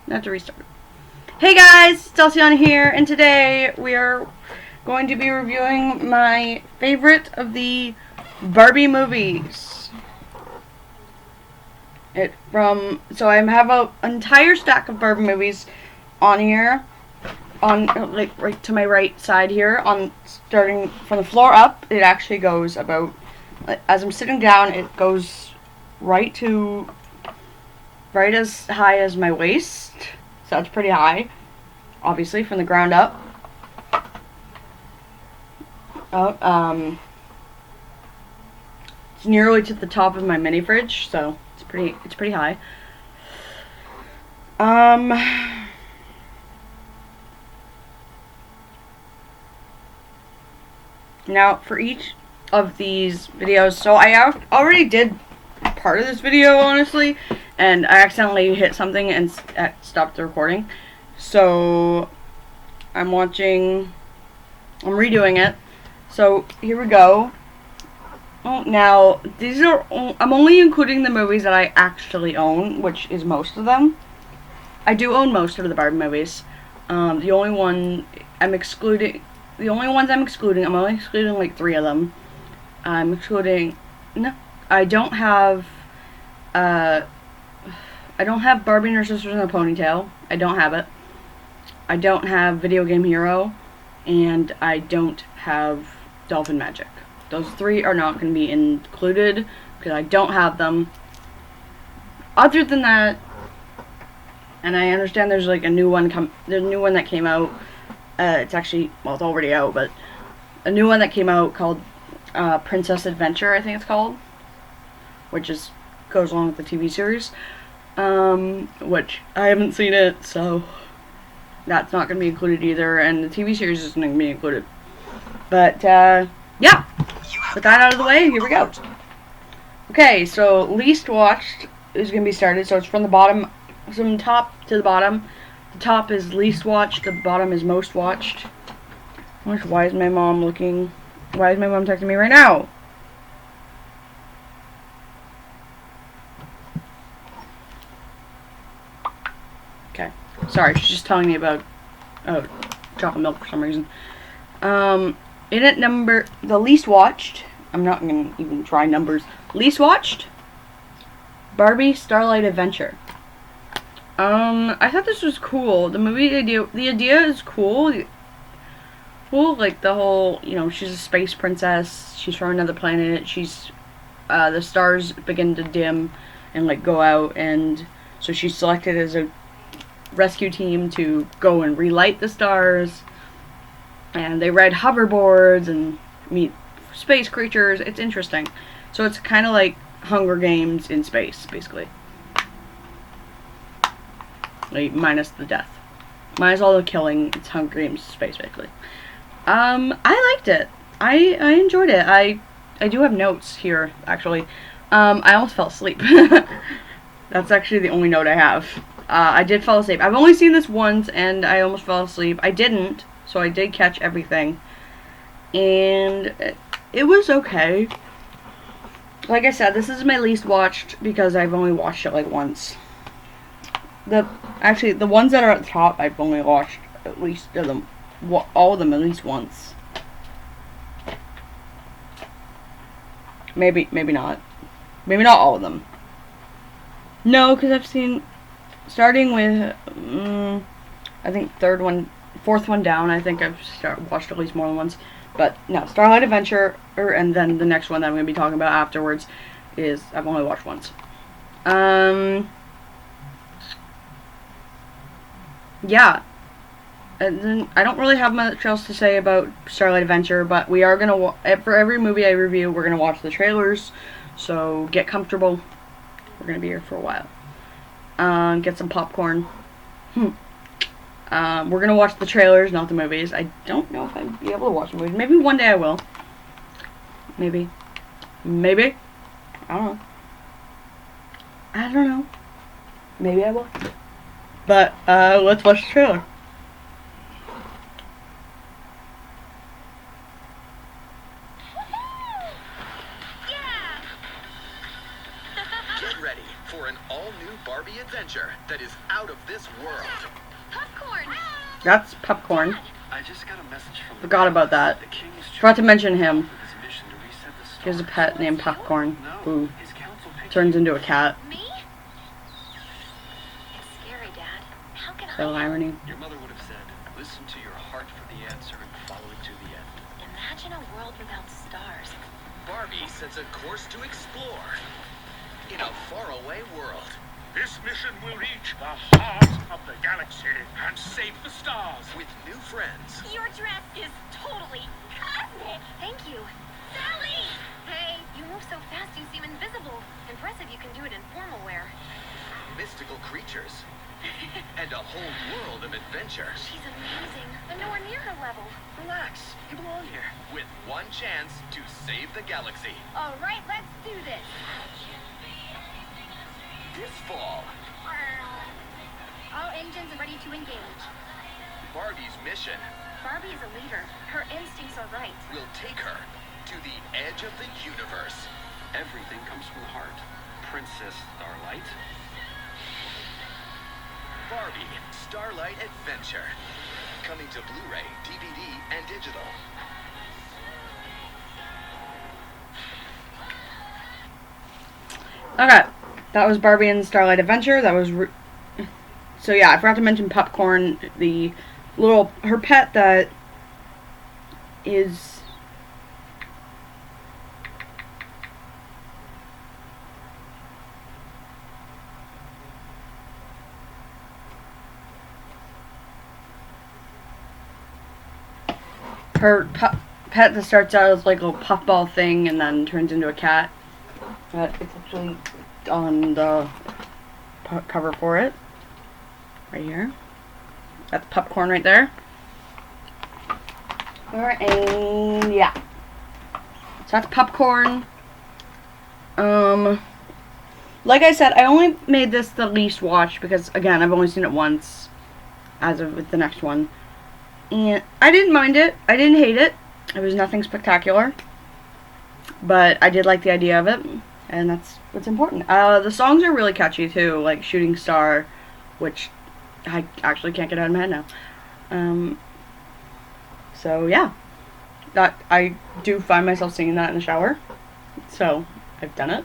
Not to restart. Hey guys, Delciana here, and today we are going to be reviewing my favorite of the Barbie movies. So I have an entire stack of Barbie movies on here, on like right to my right side here. On starting from the floor up, it actually goes about, as I'm sitting down, it goes right as high as my waist. So that's pretty high, obviously, from the ground up. It's nearly to the top of my mini fridge, so it's pretty high. Now for each of these videos, so I already did part of this video, honestly, and I accidentally hit something and stopped the recording. So I'm redoing it. So here we go. Now I'm only including the movies that I actually own, which is most of them. I do own most of the Barbie movies. The only ones I'm excluding, I'm only excluding like 3 of them. I don't have, I don't have Barbie and her sisters in a ponytail. I don't have it. I don't have Video Game Hero, and I don't have Dolphin Magic. Those 3 are not going to be included because I don't have them. Other than that, and I understand there's like a new one that came out. It's actually, well, it's already out, but a new one that came out called Princess Adventure, I think it's called, which goes along with the TV series. Which I haven't seen it, so that's not going to be included either, and the TV series isn't going to be included. But yeah, with that out of the way, here we go. Okay, so least watched is going to be started. So it's from the bottom, from top to the bottom. The top is least watched. The bottom is most watched. Why is my mom texting me right now? Okay, sorry, she's just telling me about chocolate milk for some reason. In at the least watched, I'm not going to even try numbers. Least watched, Barbie Starlight Adventure. I thought this was cool. The idea is cool. Like the whole, she's a space princess. She's from another planet. The stars begin to dim and like go out, and so she's selected as a rescue team to go and relight the stars. And they ride hoverboards and meet space creatures. It's interesting. So it's kind of like Hunger Games in space, basically. Like, minus the death. Minus all the killing. It's Hunger Games space, basically. I liked it. I enjoyed it. I do have notes here, actually. I almost fell asleep. That's actually the only note I have. I did fall asleep. I've only seen this once, and I almost fell asleep. I didn't. So I did catch everything, and it was okay. Like I said, this is my least watched because I've only watched it like once. The ones that are at the top, I've only watched at least all of them at least once. Maybe not. Maybe not all of them. No, because I've seen, starting with I think fourth one down, I think I've watched at least more than once. But no, Starlight Adventure, and then the next one that I'm going to be talking about afterwards is I've only watched once. Yeah. And then I don't really have much else to say about Starlight Adventure, but we are going to, for every movie I review, we're going to watch the trailers. So get comfortable. We're going to be here for a while. Get some popcorn. We're going to watch the trailers, not the movies. I don't know if I'd be able to watch the movies. Maybe one day I will. Maybe. I don't know. Maybe I will. But, let's watch the trailer. Get ready for an all-new Barbie adventure that is out of this world. Popcorn. That's Popcorn. I just got a message from Forgot about that. the king's Forgot to mention him. with his mission to reset the stars. He has a pet named Popcorn. No, Who his council picked turns into a cat. Me? It's scary, Dad. How can So I? irony. Your mother would have said, listen to your heart for the answer and follow it to the end. Imagine a world without stars. Barbie sets a course to explore in a faraway world. This mission will reach the heart of the galaxy and save the stars. With new friends, Your dress is totally cosmic. Thank you. Sally! Hey, you move so fast you seem invisible. Impressive you can do it in formal wear. mystical creatures, and a whole world of adventure. She's amazing, but nowhere near her level. Relax, you belong here. With one chance to save the galaxy. All right, let's do this. This fall, All engines are ready to engage. Barbie's mission Barbie is a leader. Her instincts are right. will take her to the edge of the universe. Everything comes from the heart. Princess Starlight. Barbie Starlight Adventure. Coming to Blu-ray, DVD, and digital. Okay, that was Barbie and Starlight Adventure. That was so yeah. I forgot to mention Popcorn, the little her pet that is her pet that starts out as like a little puffball thing and then turns into a cat. But it's actually on the cover for it. Right here. That's Popcorn right there. Alright, and yeah. So that's Popcorn. Like I said, I only made this the least watch because, again, I've only seen it once as of with the next one. And I didn't mind it. I didn't hate it. It was nothing spectacular. But I did like the idea of it. And that's what's important. The songs are really catchy too, like Shooting Star, which I actually can't get out of my head now. So yeah, that I do find myself singing that in the shower. So I've done it.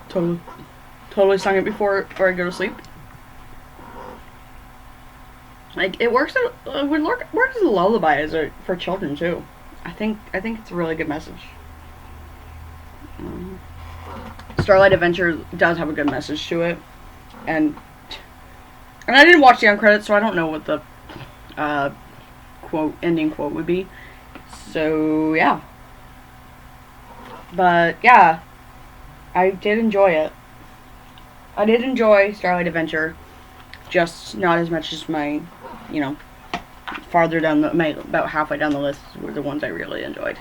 Totally sung it before I go to sleep. Like it works. It would work as a lullaby for children too. I think it's a really good message. Starlight Adventure does have a good message to it, and I didn't watch the end credits, so I don't know what the ending quote would be. So yeah, but yeah, I did enjoy it. I did enjoy Starlight Adventure, just not as much as my, farther down about halfway down the list were the ones I really enjoyed.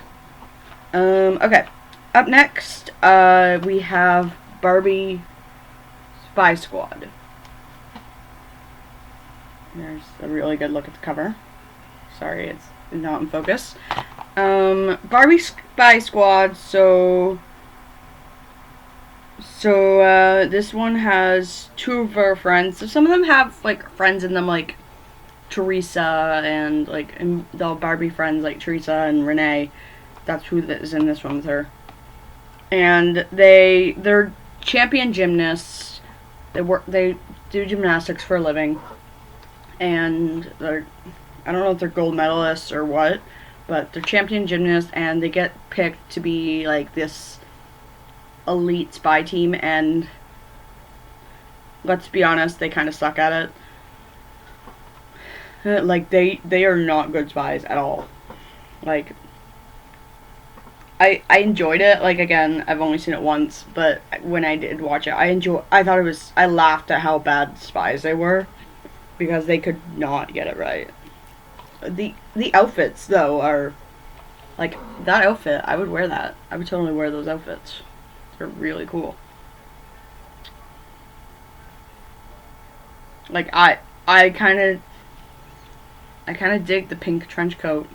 Okay. Up next, we have Barbie Spy Squad. There's a really good look at the cover. Sorry, it's not in focus. Barbie Spy Squad, so this one has two of our friends. So some of them have, like, friends in them, like Teresa, and, the Barbie friends, like Teresa and Renee. That's who is in this one with her. And they're champion gymnasts. They do gymnastics for a living. And I don't know if they're gold medalists or what, but they're champion gymnasts, and they get picked to be like this elite spy team, and let's be honest, they kind of suck at it. Like they are not good spies at all. Like I enjoyed it. Like, again, I've only seen it once, but when I did watch it, I laughed at how bad spies they were, because they could not get it right. The outfits, though, are, like, that outfit, I would wear that. I would totally wear those outfits. They're really cool. Like, I kind of dig the pink trench coat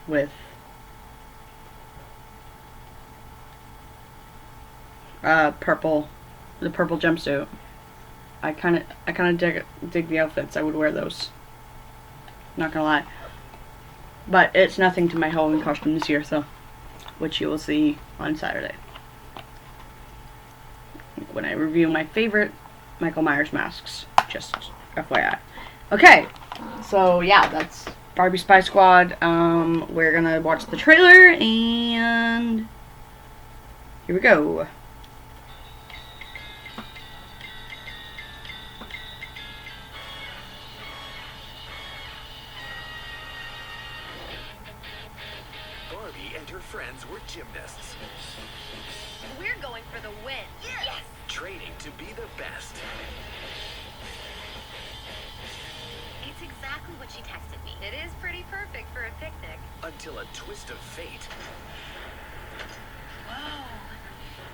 with the purple jumpsuit. I kind of dig the outfits. I would wear those. Not gonna lie. But it's nothing to my Halloween costume this year, so which you will see on Saturday when I review my favorite Michael Myers masks. Just FYI. Okay, so yeah, that's Barbie Spy Squad. We're gonna watch the trailer, and here we go. Barbie and her friends were gymnasts, We're going for the win. Yes! training to be the best. It's exactly what she texted me. It is pretty perfect for a picnic. Until a twist of fate Whoa.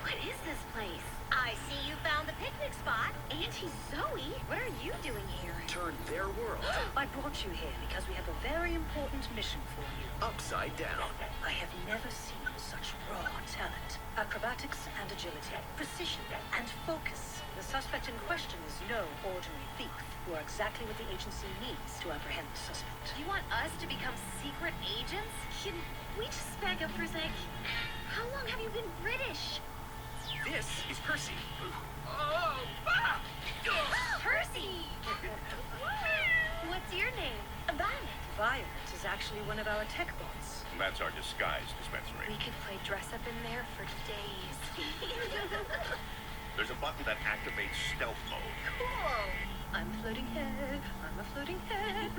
What is this place? I see you found the picnic spot. Auntie Zoe, what are you doing here? turned their world I brought you here because we have a very important mission for you. upside down. I have never seen such raw talent. Acrobatics and agility, precision and focus. The suspect in question is no ordinary thief. You are exactly what the agency needs to apprehend the suspect. You want us to become secret agents? Can we just back up for a sec? How long have you been British? This is Percy. Percy! What's your name? Violet. Violet is actually one of our tech bots. That's our disguise dispensary. We could play dress up in there for days. There's a button that activates stealth mode. Cool. I'm floating head. I'm a floating head.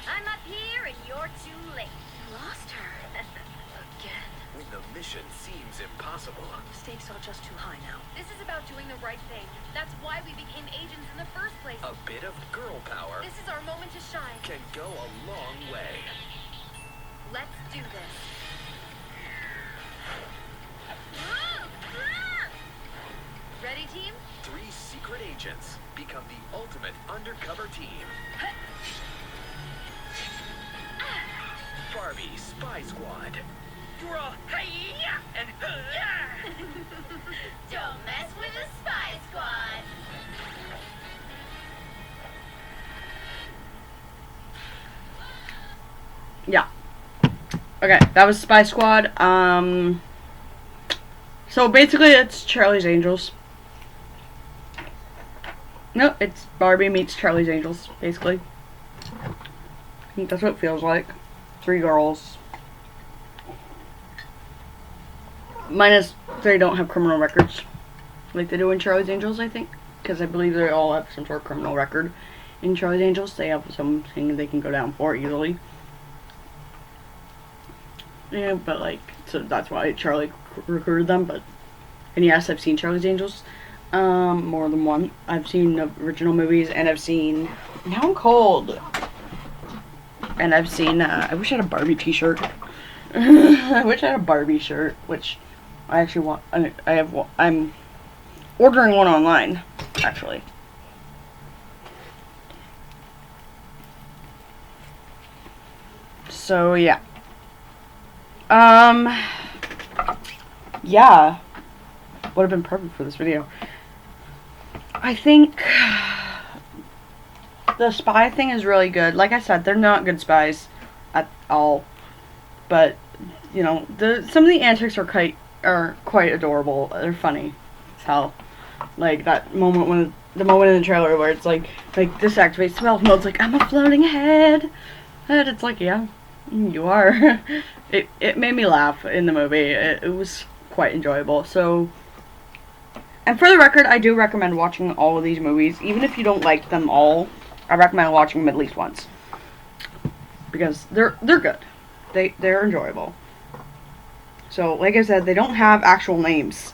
I'm up here and you're too late. You lost her. Again. When the mission seems impossible, Stakes are just too high now. This is about doing the right thing. That's why we became agents in the first place. a bit of girl power This is our moment to shine. can go a long way. Let's do this. Ready, team? 3 secret agents become the ultimate undercover team. Barbie Spy Squad. Don't mess with the Spy Squad. Yeah. Okay, that was Spy Squad. So basically it's Charlie's Angels. No, it's Barbie meets Charlie's Angels, basically. I think that's what it feels like. 3 girls. Minus they don't have criminal records. Like they do in Charlie's Angels, I think. Because I believe they all have some sort of criminal record. In Charlie's Angels, they have something they can go down for easily. Yeah, but like, so that's why Charlie recruited them, but, and yes, I've seen Charlie's Angels, more than one. I've seen the original movies, and I've seen, now I'm cold, and I've seen, I wish I had a Barbie t-shirt. I wish I had a Barbie shirt, which I actually want, I'm ordering one online, actually. So, yeah. Yeah, would have been perfect for this video. I think the spy thing is really good. Like I said, they're not good spies at all, but you know, some of the antics are quite adorable. They're funny as hell. Like that moment when the moment in the trailer where it's like this activates stealth mode. It's like I'm a floating head, and it's like yeah. You are. It made me laugh in the movie. It was quite enjoyable. So, and for the record, I do recommend watching all of these movies. Even if you don't like them all, I recommend watching them at least once. Because they're good. They're enjoyable. So, like I said, they don't have actual names.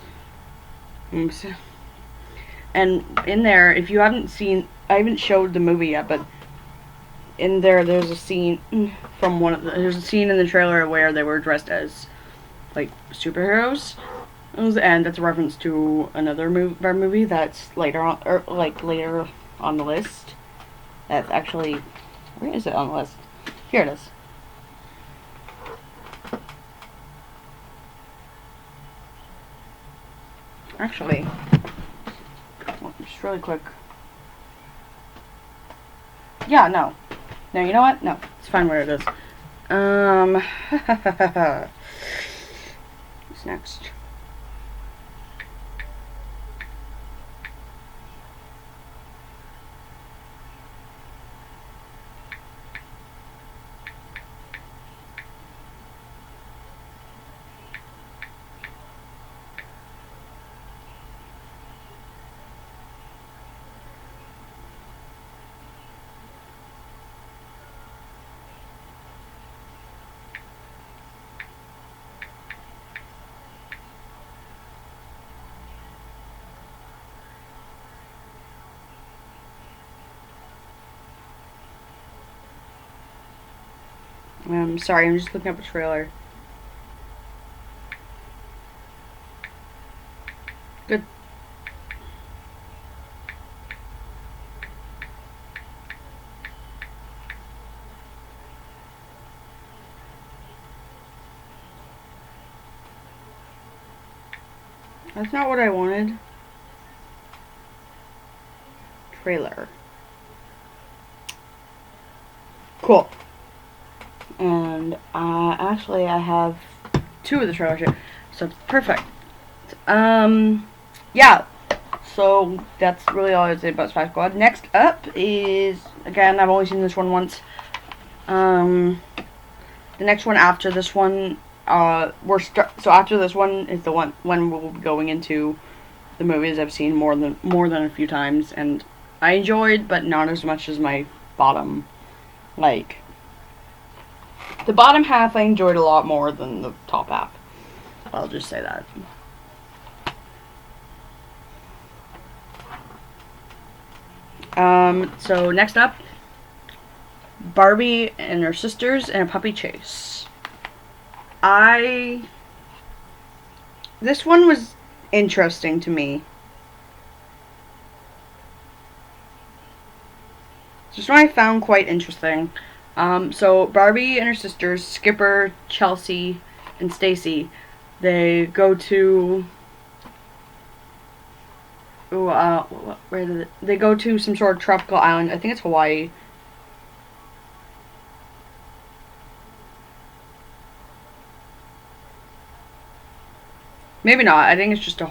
And in there, if you haven't seen, I haven't showed the movie yet, but in there's a scene from there's a scene in the trailer where they were dressed as like superheroes, and that's a reference to another movie that's later on, or like later on the list. That's actually, where is it on the list? Here it is. Actually, just really quick. Yeah, no. No, you know what? No, it's fine where it is. What's next? Sorry, I'm just looking up a trailer. Good. That's not what I wanted. Trailer. Cool. And actually I have 2 of the trailers here, so it's perfect. Yeah. So that's really all I'd say about Spy Squad. Next up is, again, I've only seen this one once. The next one after this one, so after this one is the one when we'll be going into the movies I've seen more than a few times, and I enjoyed, but not as much as my bottom. Like, the bottom half I enjoyed a lot more than the top half. I'll just say that. So next up, Barbie and her sisters in a puppy chase. This one was interesting to me. This one I found quite interesting. So Barbie and her sisters, Skipper, Chelsea, and Stacy, they go to they go to some sort of tropical island. I think it's Hawaii. Maybe not. I think it's just a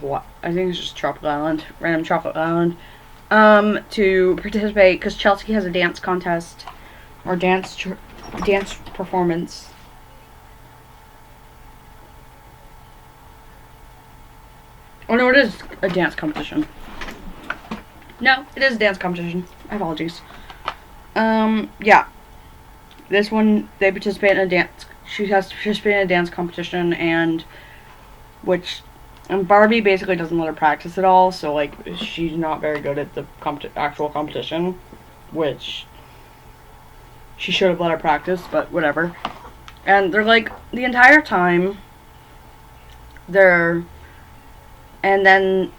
tropical island, random tropical island. To participate because Chelsea has a dance contest or dance performance. Oh no, it is a dance competition. No, it is a dance competition. Apologies. Yeah. This one, they participate in a dance. She has to participate in a dance competition, and Barbie basically doesn't let her practice at all. So like, she's not very good at the actual competition, which she should have let her practice, but whatever. And they're like the entire time. Their entire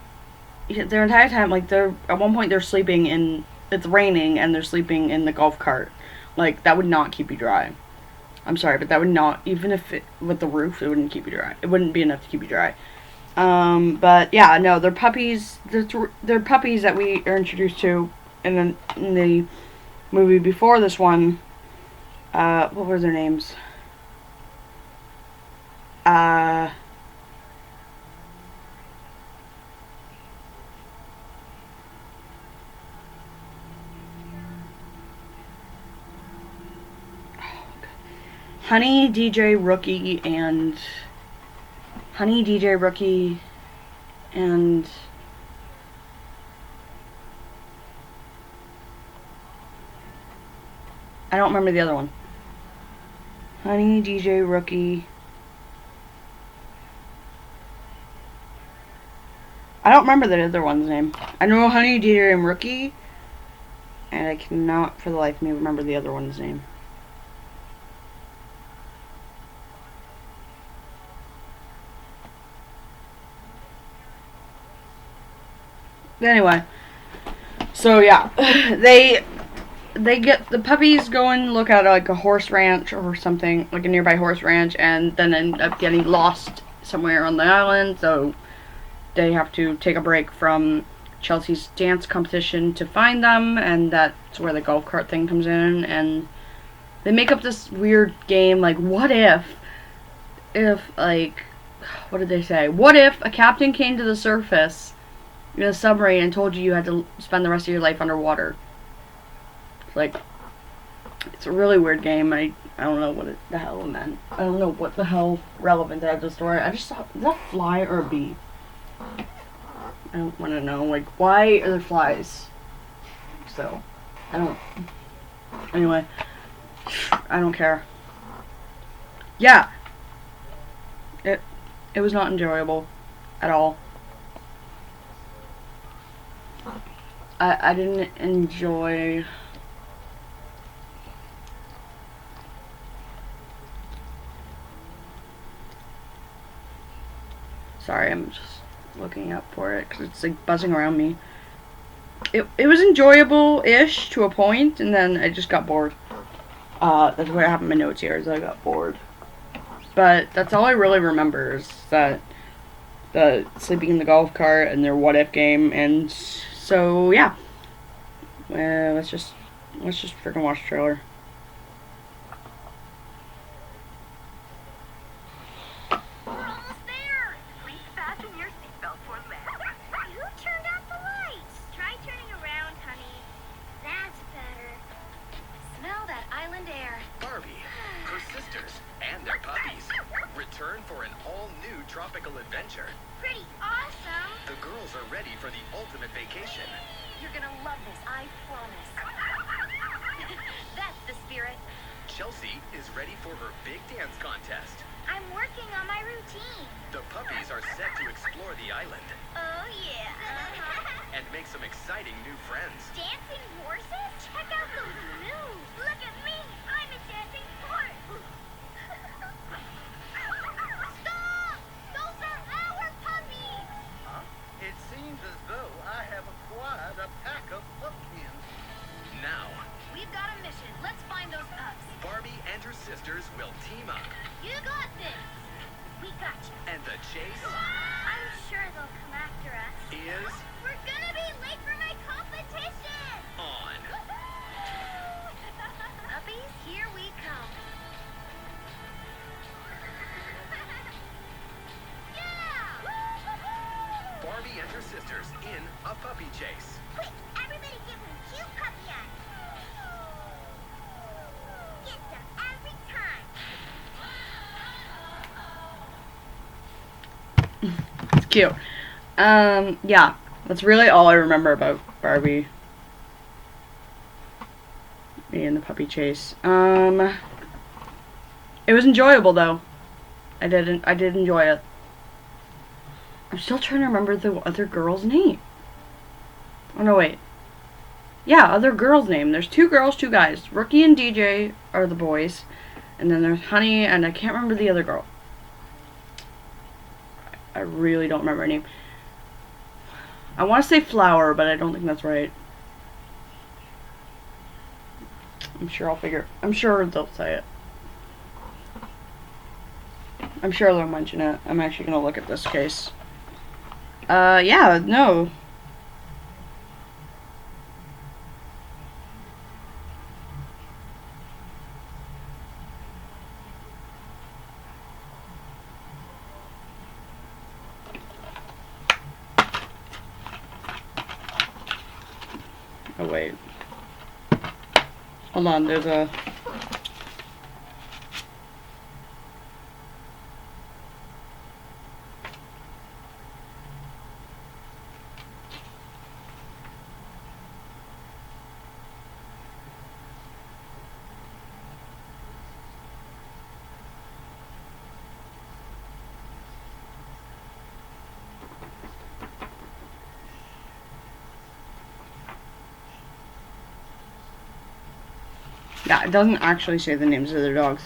time, like, at one point they're sleeping in, it's raining and they're sleeping in the golf cart. Like, that would not keep you dry. I'm sorry, but that would not, even if with the roof, it wouldn't keep you dry. It wouldn't be enough to keep you dry. But yeah, no, they're puppies. They're puppies that we are introduced to in the movie before this one. What were their names? Honey, DJ, Rookie, and I don't remember the other one. Honey, DJ, Rookie. I don't remember the other one's name. I know Honey, DJ, and Rookie, and I cannot for the life of me remember the other one's name. Anyway, so yeah, they get the puppies go and look at like a horse ranch or something, like a nearby horse ranch, and then end up getting lost somewhere on the island. So they have to take a break from Chelsea's dance competition to find them, and that's where the golf cart thing comes in, and they make up this weird game, like, what if, like, what did they say? What if a captain came to the surface in a submarine and told you you had to spend the rest of your life underwater? Like, it's a really weird game. I don't know what the hell it meant. I don't know what the hell relevant to the story. I just thought, is that a fly or a bee? I don't want to know. Like, why are there flies? So, I don't. Anyway, I don't care. Yeah. It was not enjoyable at all. I didn't enjoy. Sorry, I'm just looking up for it because it's like buzzing around me. It was enjoyable-ish to a point, and then I just got bored. That's what I have in my notes here, is I got bored. But that's all I really remember, is that the sleeping in the golf cart and their what if game, and so yeah. Let's just freaking watch the trailer. We're almost there. Please fasten your seatbelt for that. Who turned off the lights? Try turning around, honey. That's better. Smell that island air. Barbie, her sisters, and their puppies return for an all-new tropical adventure. Pretty awesome. The girls are ready for the ultimate vacation. You're gonna love this, I promise. That's the spirit. Chelsea is ready for her big dance contest. I'm working on my routine. The puppies are set to explore the island Oh, yeah. and make some exciting new friends. Dancing horses? Check out those moves. Look at me. I'm a dancing horse. Stop! Those are our puppies. Huh? It seems as though I have acquired a pack of pumpkins. Now, We've got a mission. Let's find those pups. Barbie and her sisters will team up, You got this. We got you. and the chase I'm sure they'll come after us. is We're gonna be late for my competition. on. Puppies, here we come. Yeah! Barbie and her sisters in a puppy chase. Quick, everybody give him cute puppy eyes. Gets them every time. It's cute. Yeah. That's really all I remember about Barbie. Me and the puppy chase. It was enjoyable though. I did enjoy it. I'm still trying to remember the other girl's name. Oh no, wait. Yeah, other girl's name. There's 2 girls, 2 guys. Rookie and DJ are the boys. And then there's Honey, and I can't remember the other girl. I really don't remember her name. I want to say Flower, but I don't think that's right. I'm sure they'll say it. I'm sure they'll mention it. I'm actually going to look at this case. Yeah, no. Oh, wait. Hold on, there's a... Yeah, it doesn't actually say the names of their dogs.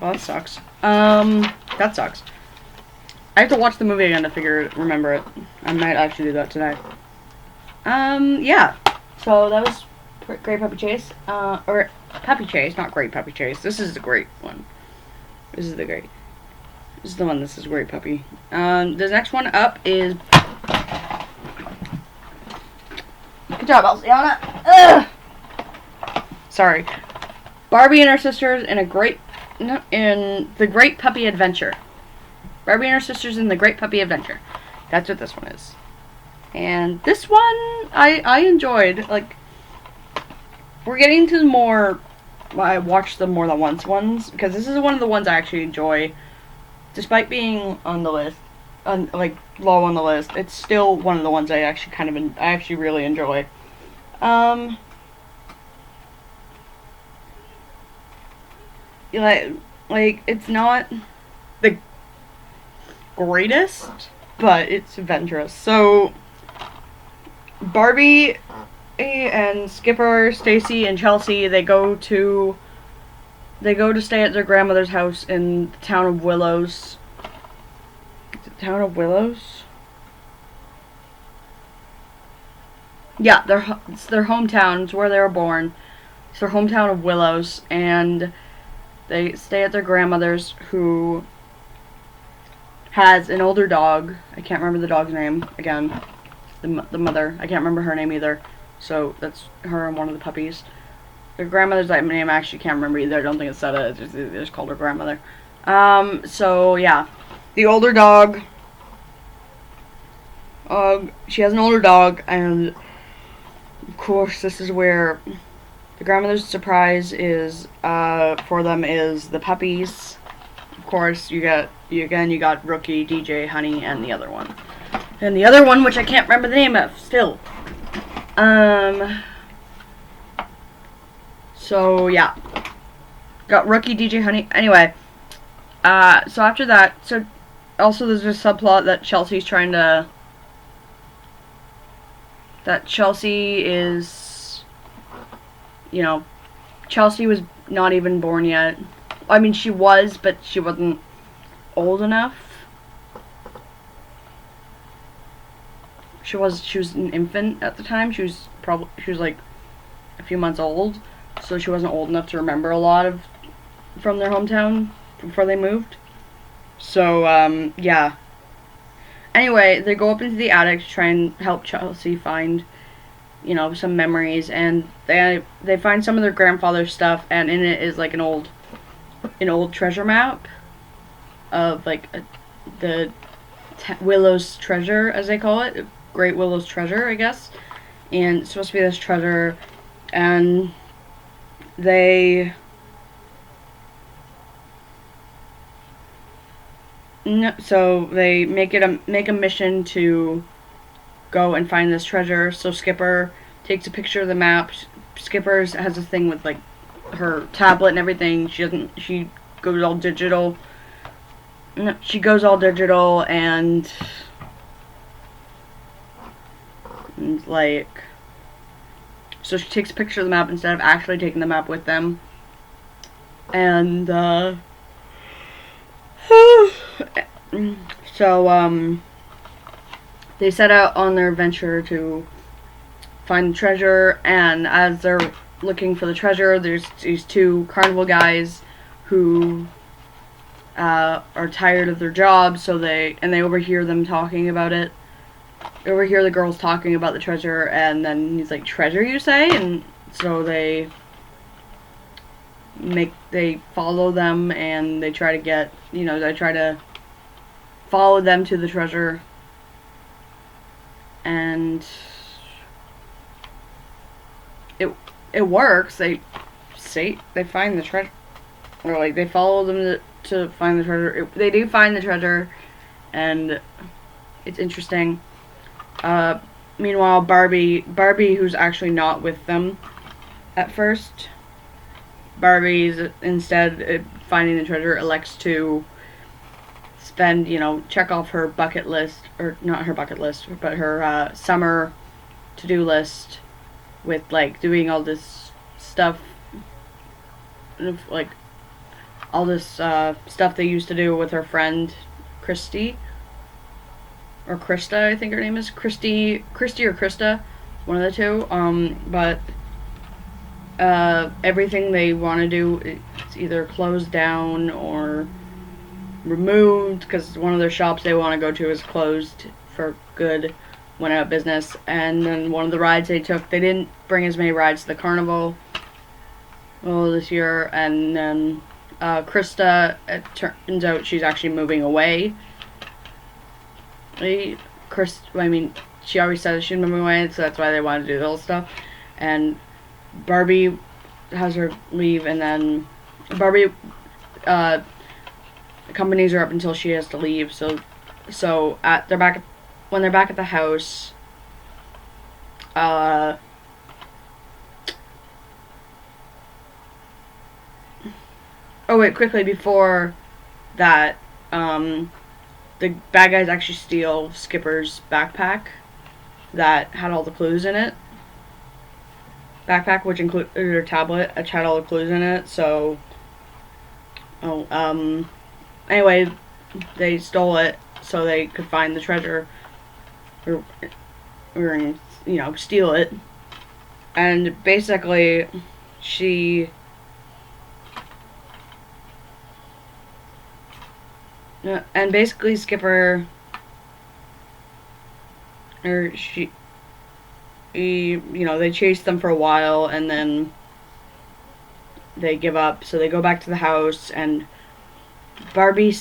Well, that sucks. That sucks. I have to watch the movie again to remember it. I might actually do that today. Yeah. So that was Great Puppy Chase. Or Puppy Chase, not Great Puppy Chase. This is the great one. This is the one. This is Great Puppy. The next one up is Good job, Elsiana. Ugh. Sorry. Barbie and her sisters in the Great Puppy Adventure. Barbie and her sisters in the Great Puppy Adventure. That's what this one is. And this one, I enjoyed. Like, we're getting to the more, I watched them more than once ones, because this is one of the ones I actually enjoy. Despite being on the list, like, low on the list, it's still one of the ones I actually really enjoy. Like, it's not the greatest, but it's adventurous. So, Barbie and Skipper, Stacy, and Chelsea, they go to stay at their grandmother's house in the town of Willows. Is it town of Willows? Yeah, it's their hometown. It's where they were born. It's their hometown of Willows, and they stay at their grandmother's, who has an older dog. I can't remember the dog's name again. The mother. I can't remember her name either. So that's her and one of the puppies. Their grandmother's name I actually can't remember either. I don't think it said it. They just called her grandmother. So yeah, the older dog. She has an older dog, and of course, this is where the grandmother's surprise is for them is the puppies. Of course, you got Rookie, DJ, Honey, and the other one. And the other one, which I can't remember the name of, still. So, yeah. Got Rookie, DJ, Honey. Anyway. So after that, also there's a subplot that Chelsea is, Chelsea was not even born yet. I mean, she was, but she wasn't old enough. She was an infant at the time. She was like a few months old, so she wasn't old enough to remember a lot from their hometown before they moved. So yeah. Anyway, they go up into the attic to try and help Chelsea find, some memories, and they find some of their grandfather's stuff, and in it is like an old treasure map of like the Willow's treasure, as they call it. Great Willow's treasure, I guess. And it's supposed to be this treasure, and they make a mission to go and find this treasure. So Skipper takes a picture of the map. Skipper has a thing with like her tablet and everything. She goes all digital. She goes all digital and like, so she takes a picture of the map instead of actually taking the map with them. And so they set out on their adventure to find the treasure, and as they're looking for the treasure, there's these two carnival guys who are tired of their jobs, so they overhear them talking about it. They overhear the girls talking about the treasure, and then he's like, "Treasure, you say?" And so they follow them, and they try to follow them to the treasure, and it works. They find the treasure, or like they follow them to find the treasure. They do find the treasure, and it's interesting. Meanwhile, Barbie, who's actually not with them at first, Barbie's instead finding the treasure, elects to spend, check off her bucket list, or not her bucket list, but her summer to-do list with like doing all this stuff, like all this stuff they used to do with her friend Christy. Or Krista, I think her name is. Christy or Krista. One of the two. But everything they want to do, it's either closed down or removed, because one of their shops they want to go to is closed for good. went out of business. And then one of the rides they took, they didn't bring as many rides to the carnival this year. And then Krista, it turns out she's actually moving away. She always says she's moving away, so that's why they wanted to do the whole stuff. And Barbie has her leave, and then Barbie accompanies her up until she has to leave. So when they're back at the house. Oh wait, quickly before that, the bad guys actually steal Skipper's backpack that had all the clues in it. Backpack, which included a tablet, which had all the clues in it. So, anyway, they stole it so they could find the treasure, or steal it. And basically, Skipper, they chase them for a while, and then they give up. So they go back to the house, and Barbie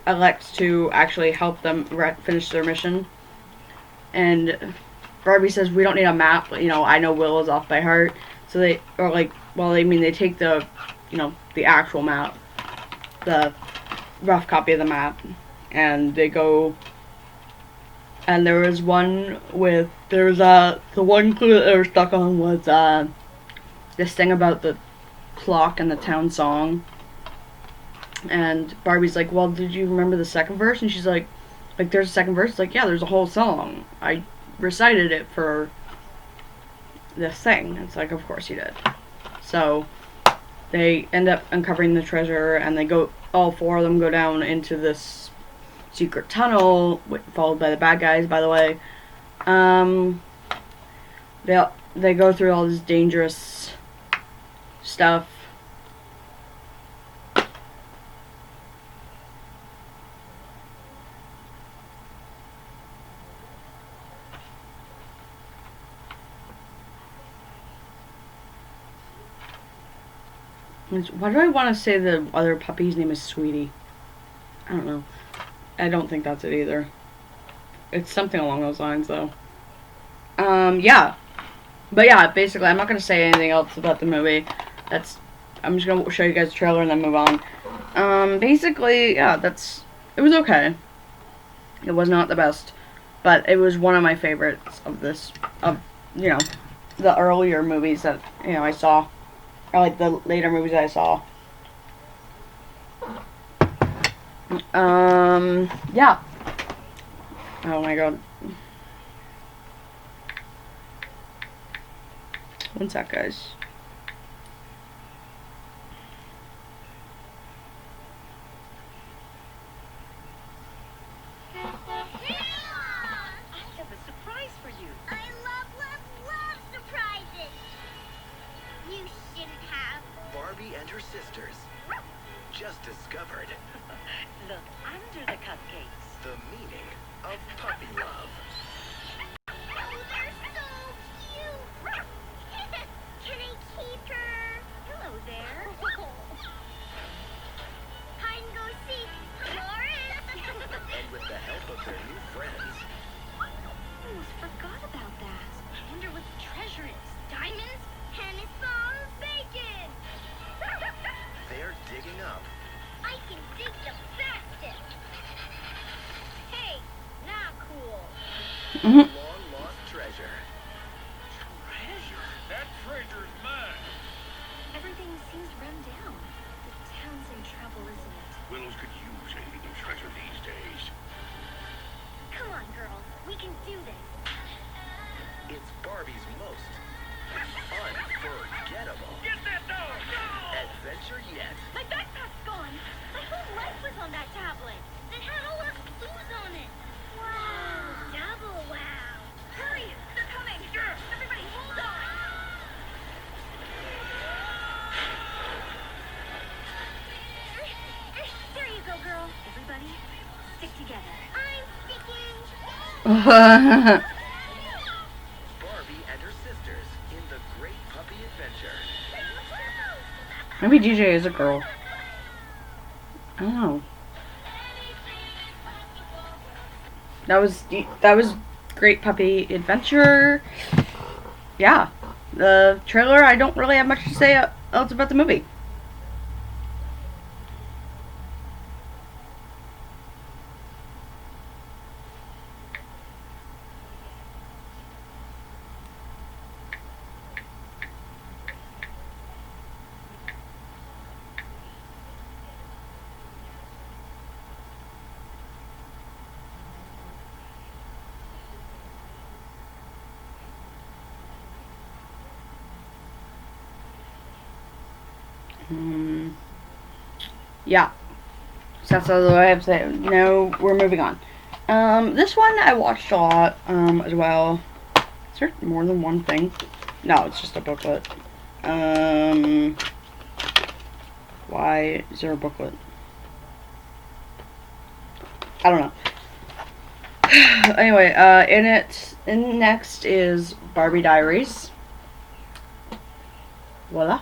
elects to actually help them finish their mission. And Barbie says, "We don't need a map. I know Will is off by heart." So they take the, the actual map, the rough copy of the map, and they go. And there was one the one clue that they were stuck on was this thing about the clock and the town song. And Barbie's like, "Well, did you remember the second verse?" And she's like, "There's a second verse?" It's like, "Yeah, there's a whole song. I recited it for this thing." It's like, "Of course you did." So they end up uncovering the treasure, and all four of them go down into this secret tunnel, followed by the bad guys, by the way. They go through all this dangerous stuff. Why do I want to say the other puppy's name is Sweetie? I don't know. I don't think that's it either. It's something along those lines, though. Yeah. But yeah, basically, I'm not going to say anything else about the movie. I'm just going to show you guys the trailer and then move on. Basically, yeah, it was okay. It was not the best, but it was one of my favorites of the earlier movies that, I saw. Or like the later movies that I saw. Yeah. Oh my god. One sec, guys. I have a surprise for you. I love surprises. You shouldn't have. Barbie and her sisters just discovered Look under the cupcakes. the meaning of puppy love. Oh, they're so cute. Can I keep her? Hello there. Hide and go seek. And with the help of their new friends, Almost forgot about that. Wonder what the treasure is. Diamonds, tennis balls, bacon. they're digging up I can dig the fastest. Hey, not cool. long-lost treasure. Treasure? That treasure's mine. Everything seems run down. The town's in trouble, isn't it? Willows could use a little treasure these days. Come on, girls. We can do this. It's Barbie's most unforgettable Get that dog! adventure yet. My backpack's gone. My whole life was on that tablet. It had all those clues on it. Wow. Double wow. Hurry. They're coming. Everybody hold on. There you go, girl. Everybody, stick together. I'm sticking. Barbie and her sisters in the Great Puppy Adventure. Maybe DJ is a girl. I don't know. That was Great Puppy Adventure. Yeah. The trailer, I don't really have much to say else about the movie. Yeah. So that's all I have to say. No, we're moving on. This one I watched a lot, as well. Is there more than one thing? No, it's just a booklet. Why is there a booklet? I don't know. Anyway, in next is Barbie Diaries. Voila.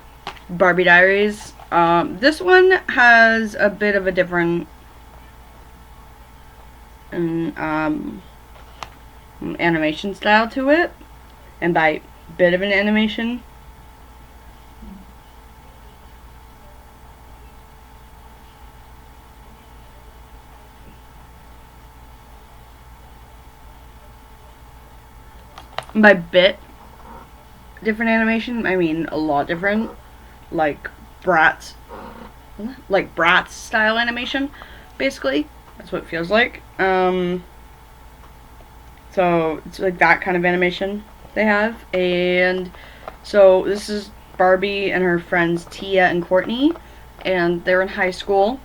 Barbie Diaries. This one has a bit of a different animation style to it, and by bit of an animation, and by bit different animation, I mean a lot different, like Bratz style animation, basically. That's what it feels like. So it's like that kind of animation they have. And so this is Barbie and her friends Tia and Courtney, and they're in high school.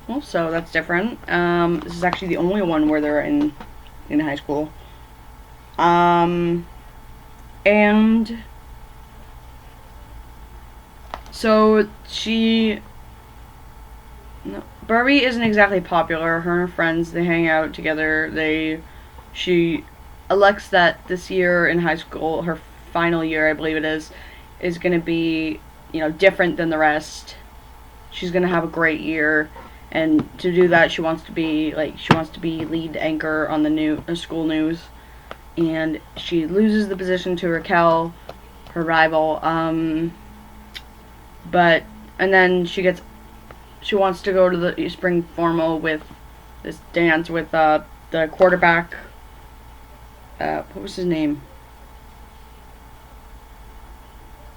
Well, so that's different. This is actually the only one where they're in high school. And so Barbie isn't exactly popular. Her and her friends, they hang out together. She elects that this year in high school, her final year, I believe it is going to be, different than the rest. She's going to have a great year, and to do that, she wants to be lead anchor on the school news, and she loses the position to Raquel, her rival. And then she wants to go to the spring formal with this dance with the quarterback. What was his name?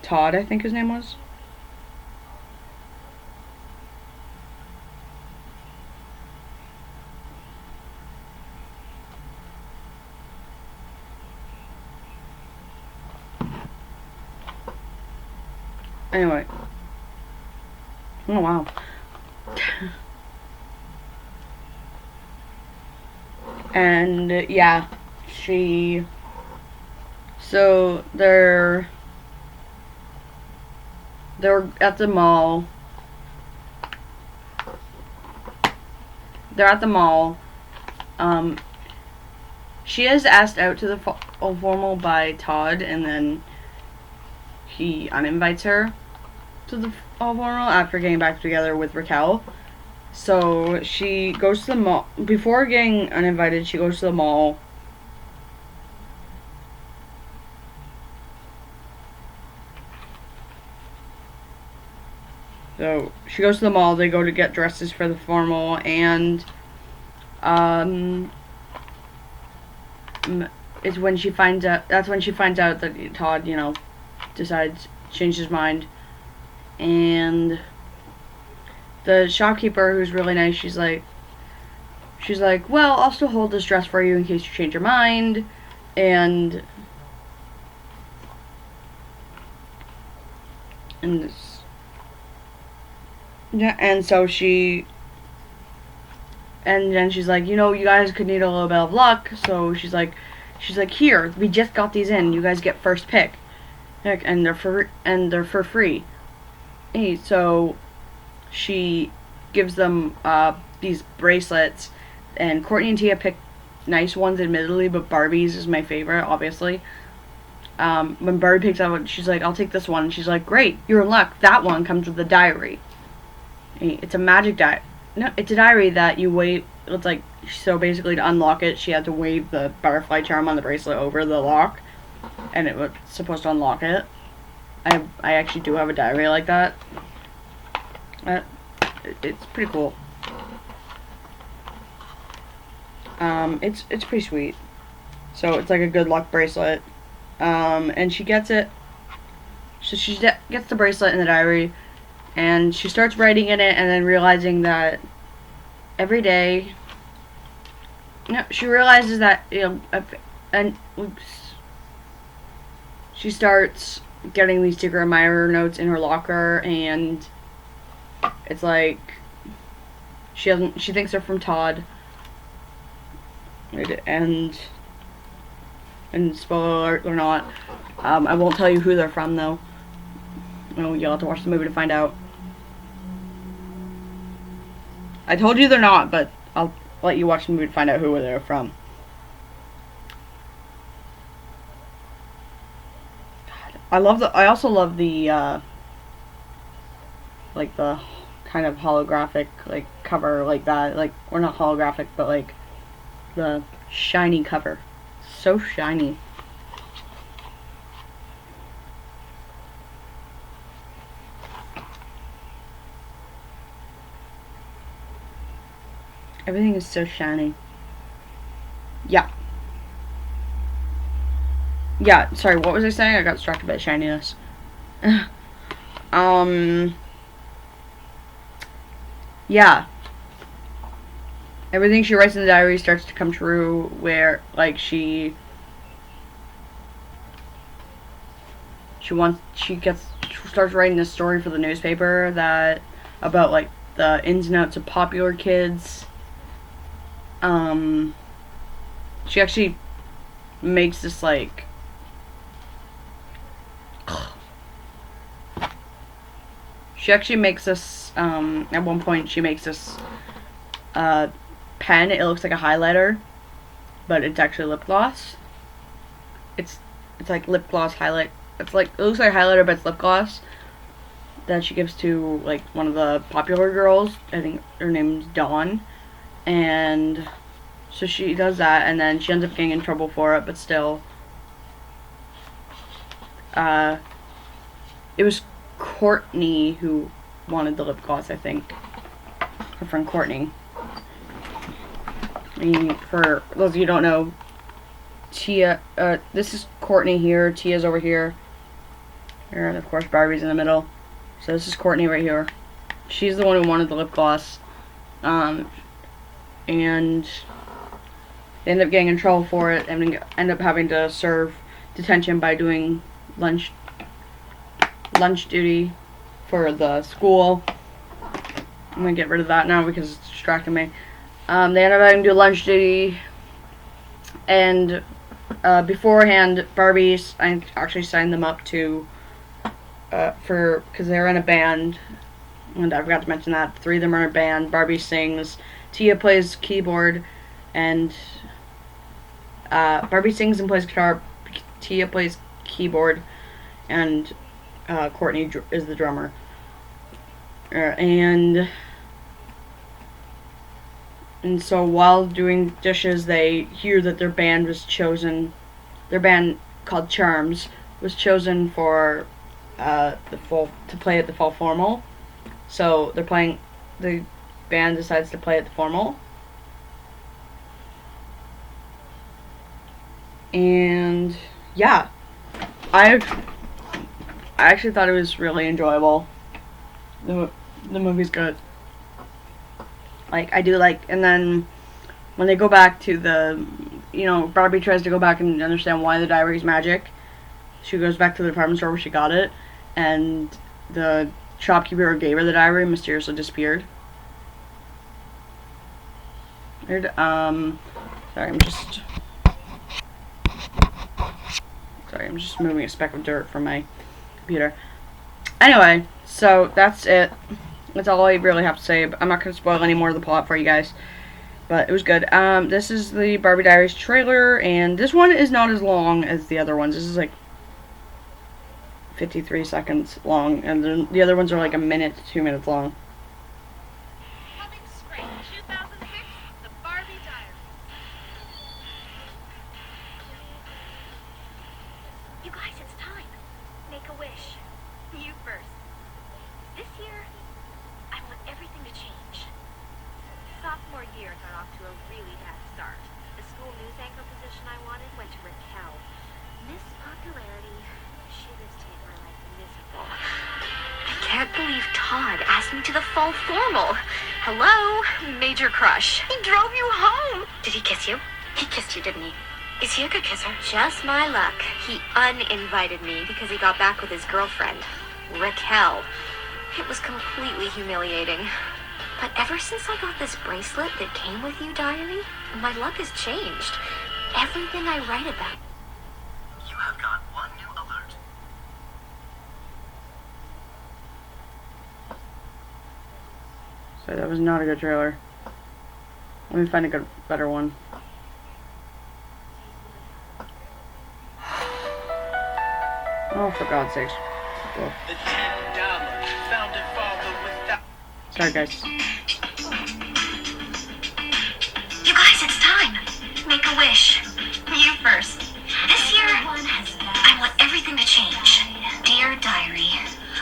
Todd, I think his name was. Anyway. Oh, wow. And, yeah, so they're at the mall. They're at the mall. She is asked out to the formal by Todd, and then he uninvites her to the formal after getting back together with Raquel. So she goes to the mall. Before getting uninvited, she goes to the mall. So she goes to the mall. They go to get dresses for the formal, and it's when she finds out. That's when she finds out that Todd, decides changed his mind, and the shopkeeper, who's really nice, she's like, well, I'll still hold this dress for you in case you change your mind, and so and then she's like, you guys could need a little bit of luck, so she's like, here, we just got these in, you guys get first pick, and they're for free. Hey, so she gives them these bracelets, and Courtney and Tia pick nice ones, admittedly, but Barbie's is my favorite, obviously. When Barbie picks up, she's like, I'll take this one. And she's like, great, you're in luck. That one comes with the diary. It's a magic diary. No, it's a diary that you wave. It's like, so basically to unlock it, she had to wave the butterfly charm on the bracelet over the lock, and it was supposed to unlock it. I actually do have a diary like that. It's pretty cool. It's pretty sweet. So it's like a good luck bracelet. And she gets it. So she gets the bracelet in the diary, and she starts writing in it, and then realizing that every day, no, she realizes that, oops, she starts getting these secret admirer notes in her locker, and it's like she thinks they're from Todd, and spoiler alert, they're not. I won't tell you who they're from, though. No, you'll have to watch the movie to find out. I told you they're not, but I'll let you watch the movie to find out who they're from. God, I also love the, like, the kind of holographic, like, cover like that. Like, or not holographic, but, like, the shiny cover. So shiny. Everything is so shiny. Yeah. Yeah, sorry, what was I saying? I got distracted by shininess. Yeah. Everything she writes in the diary starts to come true, where, like, she starts writing this story for the newspaper that, about, like, the ins and outs of popular kids. She actually makes this, like, at one point she makes this, pen. It looks like a highlighter, but it's actually lip gloss. It's like lip gloss highlight. It looks like a highlighter, but it's lip gloss that she gives to, like, one of the popular girls. I think her name's Dawn. And so she does that, and then she ends up getting in trouble for it, but still. It was Courtney who wanted the lip gloss, I think. Her friend Courtney. I mean, for those of you who don't know, Tia, this is Courtney here, Tia's over here. And of course Barbie's in the middle. So this is Courtney right here. She's the one who wanted the lip gloss. And they end up getting in trouble for it, and end up having to serve detention by doing lunch duty for the school. I'm gonna get rid of that now because it's distracting me. They end up having to do lunch duty, and beforehand, Barbie actually signed them up to because they're in a band, and I forgot to mention that 3 of them are in a band. Barbie sings, Tia plays keyboard, and Barbie sings and plays guitar. Tia plays keyboard, and Courtney is the drummer. And so while doing dishes, they hear that their band called Charms was chosen for to play at the fall formal. So the band decides to play at the formal. And yeah, I actually thought it was really enjoyable. The movie's good. Like, I do like, and then when they go back to Barbie tries to go back and understand why the diary is magic. She goes back to the department store where she got it, and the shopkeeper who gave her the diary mysteriously disappeared. Sorry, I'm just moving a speck of dirt from my computer. Anyway, so that's it. That's all I really have to say. I'm not going to spoil any more of the plot for you guys. but it was good. This is the Barbie Diaries trailer, and this one is not as long as the other ones. This is like 53 seconds long, and then the other ones are like a minute to 2 minutes long. Coming spring 2006, the Barbie Diaries. You guys, it's time. Make a wish. You first. This year, I want everything to change. Sophomore year got off to a really bad start. The school news anchor position I wanted went to Raquel. Miss Popularity, she lives to make my life miserable. I can't believe Todd asked me to the fall formal. Hello, major crush. He drove you home. Did he kiss you? He kissed you, didn't he? Is he a good kisser? Just my luck. He uninvited me because he got back with his girlfriend, Raquel. It was completely humiliating. But ever since I got this bracelet that came with you, Diary, my luck has changed. Everything I write about. You have got one new alert. So that was not a good trailer. Let me find a good, better one. Oh, for God's sakes. Whoa. The $10 founding father without. Sorry, guys. You guys, it's time. Make a wish. You first. This year, I want everything to change. Dear Diary,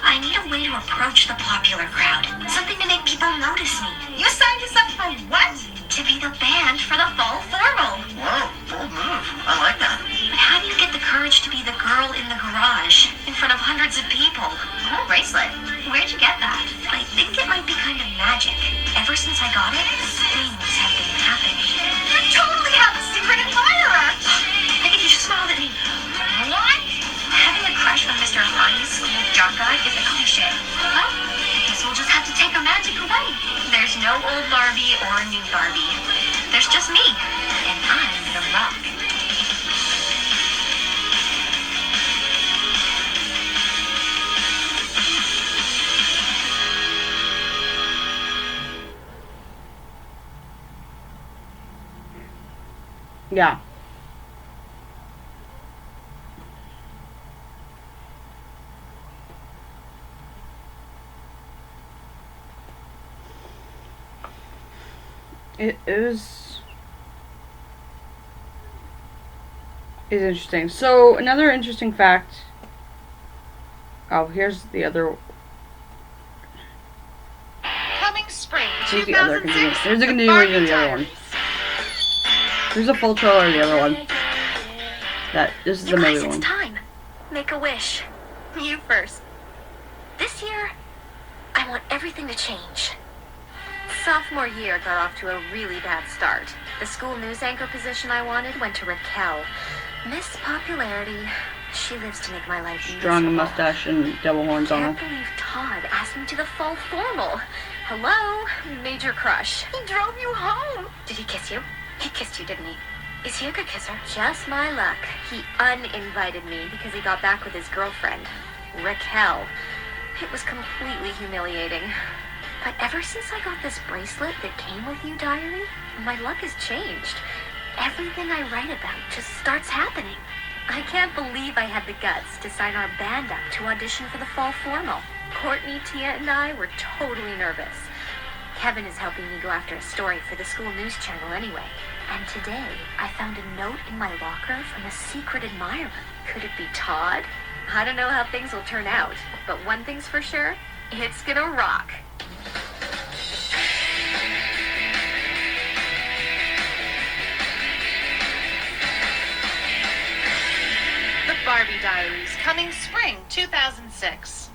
I need a way to approach the popular crowd. Something to make people notice me. You signed us up for what? To be the band for the fall formal. Whoa, bold move. I like that. But how do you get the courage to be the girl in the garage in front of hundreds of people? Oh, bracelet. Where'd you get that? I think it might be kind of magic. Ever since I got it, things have been happening. You totally have a secret admirer! Like if you just smiled at me. What? Having a crush on Mr. High School junk guy is a cliche. Well, I guess we'll just have to take our magic away. There's no old Barbie or new Barbie. There's just me, and I'm gonna rock. Yeah. It is interesting. So another interesting fact. Oh, here's the other. Coming spring Here's the other continuation. Here's the continuation of the other one. Here's a full trailer of the other one. This is the movie one. It's time. Make a wish. You first. This year, I want everything to change. Sophomore year got off to a really bad start. The school news anchor position I wanted went to Raquel. Miss Popularity, she lives to make my life Strong miserable. mustache and double horns on Can't her. believe Todd asked me to the fall formal. Hello, major crush. He drove you home. Did he kiss you? He kissed you, didn't he? Is he a good kisser? Just my luck. He uninvited me because he got back with his girlfriend, Raquel. It was completely humiliating. But ever since I got this bracelet that came with you, Diary, my luck has changed. Everything I write about just starts happening. I can't believe I had the guts to sign our band up to audition for the fall formal. Courtney, Tia, and I were totally nervous. Kevin is helping me go after a story for the school news channel anyway. And today, I found a note in my locker from a secret admirer. Could it be Todd? I don't know how things will turn out, but one thing's for sure, it's gonna rock. The Barbie Diaries, coming spring 2006.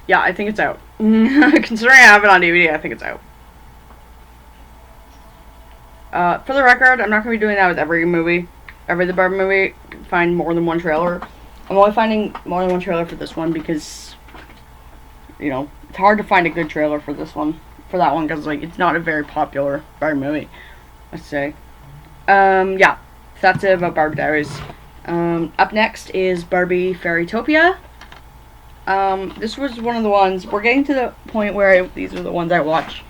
Yeah, I think it's out. Considering I have it on DVD, I think it's out. For the record, I'm not going to be doing that with every movie. The Barbie movie, find more than one trailer. I'm only finding more than one trailer for this one because, you know, it's hard to find a good trailer for this one. For that one, because, like, it's not a very popular Barbie movie, let's say. Yeah, so that's it about Barbie Diaries. Up next is Barbie Fairytopia. This was one of the ones, we're getting to the point where these are the ones I watch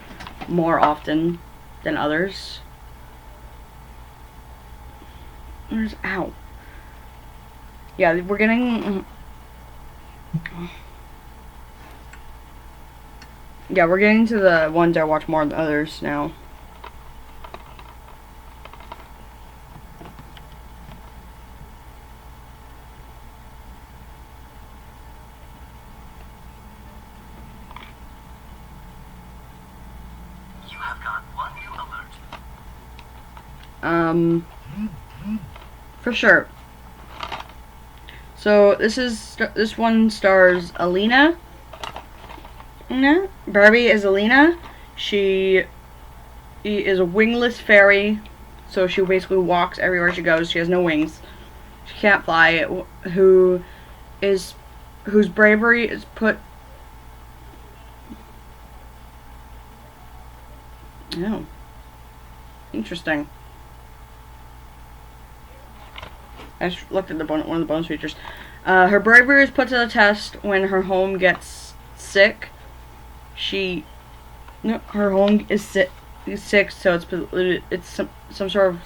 more often. than others. Ow. Yeah, we're getting... Yeah, we're getting to the ones I watch more than others now. You have got one new alert. For sure. So this one stars Alina. Barbie is Alina. She is a wingless fairy, so she basically walks everywhere she goes. She has no wings. She can't fly. Whose bravery is put. Oh, interesting. I just looked at one of the bonus features. Her bravery is put to the test when her home gets sick. Her home is sick, so it's some sort of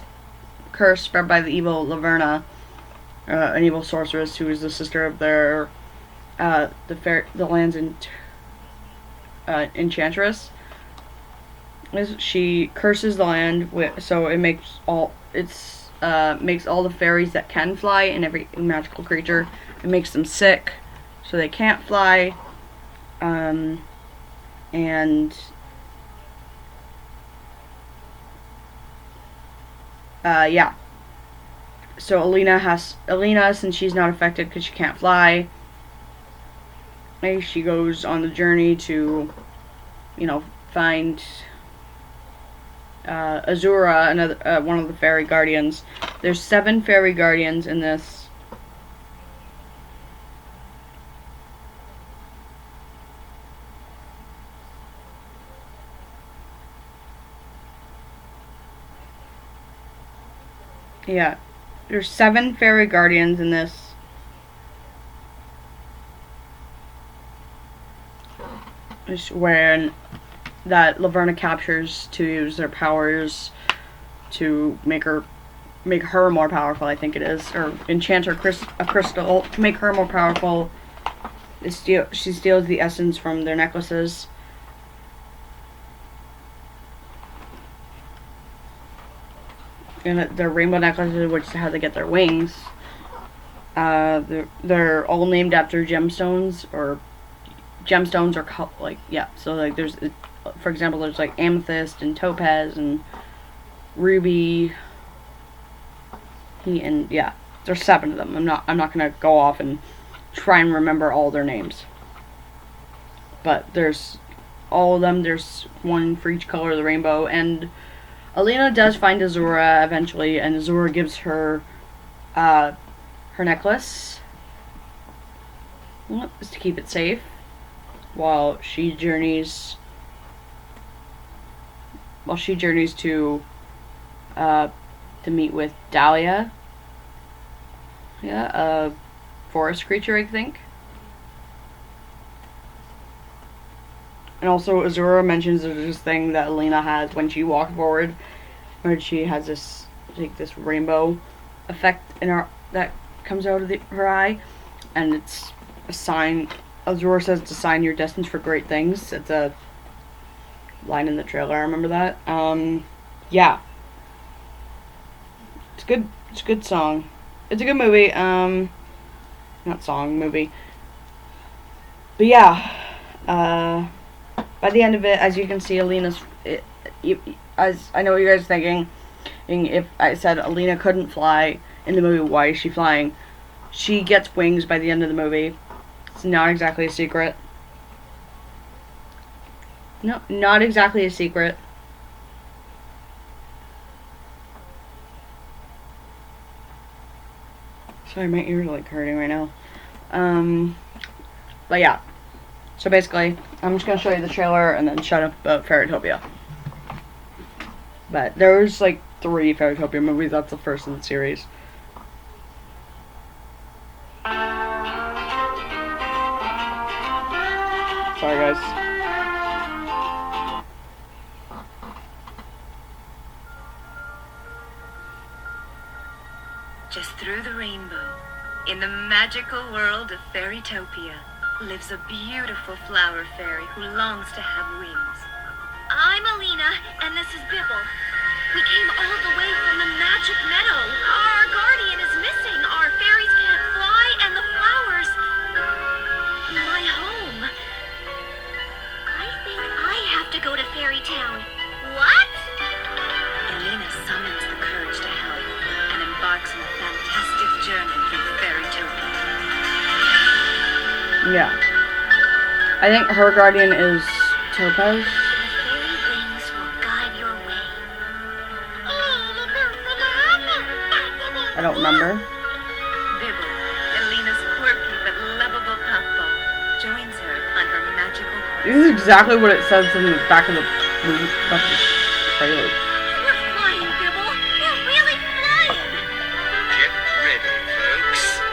curse spread by the evil Laverna, an evil sorceress who is the sister of the land's enchantress. She curses the land, so it makes all the fairies that can fly and every magical creature. It makes them sick, so they can't fly. Yeah. So Alina, since she's not affected because she can't fly, she goes on the journey to, find Azura, another one of the fairy guardians. There's 7 fairy guardians in this. Yeah, there's 7 fairy guardians in this. When that Laverna captures to use their powers to make her more powerful, I think it is, or enchant her a crystal to make her more powerful. She steals the essence from their necklaces. And their rainbow necklaces, which is how they get their wings. They're all named after gemstones or so there's, for example, there's like amethyst and topaz and ruby. There's 7 of them. I'm not gonna go off and try and remember all their names, but there's all of them. There's one for each color of the rainbow, and Alina does find Azura eventually, and Azura gives her her necklace just to keep it safe while she journeys to meet with Dahlia. Yeah, a forest creature, I think. And also, Azura mentions there's this thing that Alina has when she walks forward, where she has this rainbow effect in her that comes out of her eye, and it's a sign. Azura says it's a sign you're destined for great things. It's a line in the trailer. I remember that. Yeah, it's good. It's a good song. It's a good movie. Not song, movie. But yeah, by the end of it, as you can see, as I know what you guys are thinking, if I said Alina couldn't fly in the movie, why is she flying? She gets wings by the end of the movie. It's not exactly a secret. No, not exactly a secret. Sorry, my ears are like hurting right now. But yeah. So basically, I'm just gonna show you the trailer and then shut up about Fairytopia. But there's like 3 Fairytopia movies. That's the first in the series. Sorry, guys. In the magical world of Fairytopia lives a beautiful flower fairy who longs to have wings. I'm Alina, and this is Bibble. We came all the way from the Magic Meadow. Our guardian is missing. Our fairies can't fly, and the flowers... my home. I think I have to go to Fairy Town. What? Elena summons the courage to help and embarks on a fantastic journey through Fairytopia. Yeah. I think her guardian is Topaz. The fairy wings will guide your way. I don't remember. Bibble, Elena's quirky but lovable puffball, joins her on her magical quest. This is exactly what it says in the back of the movie. Back of the trailer. We're flying, Bibble. We're really flying. Get ready, folks.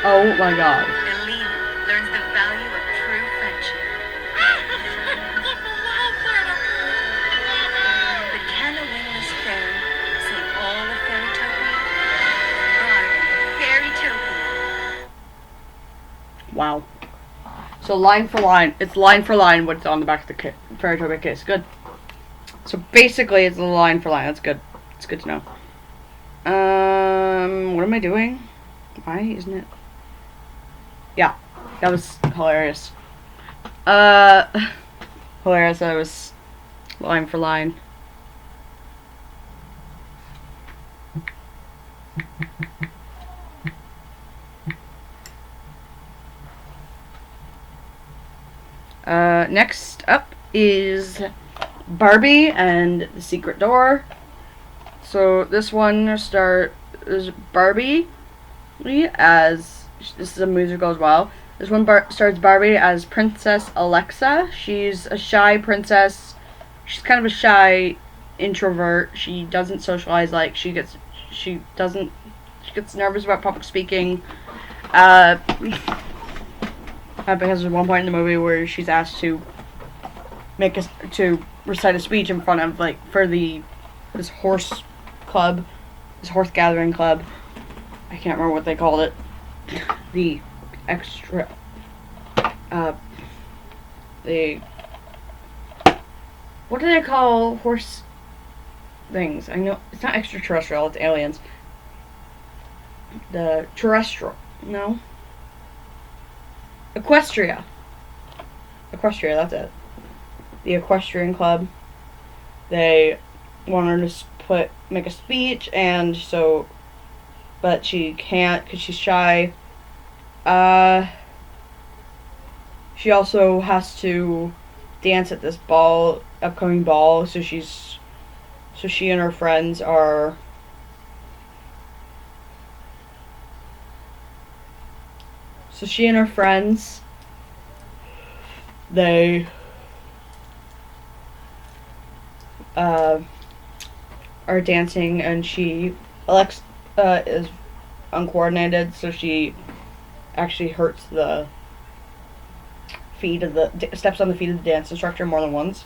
Oh my god. Elena learns the value of true friendship. But can a wingless fairy save all of Fairytopia? Barbie, Fairytopia. Wow. So line for line, it's line for line what's on the back of the Fairytopia case. Good. So basically it's a line for line. That's good. It's good to know. What am I doing? Why isn't it? Yeah, that was hilarious. Hilarious that it was line for line. Next up is Barbie and the Secret Door. So this one is Barbie as, this is a musical as well. This one stars Barbie as Princess Alexa. She's a shy princess. She's kind of a shy introvert. She doesn't socialize, like she gets nervous about public speaking. Because there's one point in the movie where she's asked to recite a speech in front of, like, for this horse gathering club. I can't remember what they called it. The extra, what do they call horse things? I know it's not extraterrestrial, it's aliens. The terrestrial, no? Equestria, that's it. The equestrian club. They want her to make a speech, and so, but she can't because she's shy. She also has to dance at this upcoming ball. So she and her friends are. So she and her friends, they are dancing, and Alexa is uncoordinated, so she actually hurts steps on the feet of the dance instructor more than once,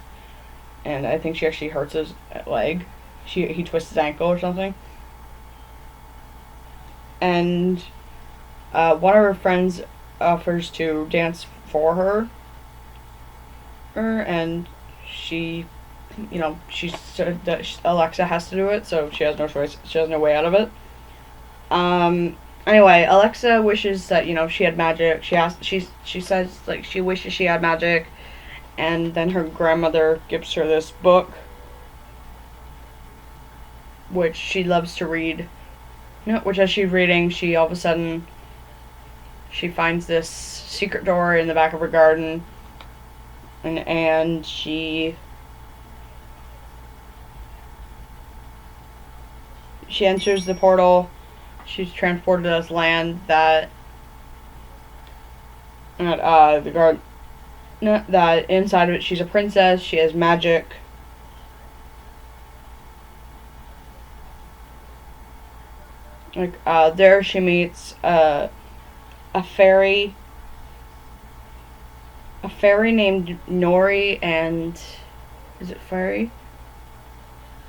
and I think she actually hurts his leg. He twists his ankle or something, and one of her friends offers to dance for her, and Alexa has to do it, so she has no choice. She has no way out of it. Anyway, Alexa wishes that, she had magic. She says, like, she wishes she had magic, and then her grandmother gives her this book, which she loves to read. Which, as she's reading, she all of a sudden she finds this secret door in the back of her garden, and she enters the portal. She's transported to this land that inside of it she's a princess. She has magic. There she meets a fairy named Nori, and is it fairy?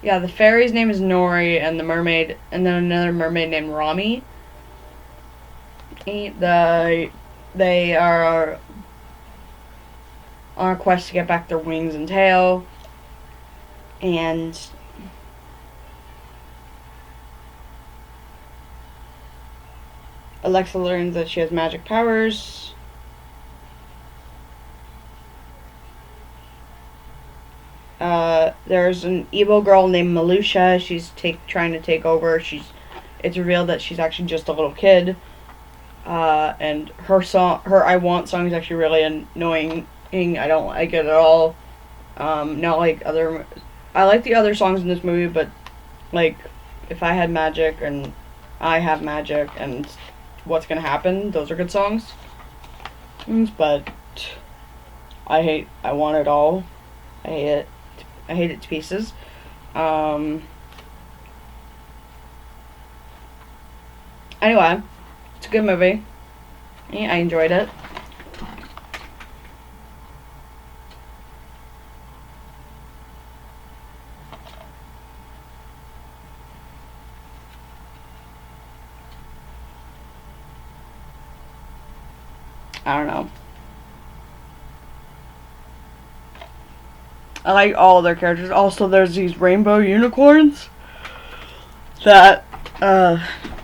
Yeah, the fairy's name is Nori, and the mermaid, and then another mermaid named Rami. They are on a quest to get back their wings and tail, and Alexa learns that she has magic powers. There's an evil girl named Malusha. She's trying to take over. It's revealed that she's actually just a little kid. And her "I Want" song is actually really annoying. I don't like it at all. Not like other. I like the other songs in this movie, but like, if I had magic and I have magic and what's gonna happen, those are good songs. But I hate "I Want It All." I hate it. I hate it to pieces. Anyway, it's a good movie. Yeah, I enjoyed it. I don't know. I like all their characters. Also, there's these rainbow unicorns that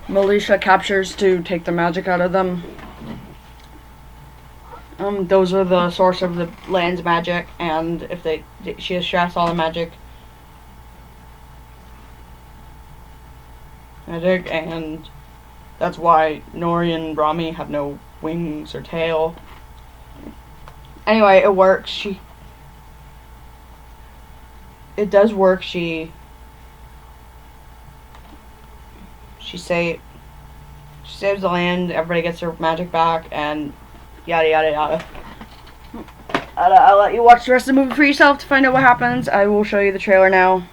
Melisha captures to take the magic out of them. Those are the source of the land's magic, and if she extracts all the magic, and that's why Nori and Rami have no wings or tail. Anyway, it works. It does work. She saves the land. Everybody gets their magic back, and yada yada yada. I'll let you watch the rest of the movie for yourself to find out what happens. I will show you the trailer now.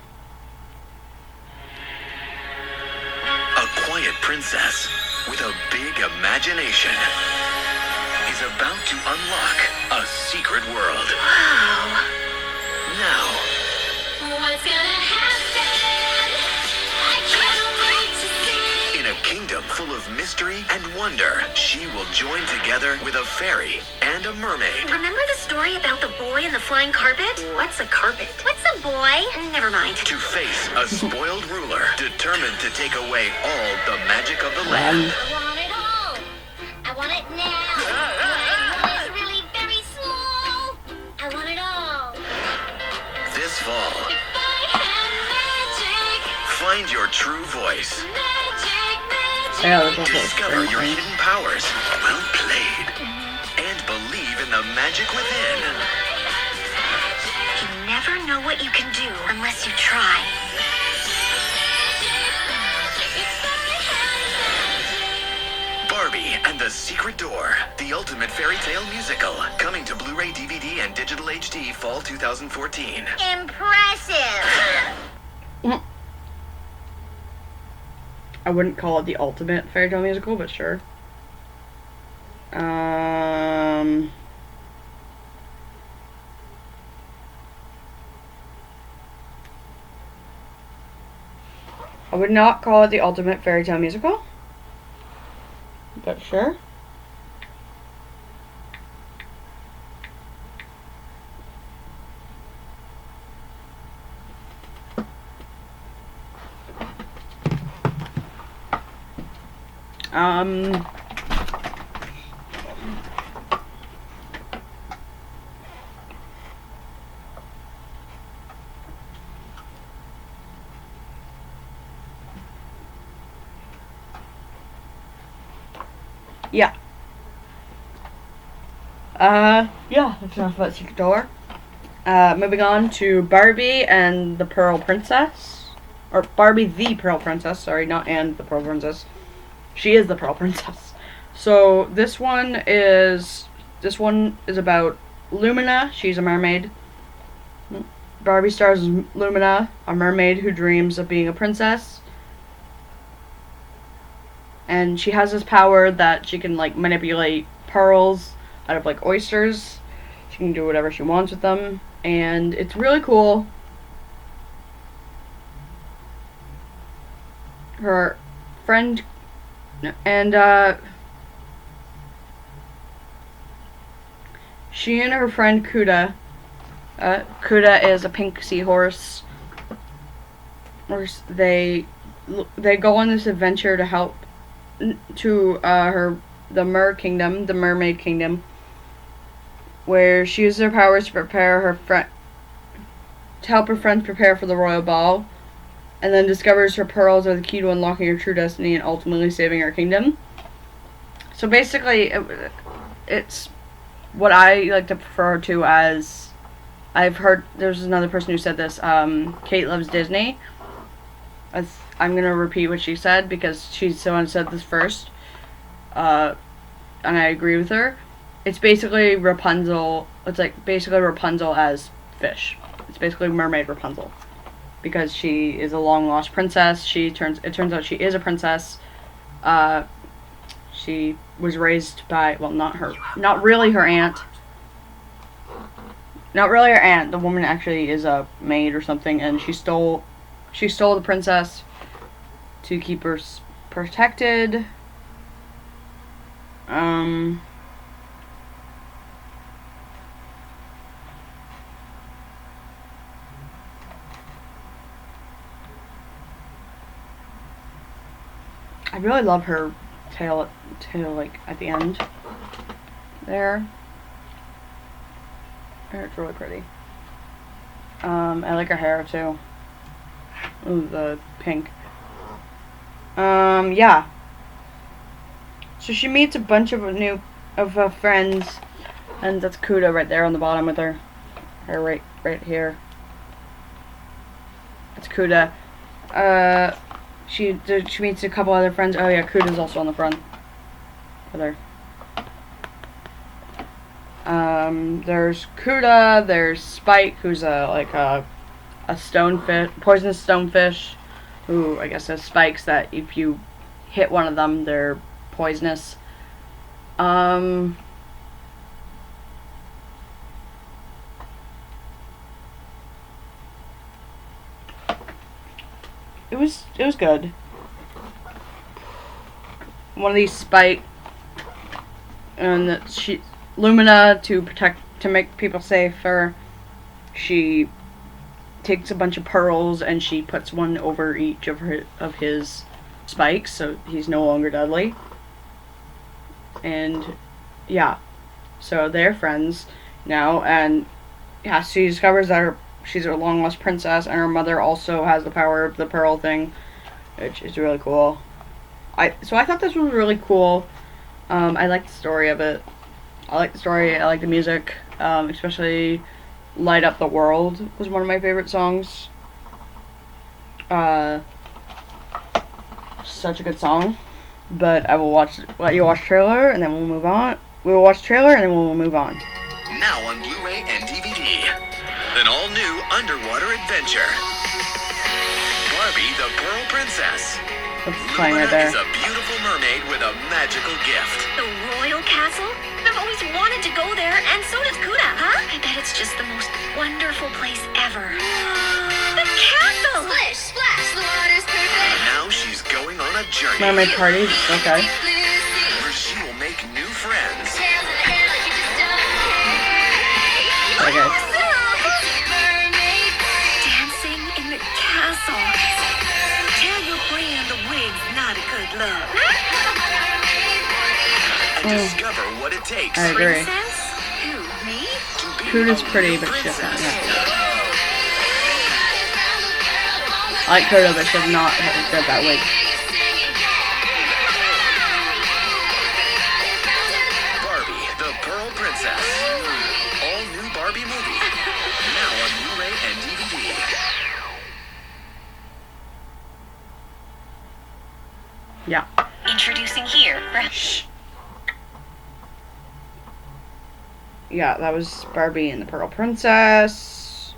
A quiet princess with a big imagination is about to unlock a secret world. Wow. Now, What's gonna happen? I can't wait to see. in a kingdom full of mystery and wonder, she will join together with a fairy and a mermaid Remember the story about the boy and the flying carpet? What's a carpet? What's a boy? Never mind. to face a spoiled ruler determined to take away all the magic of the land. I want it all. I want it now. My world is really very small. I want it all. This fall, If I had magic, find your true voice. magic, magic. Yeah, that's also Discover your very hidden powers. Well played. And believe in the magic within. You never know what you can do unless you try. Barbie and the Secret Door, the ultimate fairy tale musical. Coming to Blu-ray, DVD, and digital HD fall 2014. Impressive. I wouldn't call it the ultimate fairy tale musical, but sure. I would not call it the ultimate fairy tale musical, but sure. Yeah. Yeah, that's enough about Secret Door. Moving on to Barbie and the Pearl Princess. Or Barbie the Pearl Princess, sorry, not and the Pearl Princess. She is the Pearl Princess. So this one is about Lumina. She's a mermaid. Barbie stars as Lumina, a mermaid who dreams of being a princess. And she has this power that she can like manipulate pearls out of like oysters. She can do whatever she wants with them, and it's really cool. her friend, and she and her friend Kuda. Kuda is a pink seahorse. They go on this adventure to help to the Mermaid Kingdom, where she uses her powers to prepare her friend to help her friends prepare for the royal ball, and then discovers her pearls are the key to unlocking her true destiny and ultimately saving her kingdom. So basically, it's what I like to refer to as, I've heard, there's another person who said this, Kate Loves Disney. I'm going to repeat what she said because she's the one who said this first. And I agree with her. It's basically Rapunzel. It's like basically Rapunzel as fish. It's basically mermaid Rapunzel. Because she is a long lost princess. It turns out she is a princess. She was raised by, well, not really her aunt. Not really her aunt. The woman actually is a maid or something, and she stole the princess to keep her protected. I really love her tail like at the end there. It's really pretty. I like her hair too. Ooh, the pink. Yeah. So she meets a bunch of her friends, and that's Kuda right there on the bottom with her right here. That's Kuda. She meets a couple other friends. Oh yeah, Kuda's also on the front with her. There's Kuda. There's Spike, who's a stonefish, poisonous stonefish, who I guess has spikes that if you hit one of them, they're poisonous. It was good. One of these spike, and Lumina to make people safer. She takes a bunch of pearls and she puts one over each of his spikes, so he's no longer deadly. And yeah, so they're friends now, and yeah, she discovers that she's a long lost princess, and her mother also has the power of the pearl thing, which is really cool. So I thought this was really cool. I like the story of it. I like the story. I like the music, especially "Light Up the World" was one of my favorite songs. Such a good song. But I will let you watch trailer, and then we'll move on. We will watch trailer, and then we'll move on. Now on Blu-ray and DVD. An all-new underwater adventure. Barbie the Pearl Princess. That's playing right there. Lumina is a beautiful mermaid with a magical gift. The royal castle? I've always wanted to go there, and so does Kuda, huh? I bet it's just the most wonderful place ever. The castle! Splish, splash, the water's perfect. Now she's going on a journey Mermaid party, okay. where she will make new friends. Okay. Dancing in the castle. Tell your friend the wig's not a good look. And discover what it takes I agree. Princess? Who, me? to be Kuda's a pretty, real but she doesn't princess. have it. I like Kuda, but she does not get that wig. Barbie the Pearl Princess. All new Barbie movie. Now on Blu-ray and DVD. Yeah. Introducing here. Yeah, that was Barbie and the Pearl Princess.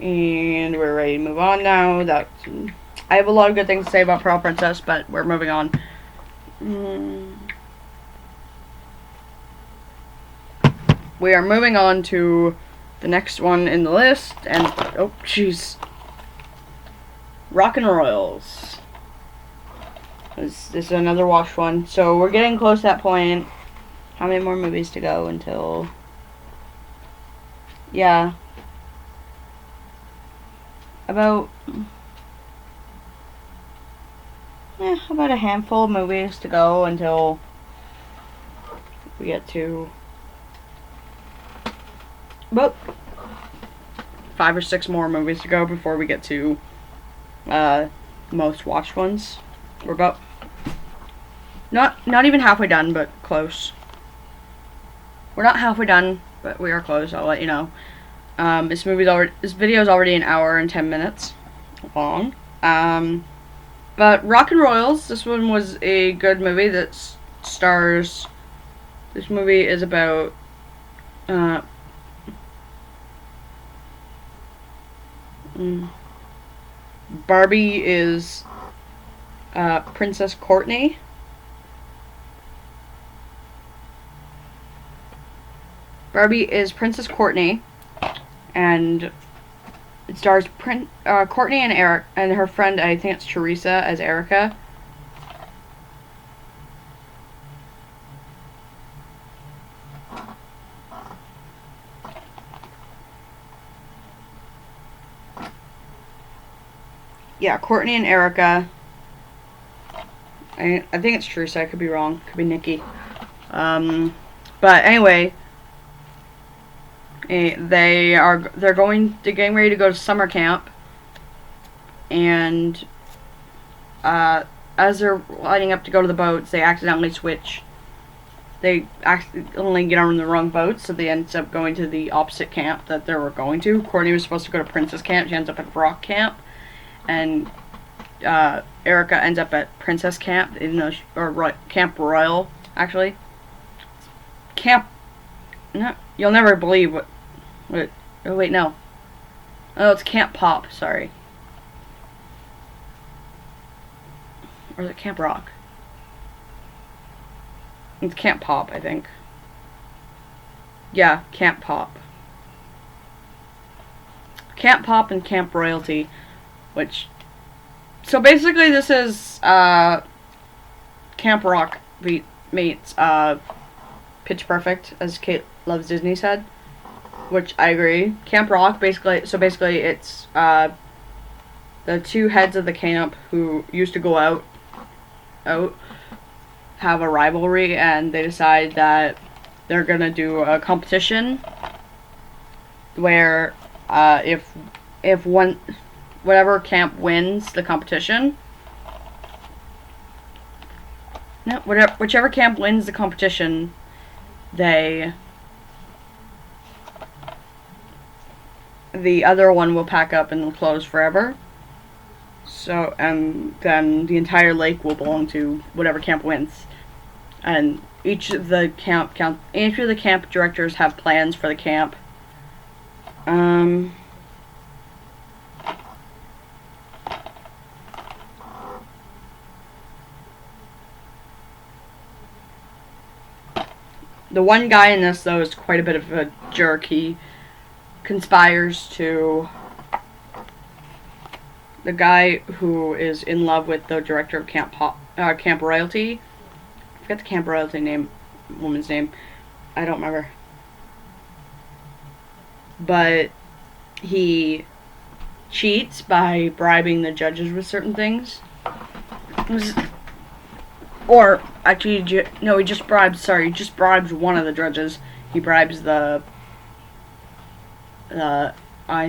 And we're ready to move on now. I have a lot of good things to say about Pearl Princess, but we're moving on. We are moving on to the next one in the list, and oh jeez, Rock and Royals. This is another watched one. So we're getting close to that point. How many more movies to go until... Yeah. About a handful of movies to go until we get to about 5 or 6 more movies to go before we get to most watched ones. We're about not even halfway done, but close. We're not halfway done, but we are close. I'll let you know. This video is already an hour and 10 minutes long. But Rockin' Royals, this one was a good movie that stars. This movie is about Barbie is Princess Courtney. Barbie is Princess Courtney, and it stars Courtney and Eric and her friend, I think it's Teresa, as Erica. Yeah, Courtney and Erica. I think it's Teresa. I could be wrong. Could be Nikki. But anyway, they're getting ready to go to summer camp, and as they're lining up to go to the boats, they accidentally switch. They accidentally get on the wrong boat, so they end up going to the opposite camp that they were going to. Courtney was supposed to go to Princess Camp. She ends up at Rock Camp, and Erica ends up at Princess Camp, even though Camp Royal, actually. Camp. No, you'll never believe what. Oh wait, no. Oh, it's Camp Pop. Sorry. Or is it Camp Rock? It's Camp Pop, I think. Yeah, Camp Pop. Camp Pop and Camp Royalty, which... So basically this is, Camp Rock meets, Pitch Perfect, as Kate Loves Disney said. Which I agree. Camp Rock, basically it's, the two heads of the camp who used to go out have a rivalry, and they decide that they're gonna do a competition where if whatever camp wins the competition, whichever camp wins the competition, the other one will pack up and close forever. So, and then the entire lake will belong to whatever camp wins. And each of the camp directors have plans for the camp. The one guy in this, though, is quite a bit of a jerk. He conspires to... The guy who is in love with the director of Camp Royalty. I forget the Camp Royalty woman's name. I don't remember. But he cheats by bribing the judges with certain things. Or, actually, no, he just bribes one of the judges. He bribes I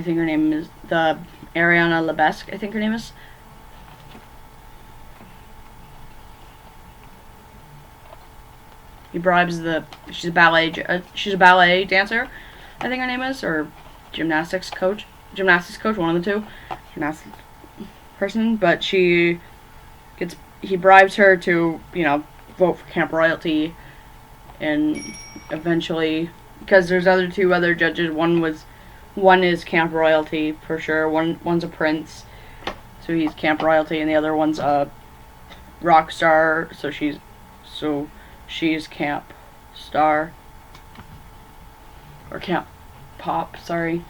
think her name is, the Ariana Lebesque, I think her name is. He bribes she's a ballet dancer, I think her name is, or gymnastics coach, one of the two, gymnastics person, but he bribes her to, vote for Camp Royalty, and eventually, because there's two other judges, one is Camp Royalty for sure. One's a prince, so he's Camp Royalty, and the other one's a rock star, so she's Camp Star, or Camp Pop. Sorry.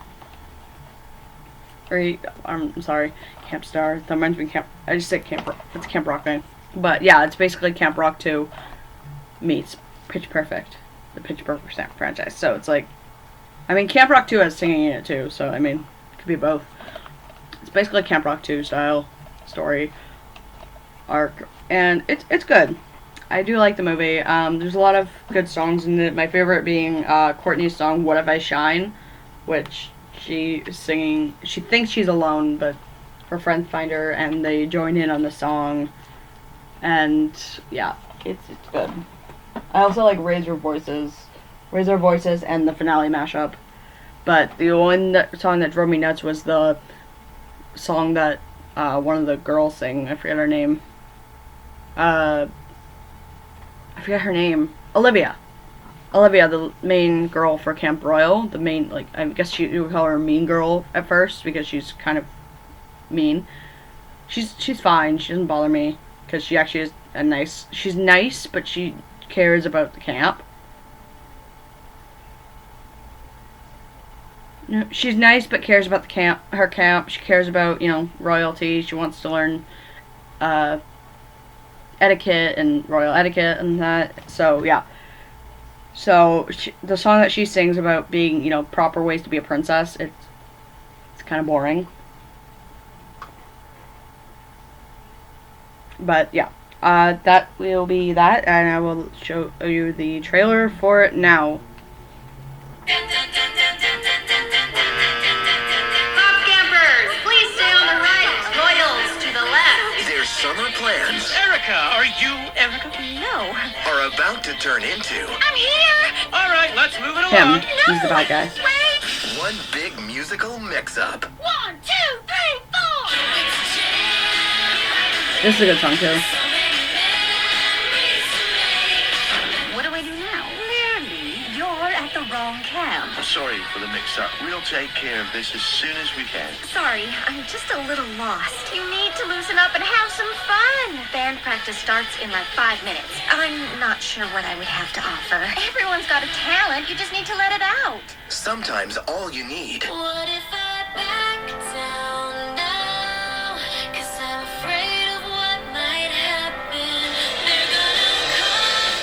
Or I'm sorry, Camp Star. That reminds me Camp. I just said Camp Rock. It's Camp Rock, man. But yeah, it's basically Camp Rock 2 meets Pitch Perfect, the Pitch Perfect franchise. So it's like, I mean, Camp Rock 2 has singing in it too, so I mean, it could be both. It's basically Camp Rock 2 style story arc, and it's good. I do like the movie. There's a lot of good songs in it. My favorite being Courtney's song "What If I Shine," which she is singing. She thinks she's alone, but her friends find her and they join in on the song. And yeah, it's good. I also like Raise Your Voices, and the finale mashup. But the song that drove me nuts was the song that one of the girls sing. I forget her name. Olivia. Olivia, the main girl for Camp Royal. The main, like, I guess you would call her a mean girl at first because she's kind of mean. She's fine. She doesn't bother me because she actually is she's nice, but she cares about the camp. No, she's nice, but cares about her camp. She cares about, royalty. She wants to learn, etiquette and royal etiquette and that. So, yeah. So, the song that she sings about being, proper ways to be a princess, it's kind of boring. But, yeah. That will be that, and I will show you the trailer for it now. Pop campers, please stay on the right. Royals to the left. Their summer plans Erica, are you Erica? No. are about to turn into I'm here! All right, let's move it Him. along. He's the bad guy. Wait! one big musical mix-up. 1, 2, 3, 4! This is a good song, too. What do I do now? Clearly, you're at the wrong camp. Sorry for the mix-up. We'll take care of this as soon as we can. Sorry, I'm just a little lost. You need to loosen up and have some fun! Band practice starts in like 5 minutes. I'm not sure what I would have to offer. Everyone's got a talent, you just need to let it out. Sometimes all you need What if I back down now? 'Cause I'm afraid of what might happen. They're gonna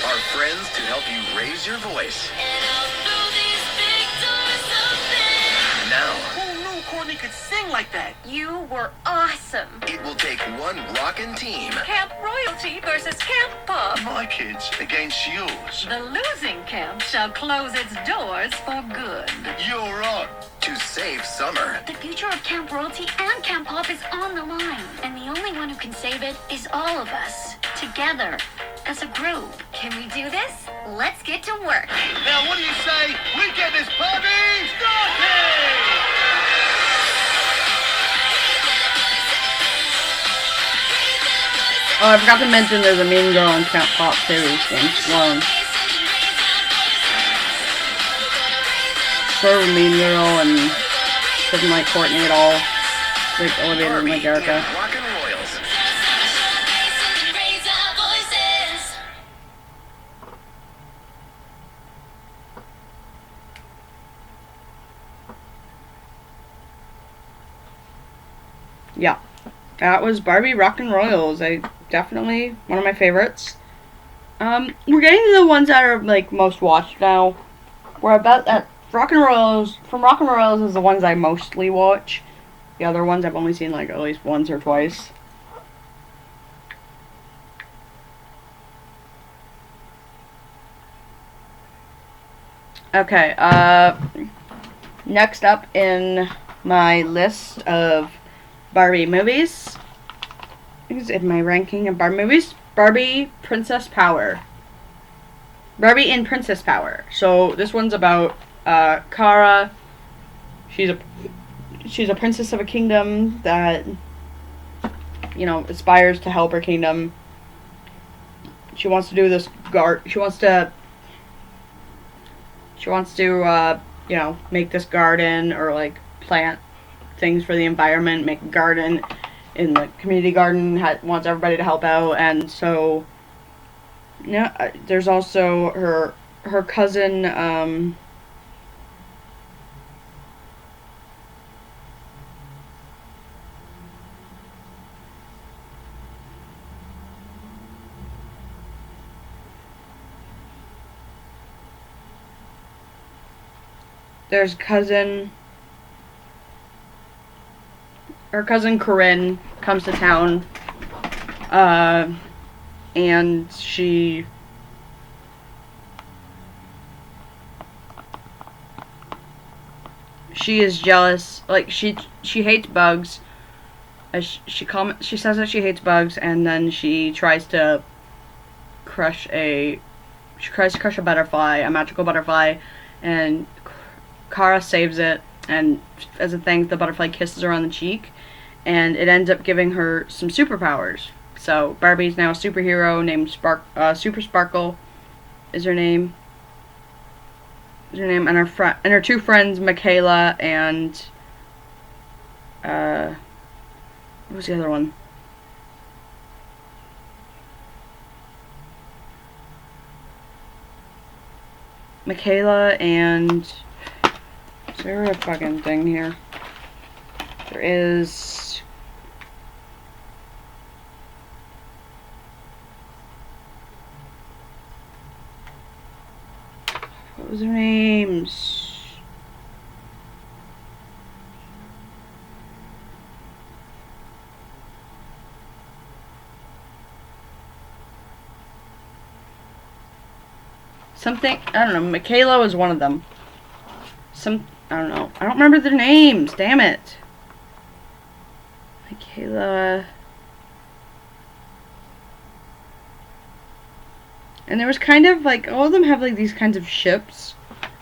come are friends to help you raise your voice. and I'll throw these big doors open. Now, Who knew Courtney could sing like that? You were awesome. it will take one rockin' team Camp Royalty versus Camp Pop. My kids against yours. The losing camp shall close its doors for good. You're on. to save summer. The future of Camp Royalty and Camp Pop is on the line. And the only one who can save it is all of us. Together. As a group. Can we do this? Let's get to work. Now, what do you say? We get this party started! Oh, I forgot to mention there's a mean girl in Camp Pop too, named Sloan. Sort of a mean girl and doesn't like Courtney at all. Like Olivia doesn't like Erica. Rock and Royals. Yeah. That was Barbie Rockin' Royals. Definitely one of my favorites. We're getting to the ones that are like most watched now. We're about that Rockin' Royals is the ones I mostly watch. The other ones I've only seen like at least once or twice. Okay, next up in my list of Barbie movies, is in my ranking of Barbie movies, Barbie Princess Power. Barbie in Princess Power. So this one's about Kara. She's a princess of a kingdom that, you know, aspires to help her kingdom. She wants to do this She wants to you know, make this garden or like plant things for the environment, make a garden in the community garden, wants everybody to help out. And so yeah, there's also her cousin there's her cousin Corinne comes to town, and she is jealous. Like, she hates bugs. She says that she hates bugs, and then she tries to crush a butterfly, a magical butterfly, and Kara saves it, and as a thank, the butterfly kisses her on the cheek, and it ends up giving her some superpowers. So Barbie's now a superhero named Super Sparkle is her name. And her two friends, Michaela and what was the other one? Michaela and... Is there a fucking thing here? There is... What was their names? Something, I don't know, Michaela was one of them. I don't know. I don't remember their names, damn it. Michaela. And there was kind of like, all of them have like these kinds of ships,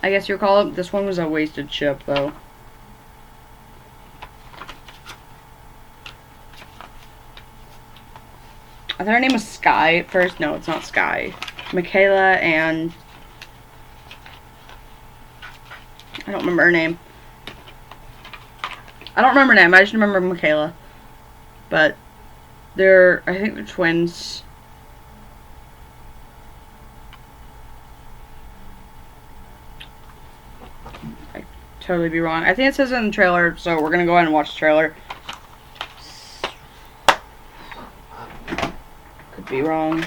I guess you'll call it. This one was a wasted ship though. I thought her name was Sky at first. No, it's not Sky. Michaela and... I don't remember her name. I don't remember her name. I just remember Michaela. But I think they're twins. I could totally be wrong. I think it says it in the trailer, so we're gonna go ahead and watch the trailer. Could be wrong.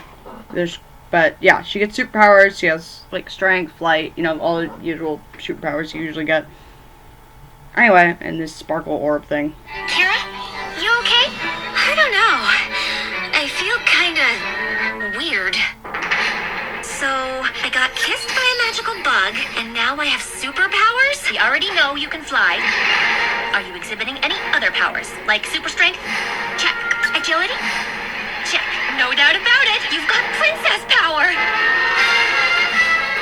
But yeah, she gets superpowers. She has like strength, flight, you know, all the usual superpowers you usually get. Anyway, and this sparkle orb thing. Kara, you okay? I don't know. I feel kinda weird. So, I got kissed by a magical bug, and now I have superpowers? We already know you can fly. Are you exhibiting any other powers? Like super strength? Check. Agility? Check. No doubt about it. You've got princess power.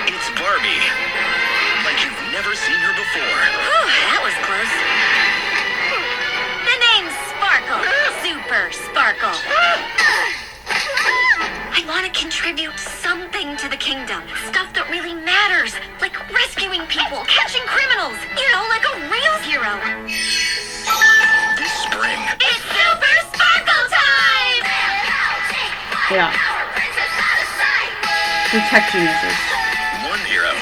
It's Barbie. Like you've never seen her before. Whew, that was close. The name's Sparkle. Super Sparkle. I want to contribute something to the kingdom. Stuff that really matters. Like rescuing people, catching criminals. You know, like a real hero. This spring, It's Super Sparkle time! Yeah. Protect geniuses. one hero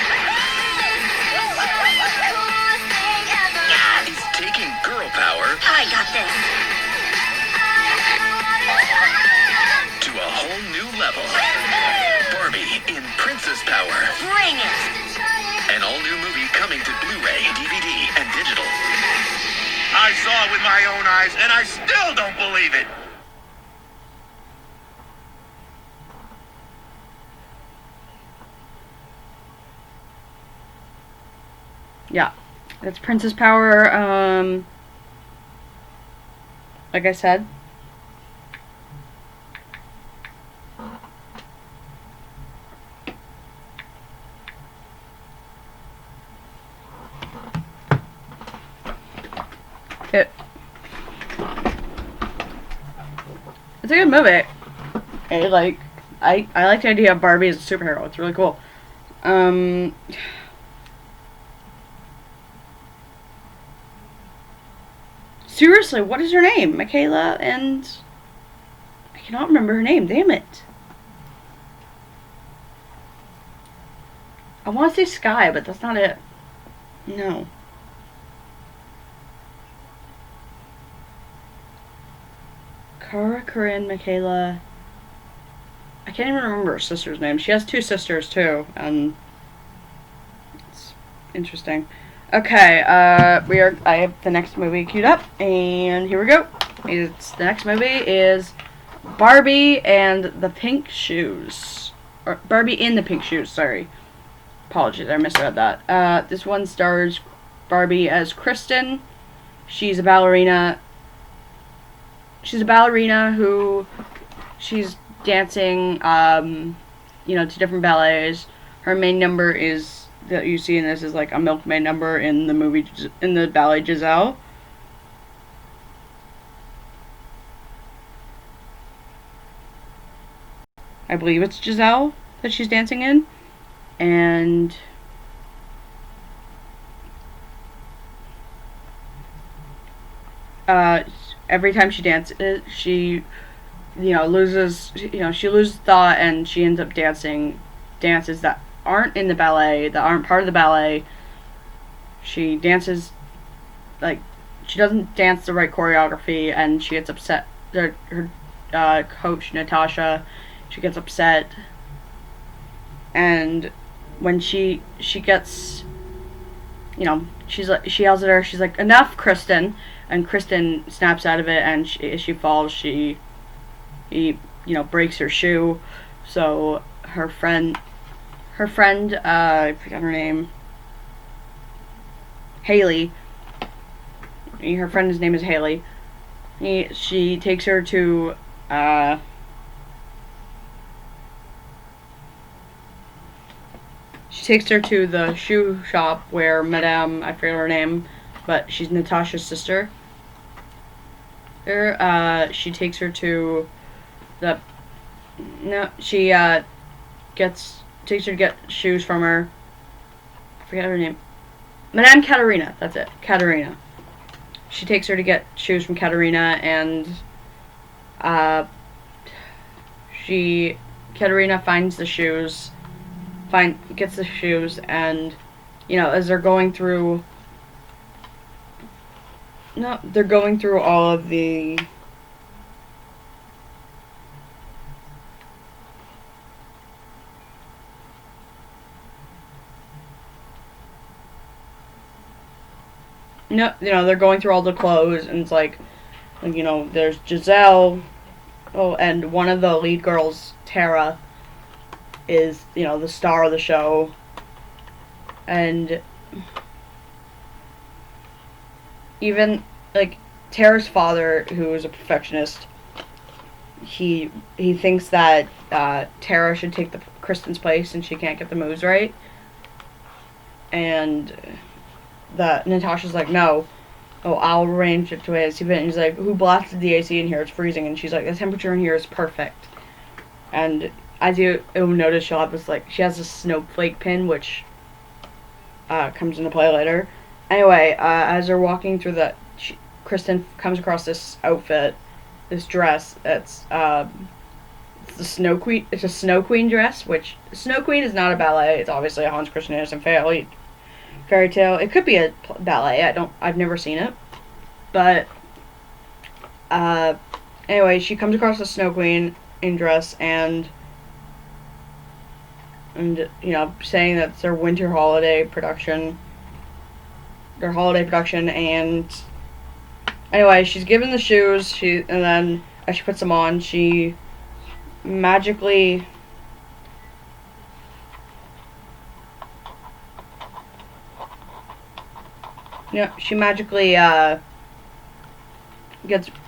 is taking girl power I got this. to a whole new level. Barbie in Princess Power. Bring it. An all-new movie coming to Blu-ray, DVD, and digital. I saw it with my own eyes, and I still don't believe it. Yeah. That's Princess Power, like I said. It's a good movie. I like the idea of Barbie as a superhero. It's really cool. Seriously, what is her name? Michaela and... I cannot remember her name, damn it. I want to say Sky, but that's not it. No. Kara, Corinne, Michaela... I can't even remember her sister's name. She has two sisters, too, and... It's interesting. Okay, I have the next movie queued up, and here we go. The next movie is Barbie and the Pink Shoes. Or Barbie in the Pink Shoes, sorry. Apologies, I misread that. This one stars Barbie as Kristen. She's a ballerina. She's a ballerina who she's dancing, to different ballets. Her main number is that you see in this is like a milkmaid number in the movie in the ballet Giselle. I believe it's Giselle that she's dancing in, and every time she dances, she loses thought, and she ends up dancing dances that aren't in the ballet, that aren't part of the ballet. She dances like she doesn't dance the right choreography, and she gets upset. Her coach Natasha, she gets upset, and when she gets, she yells at her. She's like, "Enough, Kristen!" And Kristen snaps out of it, and as she falls, he breaks her shoe. So her friend, I forgot her name, Haley. Her friend's name is Haley. She takes her to the shoe shop where Madame, I forget her name, but she's Natasha's sister. She takes her to the takes her to get shoes from her. I forget her name. Madame Katerina, that's it. Katerina. She takes her to get shoes from Katerina, and Katerina finds the shoes, gets the shoes, and as they're going through all of the they're going through all the clothes, and it's like there's Giselle. Oh, and one of the lead girls, Tara, is the star of the show, and even like Tara's father, who is a perfectionist, he thinks that Tara should take Kristen's place, and she can't get the moves right, and Natasha's like, no. Oh, I'll arrange it to AC. And he's like, who blasted the AC in here? It's freezing. And she's like, the temperature in here is perfect. And as you'll notice, she has a snowflake pin, which comes into play later. Anyway, as they're walking through Kristen comes across this outfit, this dress that's it's the Snow Queen. It's a Snow Queen dress, which Snow Queen is not a ballet. It's obviously a Hans Christian Andersen fairy tale. It could be a ballet. I've never seen it. But anyway, she comes across the Snow Queen in dress, and saying that it's their winter holiday production. And anyway, she's given the shoes. And then as she puts them on, she magically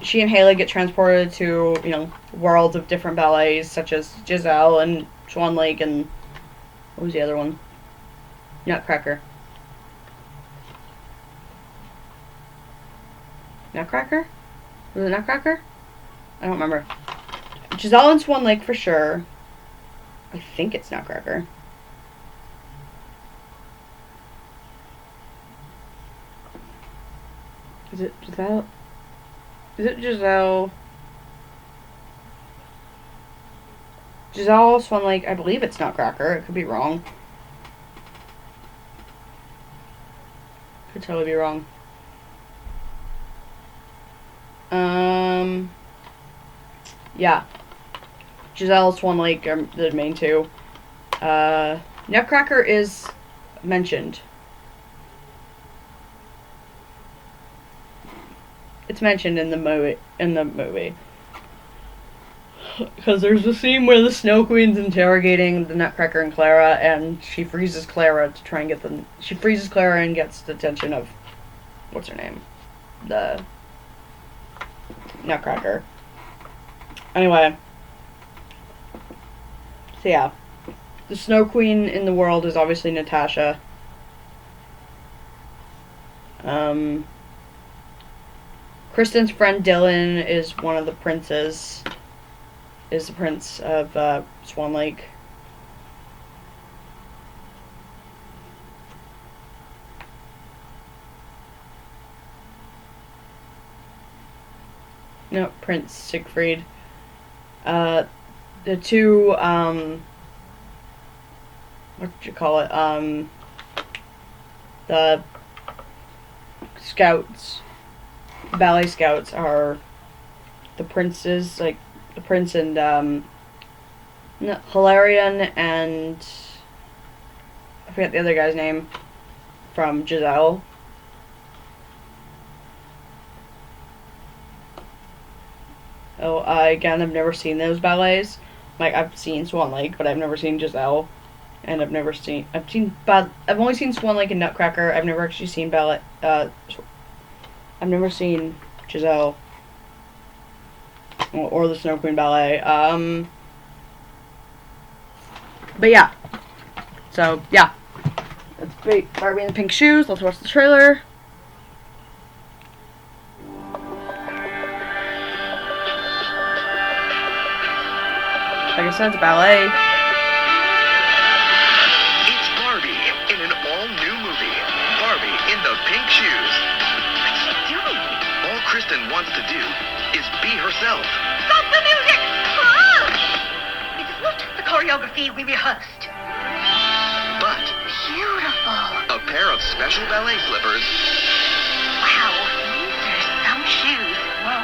she and Haley get transported to, worlds of different ballets, such as Giselle and Swan Lake, and what was the other one? Nutcracker. Nutcracker? Was it Nutcracker? I don't remember. Giselle and Swan Lake for sure. I think it's Nutcracker. Is it Giselle? Is it Giselle? Giselle, Swan Lake, I believe it's Nutcracker. It could be wrong. Could totally be wrong. Yeah. Giselle, Swan Lake are the main two. Nutcracker is mentioned. it's mentioned in the movie. Because there's a scene where the Snow Queen's interrogating the Nutcracker and Clara, and she freezes Clara to try and get the... She freezes Clara and gets the attention of... What's her name? The Nutcracker. Anyway. So yeah. The Snow Queen in the world is obviously Natasha. Kristen's friend Dylan is one of the princes. Is the prince of Swan Lake. No, Prince Siegfried. The two, what do you call it? The scouts, ballet scouts are the princes, like, the prince and, Hilarion and, I forget the other guy's name, from Giselle. Oh, again, I've never seen those ballets. Like, I've seen Swan Lake, but I've never seen Giselle. And I've only seen Swan Lake and Nutcracker. I've never actually seen ballet, I've never seen Giselle. Or the Snow Queen Ballet. But yeah. So, yeah. That's Barbie in the Pink Shoes. Let's watch the trailer. Like I said, it's ballet. It's Barbie in an all-new movie. Barbie in the Pink Shoes. What's she doing? All Kristen wants to do is be herself. Stop the music! Ah! It's not the choreography we rehearsed. But Beautiful. a pair of special ballet slippers Wow, these are some shoes. Whoa.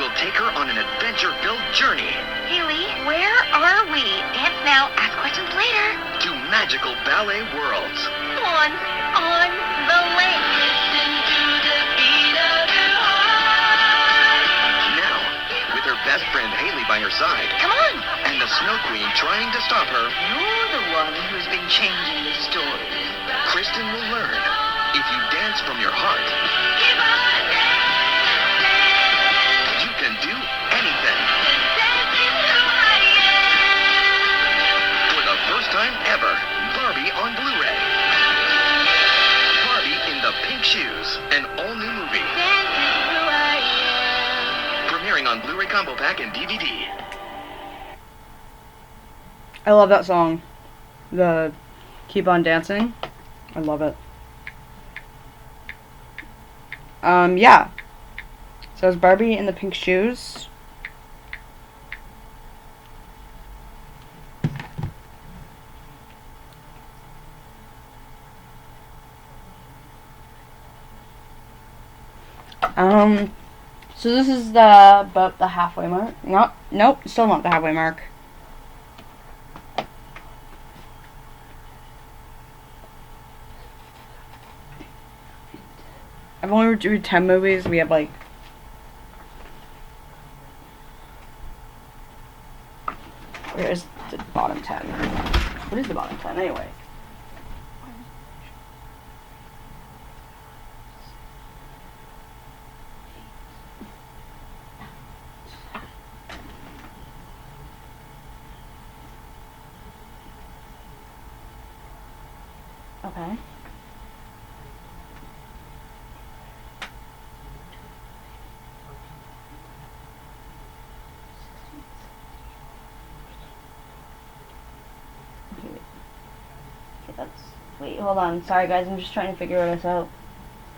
will take her on an adventure-filled journey Haley, where are we? Dance now, ask questions later. to magical ballet worlds. On the lake. Now, with her best friend Haley by her side, Come on. and the Snow Queen trying to stop her, You're the one who's been changing the story. Kristen will learn if you dance from your heart, you can do anything. For the first time ever, Barbie on Blu-ray. Barbie in the Pink Shoes, an all-new movie. Premiering on Blu-ray Combo Pack and DVD. I love that song. The Keep on Dancing. I love it. Yeah. So it's Barbie in the Pink Shoes. So this is about the halfway mark. Nope, still not the halfway mark. I've only reviewed 10 movies. We have like... Where's the bottom 10? What is the bottom 10 anyway? Okay. Wait, hold on. Sorry, guys. I'm just trying to figure this out.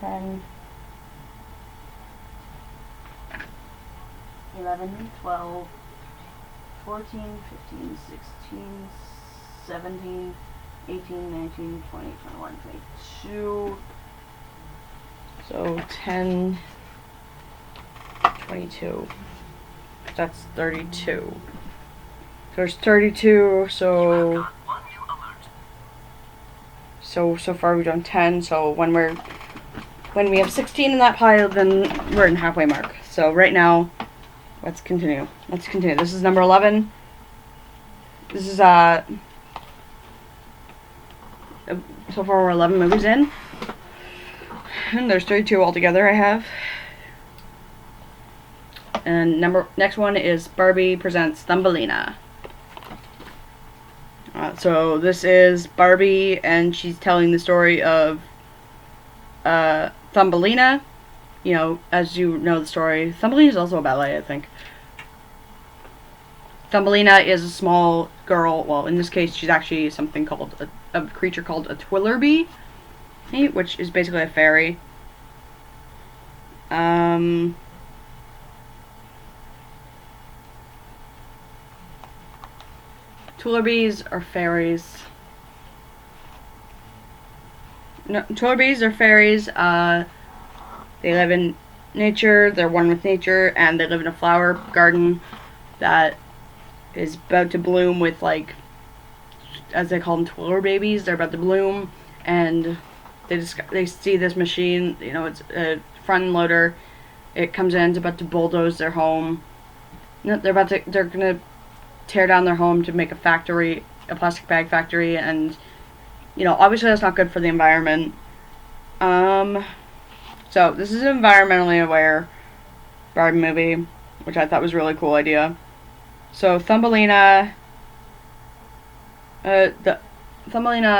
10, 11, 12, 14, 15, 16, 17, 18, 19, 20, 21, 22. So 10, 22. That's 32. There's 32, so... So far we've done 10, so when when we have 16 in that pile, then we're in halfway mark. So right now, let's continue. This is number 11. This is, so far we're 11 movies in. And there's 32 altogether I have. And next one is Barbie Presents Thumbelina. So this is Barbie, and she's telling the story of Thumbelina. You know, as you know the story, Thumbelina is also a ballet, I think. Thumbelina is a small girl. Well, in this case, she's actually something called a creature called a Twillerbee, which is basically a fairy. Twillerbees are fairies. No, Twillerbees are fairies. They live in nature. They're one with nature, and they live in a flower garden that is about to bloom with, like, as they call them, Twiller babies. They're about to bloom, and they see this machine. You know, it's a front end loader. It comes in. It's about to bulldoze their home. No, they're gonna tear down their home to make a factory, a plastic bag factory, and, you know, obviously that's not good for the environment. So this is an environmentally aware Barbie movie, which I thought was a really cool idea. So Thumbelina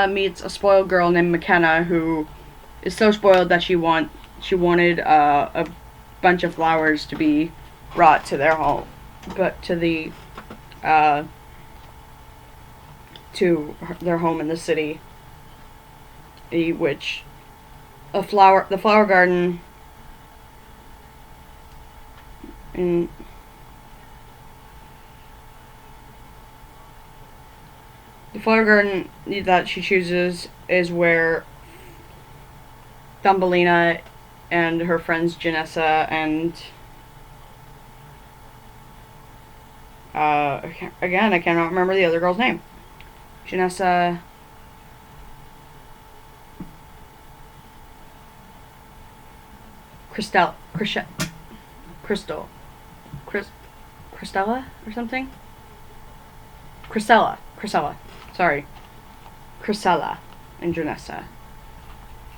meets a spoiled girl named McKenna, who is so spoiled that she wanted a bunch of flowers to be brought to their home, but to their home in the city, which the flower garden in the flower garden that she chooses is where Thumbelina and her friends Janessa and I cannot remember the other girl's name. Janessa. Cristella or something? Cristella. Sorry. Cristella and Janessa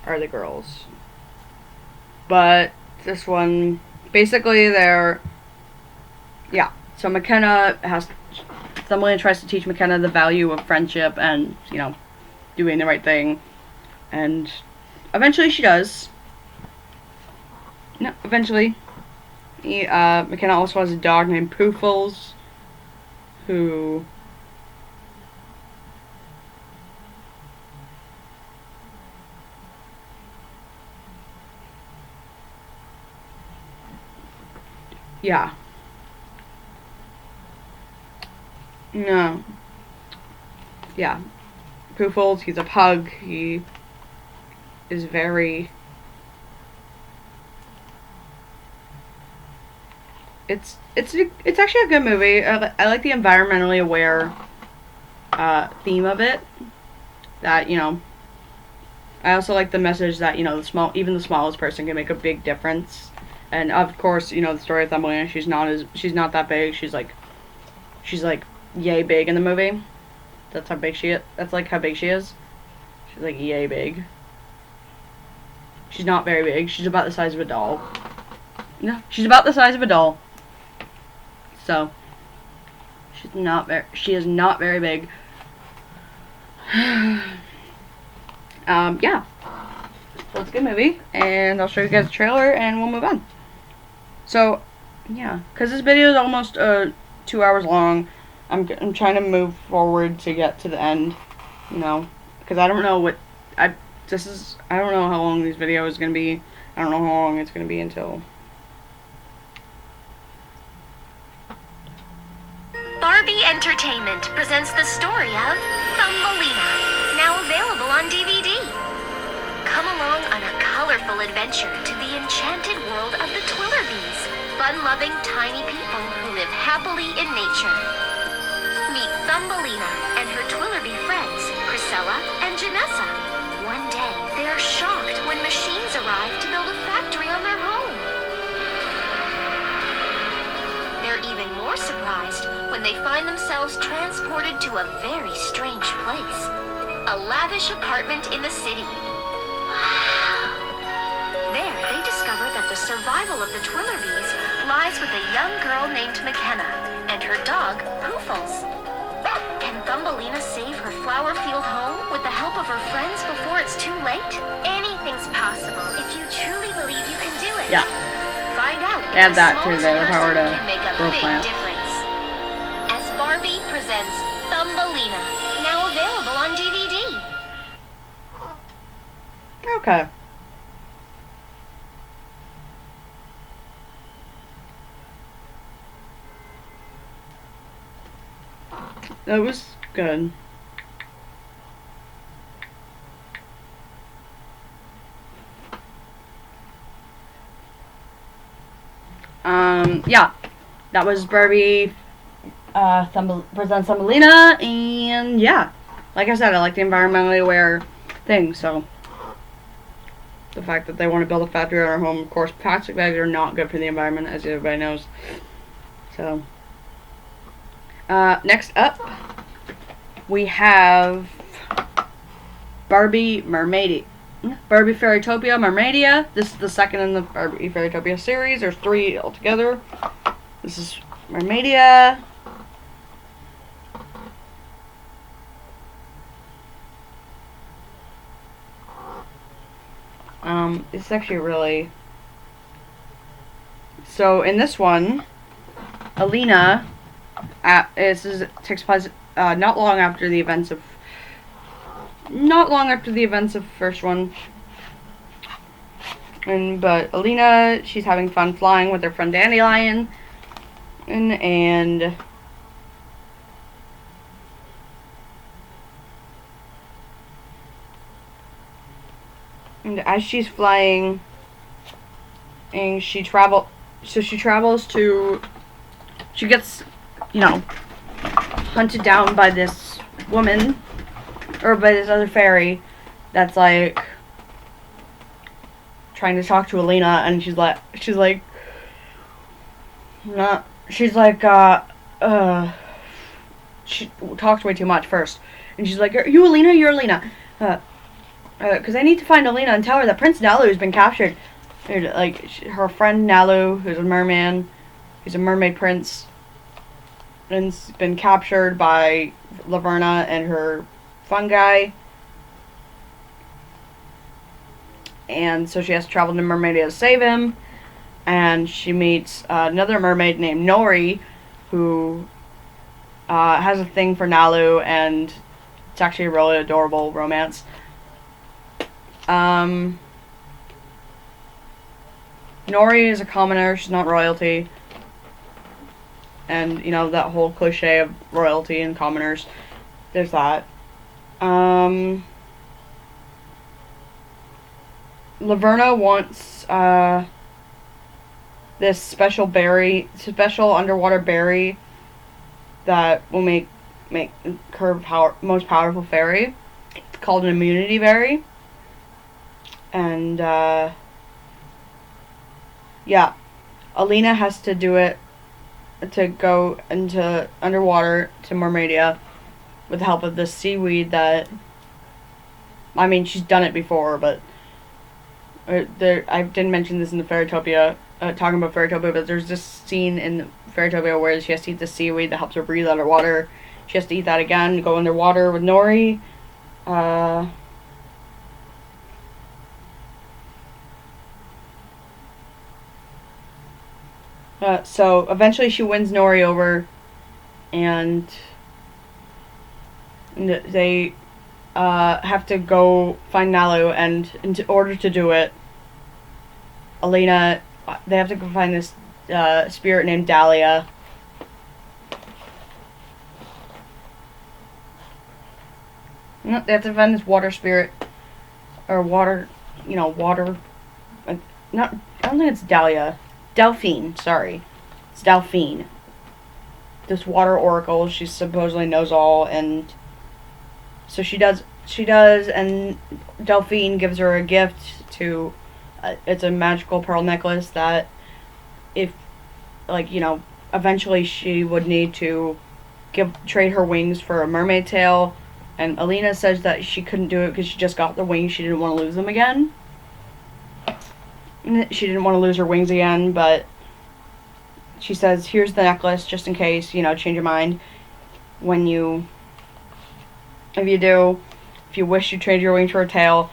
are the girls. But this one, basically so Thumbelina tries to teach McKenna the value of friendship and, you know, doing the right thing. And eventually she does. No, eventually. McKenna also has a dog named Poofles, who Poofles, he's a pug. He is very... It's actually a good movie. I like the environmentally aware theme of it. That, you know, I also like the message that, you know, even the smallest person can make a big difference. And of course, you know, the story of Thumbelina, she's not that big. She's like yay big in the movie. That's how big she is. That's like how big she is. She's like yay big. She's not very big. She's about the size of a doll. No, she's about the size of a doll. So she is not very big. Yeah. So it's a good movie, and I'll show you guys the trailer, and we'll move on. So, yeah, because this video is almost 2 hours long. I'm trying to move forward to get to the end, you know, because I don't know I don't know how long this video is gonna be. I don't know how long it's gonna be until. Barbie Entertainment presents the story of Thumbelina, now available on DVD. Come along on a colorful adventure to the enchanted world of the Twillerbees, fun-loving tiny people who live happily in nature. Meet Thumbelina and her Twillerbee friends, Priscilla and Janessa. One day, they are shocked when machines arrive arrive to build a factory on their home. They're even more surprised when they find themselves transported to a very strange place. A lavish apartment in the city. There, they discover that the survival of the Twillerbees lies with a young girl named McKenna and her dog, Poofles. Can Thumbelina save her flower field home with the help of her friends before it's too late? Anything's possible if you truly believe you can do it. Yeah. Find out if Add the that to smallest the person power to can make a grow big plants. difference. As Barbie presents Thumbelina, now available on DVD. Okay. That was good. Yeah, that was Barbie presents Thumbelina, and yeah, like I said, I like the environmentally aware thing, so the fact that they want to build a factory on our home, of course, plastic bags are not good for the environment, as everybody knows. So, next up, we have Barbie Fairytopia Mermaidia. This is the second in the Barbie Fairytopia series. There's 3 altogether. This is Mermaidia. It's actually really... So, in this one, Alina, takes place not long after the events of first one. But Alina, she's having fun flying with her friend Dandelion, and as she's flying, and she gets, hunted down by this woman, or by this other fairy, that's like trying to talk to Alina, and she talks way too much first, and she's like, you're Alina, because I need to find Alina and tell her that Prince Nalu has been captured. Like, her friend Nalu, who's a merman, he's a mermaid prince, and has been captured by Laverna and her fungi. And so she has to travel to Mermaidia to save him. And she meets another mermaid named Nori, who has a thing for Nalu, and it's actually a really adorable romance. Nori is a commoner, she's not royalty. And, that whole cliche of royalty and commoners. There's that. Laverna wants this special underwater berry that will make her most powerful fairy. It's called an immunity berry. And yeah, Alina has to do it, to go into underwater to Mermaidia with the help of this seaweed that, she's done it before, but I didn't mention this in the Fairytopia, talking about Fairytopia, but there's this scene in Fairytopia where she has to eat the seaweed that helps her breathe underwater. She has to eat that again, go underwater with Nori. So eventually she wins Nori over, and they have to go find Nalu, and in order to do it, Alina, they have to go find this spirit named Dahlia. No, they have to find this water spirit, or water. I don't think it's Dahlia. Delphine, sorry. It's Delphine. This water oracle, she supposedly knows all, and so she does, and Delphine gives her a gift to it's a magical pearl necklace that, if, like, you know, eventually she would need to trade her wings for a mermaid tail. And Alina says that she couldn't do it because she just got the wings. She didn't want to lose them again. She didn't want to lose her wings again, but she says, here's the necklace, just in case, you know, change your mind. When you, if you do, if you wish you trade your wings for a tail,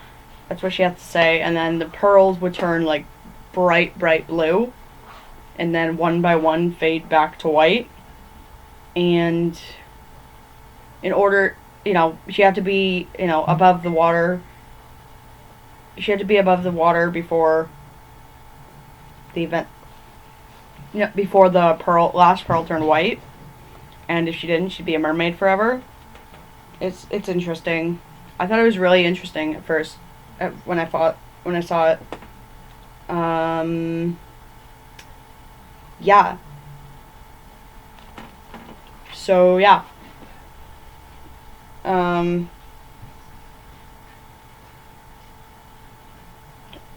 that's what she has to say. And then the pearls would turn, like, bright, bright blue. And then one by one fade back to white. And in order, you know, she had to be, you know, above the water. She had to be above the water before the event. You know, before the last pearl turned white. And if she didn't, she'd be a mermaid forever. It's interesting. I thought it was really interesting at first when I saw it. Yeah. So yeah.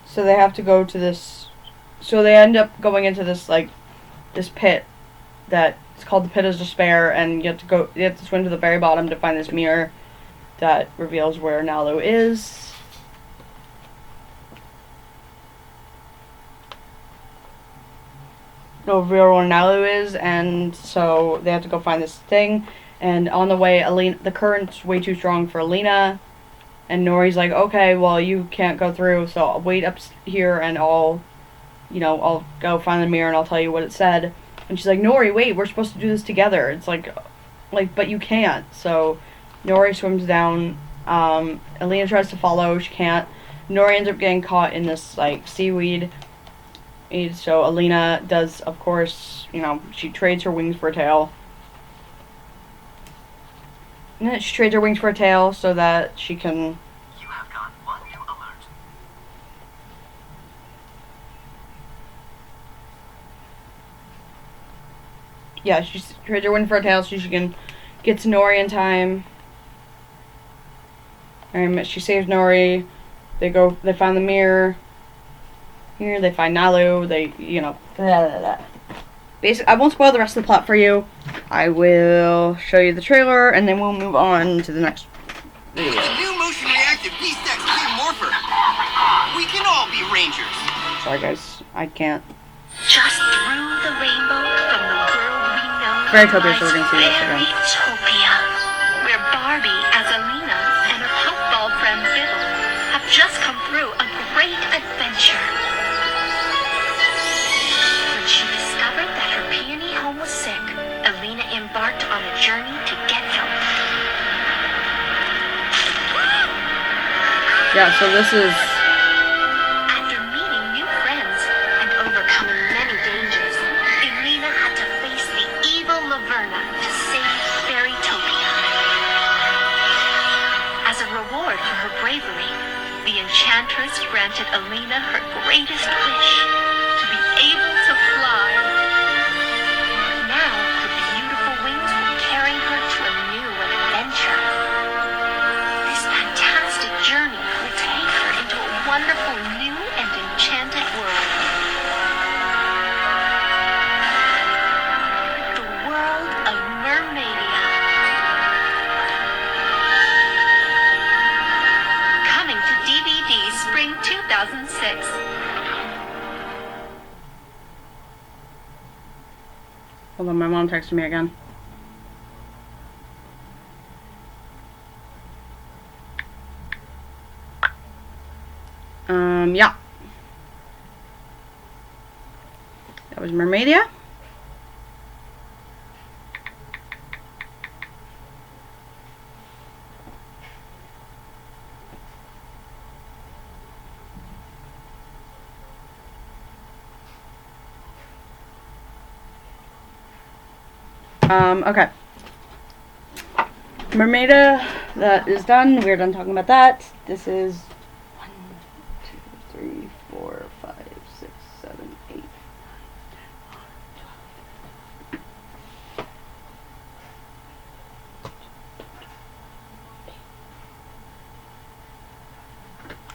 So they have to go to this. So they end up going into this, like, this pit that it's called the Pit of Despair, and you have to swim to the very bottom to find this mirror that reveals where Nalu is. Reveal where Nalu is, and so they have to go find this thing. And on the way, the current's way too strong for Alina. And Nori's like, okay, well, you can't go through, so I'll wait up here and I'll go find the mirror and I'll tell you what it said. And she's like, Nori, wait, we're supposed to do this together. It's like, but you can't. So Nori swims down. Alina tries to follow. She can't. Nori ends up getting caught in this, like, seaweed. And so Alina does, of course, you know, she trades her wings for a tail. And then she trades her wings for a tail so that she can... You have got one new alert. Yeah, she trades her wings for a tail so she can get to Nori in time. She saves Nori. They find the mirror. Here, they find Nalu. They, you know... Basically, I won't spoil the rest of the plot for you. I will show you the trailer, and then we'll move on to the next video. New motion reactive D-Stack Clear Morpher. We can all be rangers. Sorry, guys. I can't. Just through the rainbow from the world we know. Very Topia, so we're gonna see this again. Topia, where Barbie, as Alina, and her puffball friend Biddle have just come through a great adventure. When she discovered that her peony home was sick, Alina embarked on a journey to get help. Yeah, so this is... After meeting new friends and overcoming many dangers, Alina had to face the evil Laverna to save Fairytopia. As a reward for her bravery, the Enchantress granted Alina her greatest wish, to be able to fly. Now, her beautiful wings will carry her to a new adventure. This fantastic journey will take her into a wonderful new and enchanted world. The world of Mermaidia. Coming to DVD Spring 2006. Hold on, my mom texted me again. Yeah. That was Mermaidia. Okay. Mermaida, that is done. We're done talking about that. This is 1, 2, 3, 4, 5, 6, 7, 8, 9, 10, 11,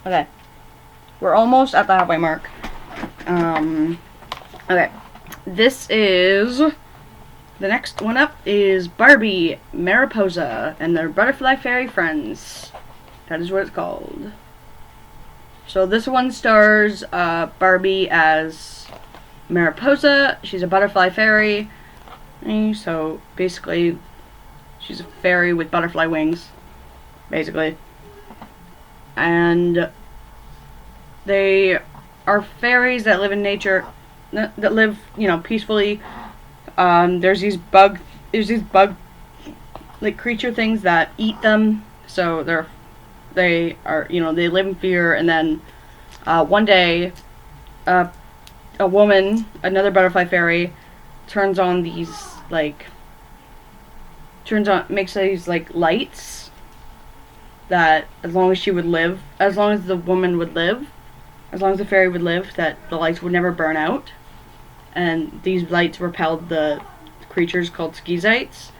12. Okay. We're almost at the halfway mark. Okay. This is... The next one up is Barbie Mariposa and their Butterfly Fairy Friends. That is what it's called. So this one stars Barbie as Mariposa. She's a butterfly fairy. So basically, she's a fairy with butterfly wings. Basically. And they are fairies that live in nature, that live, peacefully. There's these bug like creature things that eat them. So they live in fear. And then one day, a woman, another butterfly fairy, makes these lights that as long as the woman would live, as long as the fairy would live, that the lights would never burn out. And these lights repelled the creatures called skeezites.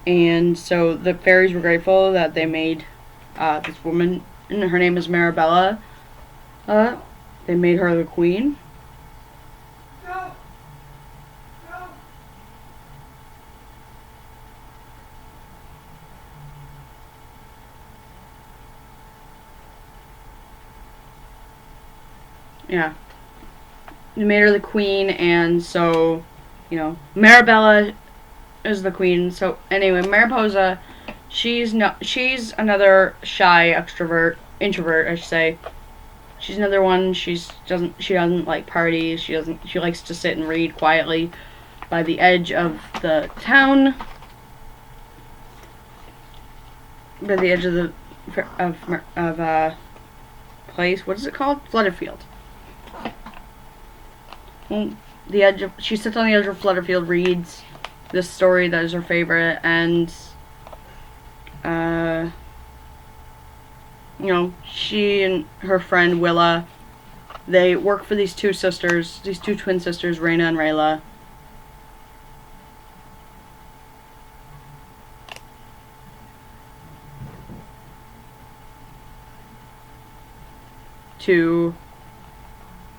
And so the fairies were grateful that they made this woman, and her name is Marabella. They made her the queen. Yeah. They made her the queen, and so, Marabella is the queen. So anyway, Mariposa, she's another shy introvert, I should say. She's another one. She doesn't like parties. She likes to sit and read quietly by the edge of the town. By the edge of the place. What is it called? Flutterfield. She sits on the edge of Flutterfield, reads this story that is her favorite, and she and her friend Willa, they work for these two twin sisters, Raina and Rayla.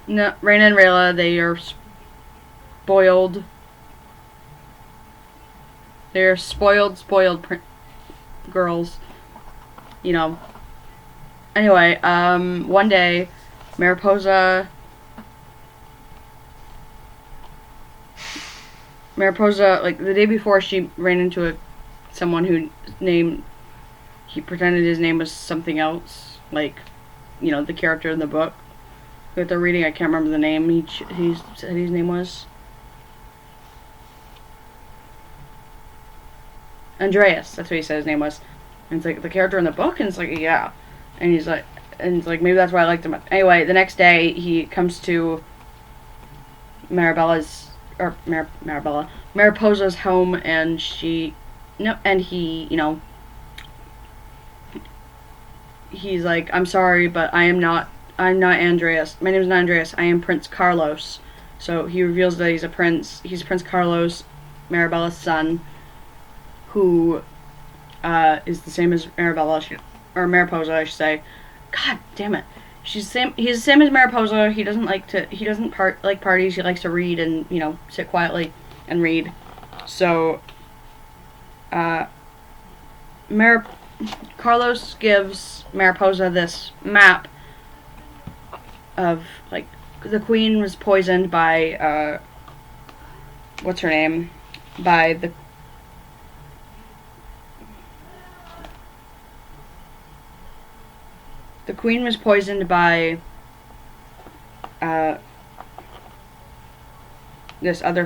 Raina and Rayla, they are spoiled. They're spoiled girls. Anyway, one day, Mariposa, the day before, she ran into someone he pretended his name was something else, the character in the book that they're reading. I can't remember the name he said his name was. Andreas, that's what he said his name was. And it's the character in the book, and it's yeah. And he's maybe that's why I liked him. Anyway, the next day he comes to Mariposa's home, and he's like, I'm sorry, but I'm not Andreas. My name is not Andreas. I am Prince Carlos. So he reveals that he's a prince. He's Prince Carlos, Marabella's son, who is the same as Mariposa, I should say. God damn it. He's the same as Mariposa. He doesn't like parties. He likes to read and, sit quietly and read. So, Carlos gives Mariposa this map of, the queen was poisoned by, what's her name? The queen was poisoned by this other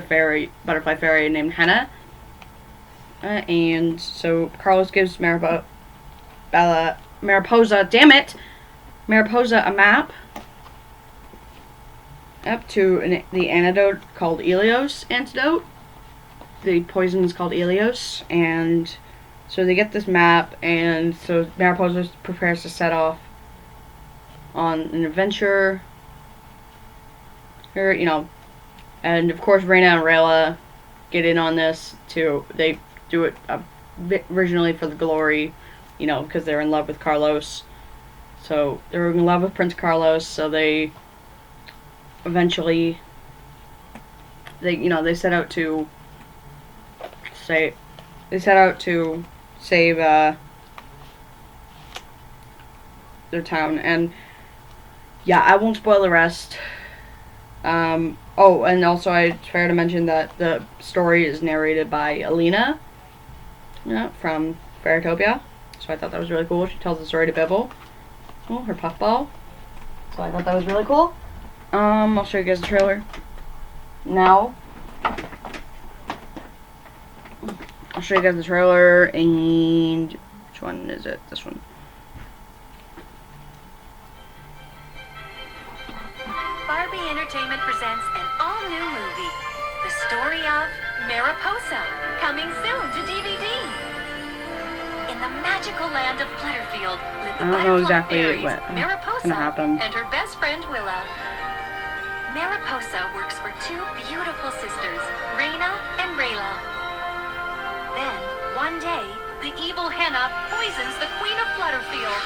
butterfly fairy named Henna. And so Carlos gives Mariposa a map up to the antidote called Elios antidote. The poison is called Elios, and so they get this map, and so Mariposa prepares to set off on an adventure. And of course Raina and Rayla get in on this too. They do it originally for the glory, because they're in love with Carlos. So they were in love with Prince Carlos, so they eventually they set out to save their town. And yeah, I won't spoil the rest. Oh, and also it's fair to mention that the story is narrated by Alina, from Fairytopia. So I thought that was really cool. She tells the story to Bibble, her puffball. So I thought that was really cool. I'll show you guys the trailer now. I'll show you guys the trailer, and which one is it? This one. Barbie Entertainment presents an all-new movie, the story of Mariposa, coming soon to DVD. In the magical land of Flutterfield live the I don't know butterfly exactly fairies, what's Mariposa gonna happen. and her best friend Willa. Mariposa works for two beautiful sisters, Reina and Rayla. Then, one day, the evil henna poisons the Queen of Flutterfield.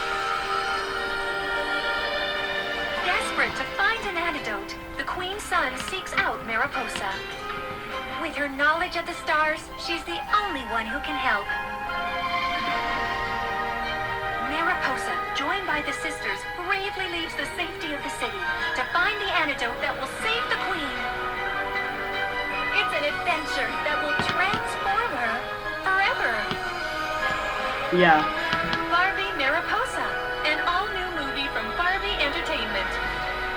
Desperate to find an antidote, the Queen's son seeks out Mariposa. With her knowledge of the stars, she's the only one who can help. Mariposa, joined by the sisters, bravely leaves the safety of the city to find the antidote that will save the Queen. It's an adventure that will transform her forever. Yeah. Barbie Mariposa, an all-new movie from Barbie Entertainment.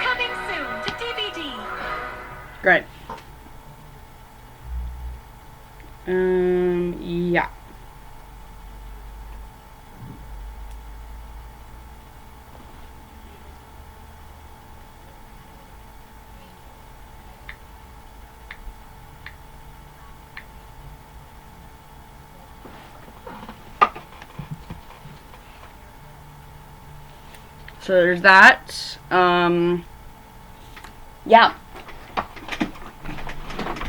Coming soon to DVD. Great. Yeah. So there's that. Yeah.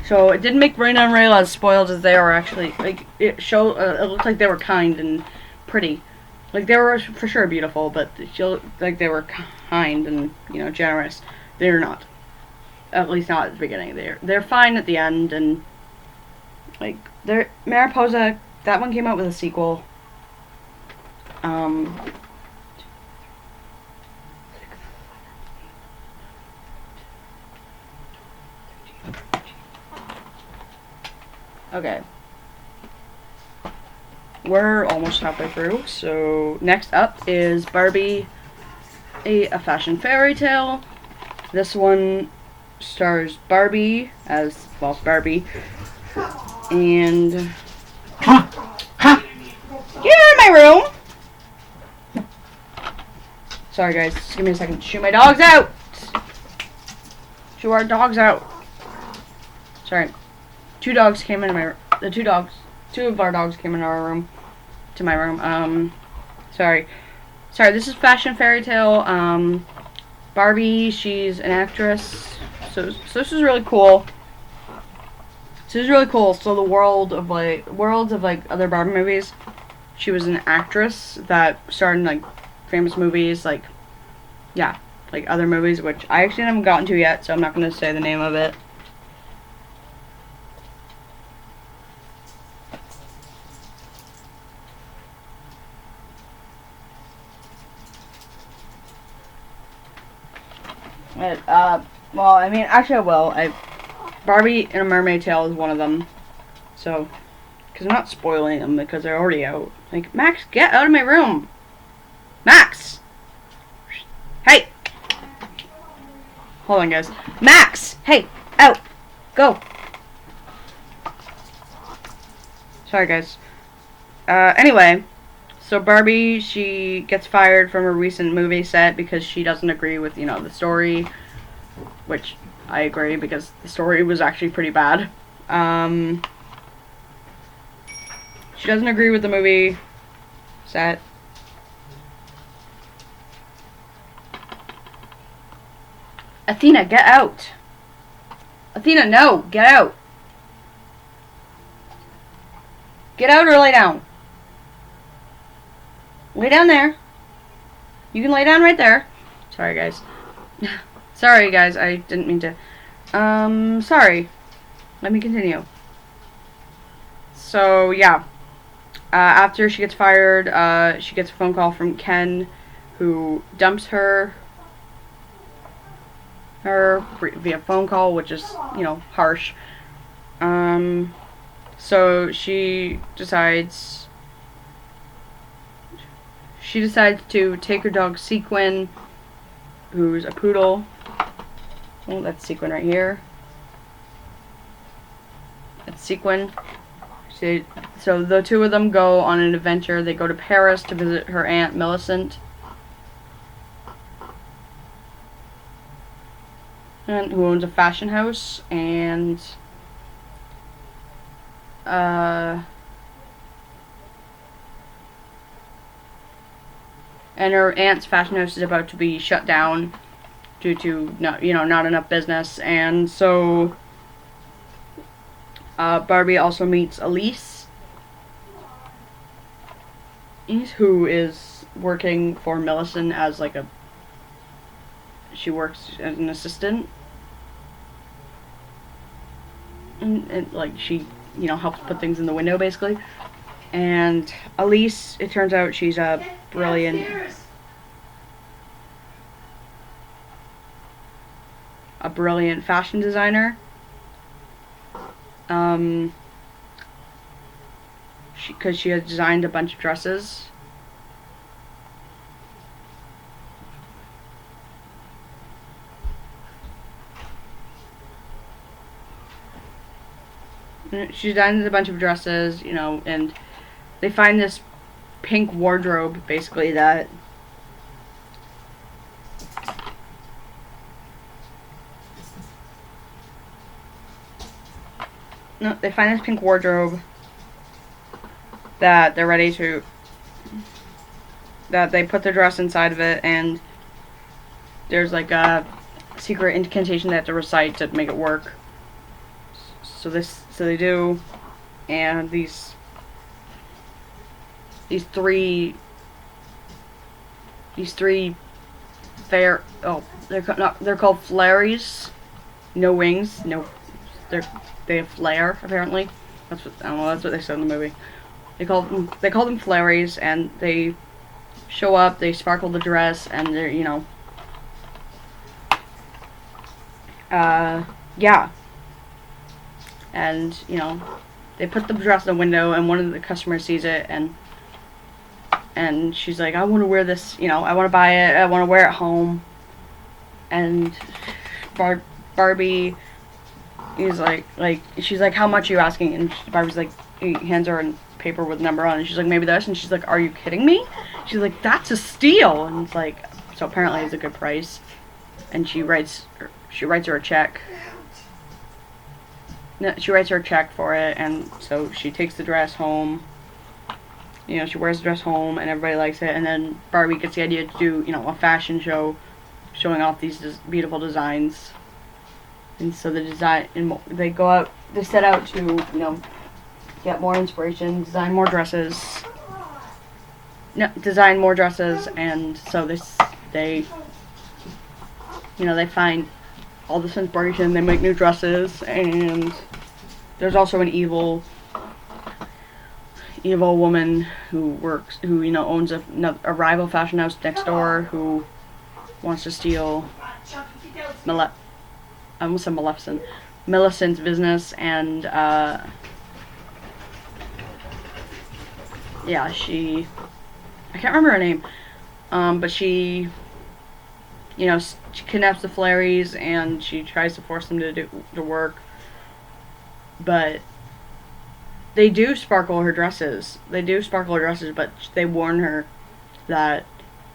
So it didn't make Reina and Rayla as spoiled as they are actually. Like it looked like they were kind and pretty. Like they were for sure beautiful, but like they were kind and generous. They're not. At least not at the beginning. They're fine at the end, and like Mariposa. That one came out with a sequel. Okay. We're almost halfway through, so next up is Barbie, a fashion fairy tale. This one stars Barbie as, well, Barbie, and get out of my room! Sorry guys, just give me a second to shoo my dogs out! Shoo our dogs out! Sorry. Two of our dogs came into our room, to my room. Sorry, this is Fashion Fairy Tale. Barbie, she's an actress, so this is really cool. So the worlds of other Barbie movies, she was an actress that starred in like famous movies, like other movies, which I actually haven't gotten to yet, so I'm not going to say the name of it. Well, I mean, actually I will. Barbie in a Mermaid Tale is one of them. So, because I'm not spoiling them because they're already out. Like, Max, get out of my room! Max! Hey! Hold on, guys. Max! Hey! Out! Go! Sorry, guys. Anyway. So Barbie, she gets fired from a recent movie set because she doesn't agree with, the story, which I agree because the story was actually pretty bad. She doesn't agree with the movie set. Athena, get out! Athena, no! Get out! Get out or lay down. Lay down there. You can lay down right there. Sorry, guys. Sorry, guys. I didn't mean to. Sorry. Let me continue. So, yeah. After she gets fired, she gets a phone call from Ken, who dumps her via phone call, which is, you know, harsh. So she decides to take her dog Sequin, who's a poodle. Oh, that's Sequin right here. That's Sequin. So the two of them go on an adventure. They go to Paris to visit her aunt Millicent, and who owns a fashion house, and her aunt's fashion house is about to be shut down due to not enough business, and so Barbie also meets Elise, who is working for Millicent as like she works as an assistant, and like she helps put things in the window basically. And Elise, it turns out she's a brilliant fashion designer. Because she has designed a bunch of dresses. She designed a bunch of dresses, and they find this pink wardrobe, basically, that they find this pink wardrobe that they're ready to, that they put the dress inside of it, and there's like a secret incantation they have to recite to make it work. So they do, and these three they're called flaries. No wings, they have flair, apparently. That's what they said in the movie. They call them flaries, and they show up, they sparkle the dress, and they're, yeah. And, they put the dress in the window, and one of the customers sees it, and she's like, I want to wear this, I want to buy it, I want to wear it home. And Barbie is like, she's like, how much are you asking? And Barbie's like, he hands her a paper with a number on it, and she's like, maybe this, and she's like, are you kidding me? She's like, that's a steal. And it's like, so apparently it's a good price. And she writes her a check. No, she writes her a check for it, and so she takes the dress home. She wears the dress home, and everybody likes it. And then Barbie gets the idea to do, a fashion show, showing off these beautiful designs. And so they set out to, get more inspiration, design more dresses, and so they find all this inspiration, they make new dresses, and there's also an evil woman who owns a rival fashion house next door, who wants to steal Millicent's business, and yeah, I can't remember her name, but she kidnaps the Flaries, and she tries to force them to work, but they do sparkle her dresses. But they warn her that,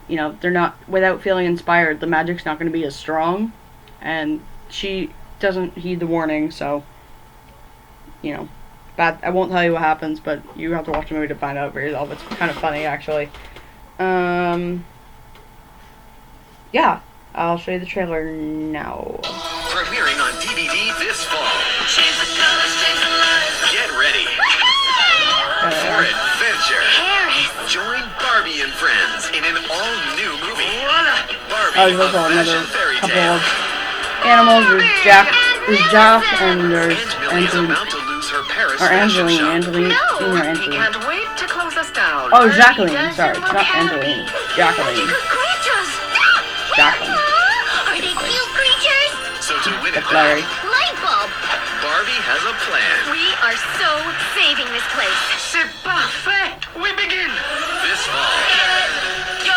they're not, without feeling inspired, the magic's not going to be as strong, and she doesn't heed the warning, so, I won't tell you what happens, but you have to watch the movie to find out for yourself. It's kind of funny, actually. Yeah, I'll show you the trailer now. Premiering on DVD this fall. Get ready for adventure. Join Barbie and friends in an all-new movie. Barbie, Oh, there's a also another fashion fairy couple tale. of animals. There's Jack, and there's Aunt Millie is Angeline. about to lose her Paris Or fashion Angeline. shop. Angeline. No, Or he Angeline. can't wait to close us down. Oh, Barbie Jacqueline. doesn't Sorry, look not happy. Angeline. Jacqueline. Creatures! Jacqueline. Are they cute creatures? So to win it That's back, Larry. Light bulb! Barbie has a plan. We are so saving this place. C'est parfait. We begin. This fall, go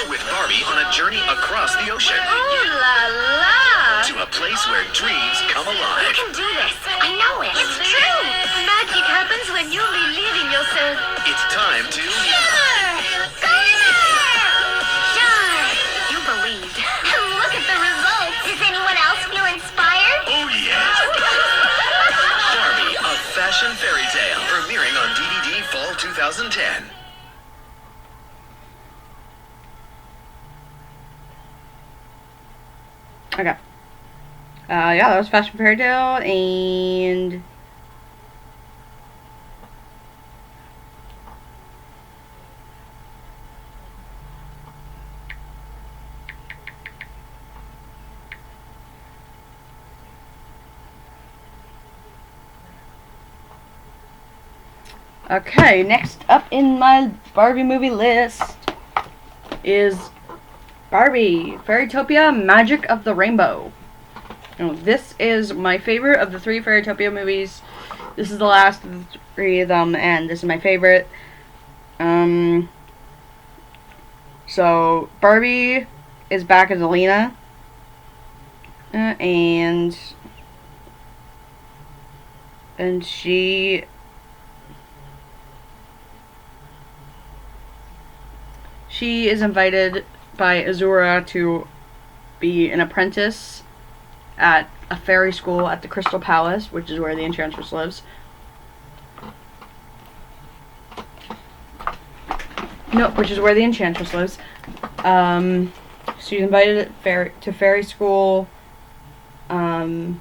with Barbie on a journey across the ocean Ooh la la! to a place where dreams come You alive. can do this. I know it. It's true. Magic happens when you believe in yourself. It's time to Shine! You believed. Look at the results. Does anyone else feel inspired? oh yes, Barbie, a fashion fairy tale, premiering on DVD fall 2010. Okay. Yeah, that was Fashion Fairy Tale, and okay, next up in my Barbie movie list is Barbie Fairytopia Magic of the Rainbow. Now, this is my favorite of the three Fairytopia movies. This is the last of the three of them, and this is my favorite. So Barbie is back as Alina, and she is invited by Azura to be an apprentice at a fairy school at the Crystal Palace, which is where the Enchantress lives. No, which is where the Enchantress lives. She's invited to fairy school, and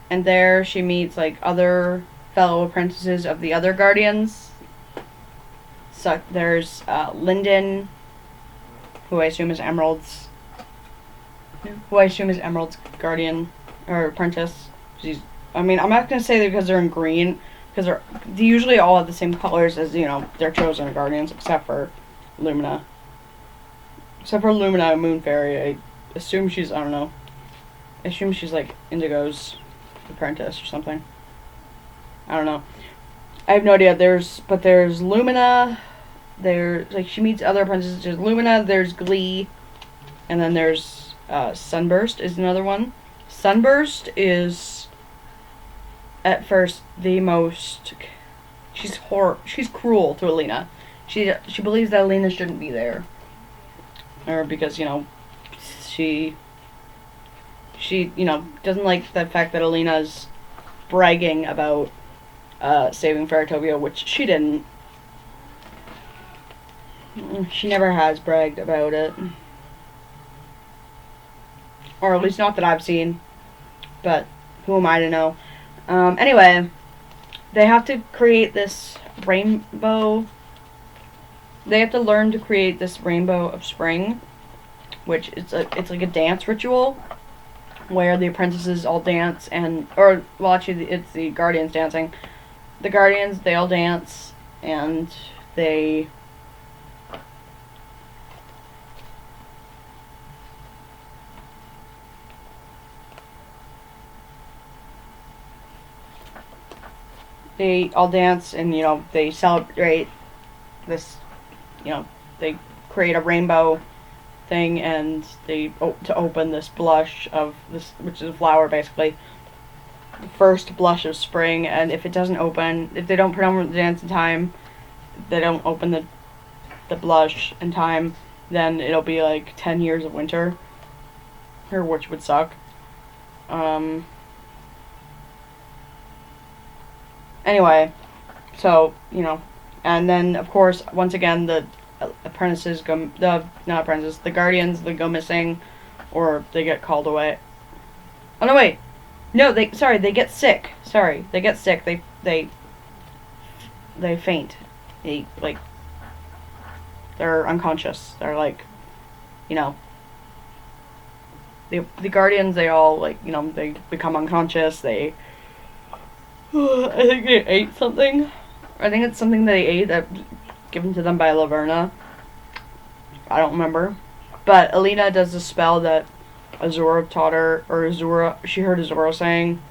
there she meets like other fellow apprentices of the other guardians. So there's Lyndon, who I assume is Emerald's guardian or apprentice. I'm not gonna say that because they're in green, because they usually all have the same colors as their chosen guardians, except for Lumina. Except for Lumina, Moon Fairy, I assume she's I assume she's like Indigo's apprentice or something. I don't know. I have no idea. There's Lumina. She meets other apprentices. There's Lumina. There's Glee, and then there's Sunburst is another one. Sunburst is at first the most. She's cruel to Alina. She believes that Alina shouldn't be there, or because she doesn't like the fact that Alina's bragging about saving Fairytopia, which she didn't. She never has bragged about it. Or at least not that I've seen. But who am I to know? Anyway, they have to create this rainbow. They have to learn to create this rainbow of spring, which it's like a dance ritual where the apprentices all dance actually it's the guardians dancing. The guardians, they all dance, and they all dance, and they celebrate this. They create a rainbow thing, and they to open this blush of this, which is a flower basically. The first blush of spring, and if it doesn't open, if they don't put on the dance in time, they don't open the blush in time, then it'll be like 10 years of winter, or which would suck. Anyway, so and then of course once again the apprentices go, the guardians, they go missing, or they get called away. Oh no, wait. No, they get sick. They get sick. They faint. They They're unconscious. They're like, you know, the Guardians, they all, like, you know, they become unconscious. They, I think they ate something. I think it's something they ate that given to them by Laverna. I don't remember. But Alina does a spell that Azura taught her, or Azura, she heard Azura saying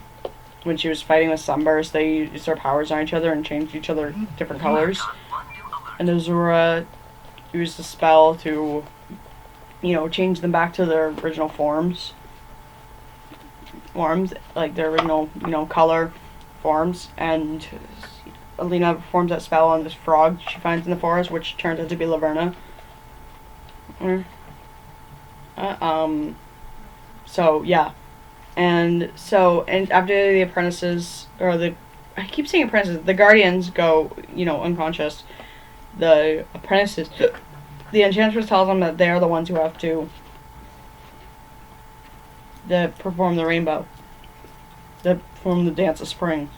when she was fighting with Sunburst. They used their powers on each other and changed each other different colors. And Azura used the spell to, you know, change them back to their original forms, like their original, you know, color forms. And Alina performs that spell on this frog she finds in the forest, which turns out to be Laverna. So yeah, and after the apprentices, or I keep saying apprentices, the Guardians go, you know, unconscious. The apprentices, the Enchantress tells them that they are the ones who have to perform the rainbow, perform the dance of spring.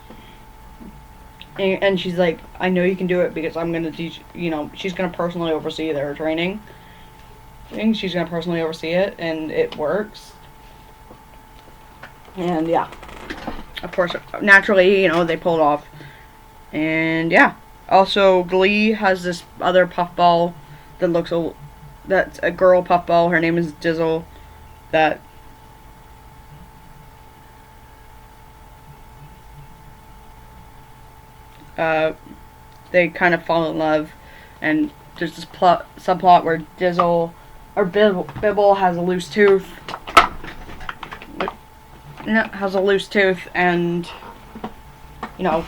And she's like, I know you can do it because I'm going to teach, you know, she's going to personally oversee their training. I think she's going to personally oversee it, and it works. And yeah, of course, naturally, you know, they pull it off. And yeah, also Glee has this other puffball that looks that's a girl puffball. Her name is Dizzle. That they kind of fall in love, and there's this subplot where Dizzle or Bibble has a loose tooth. And you know,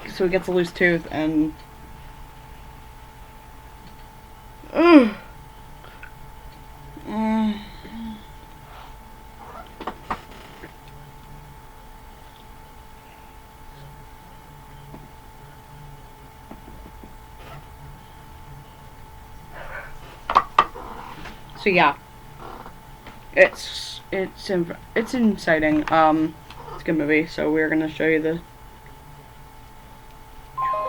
so he gets a loose tooth, and so yeah, it's exciting. It's a good movie. So we're gonna show you the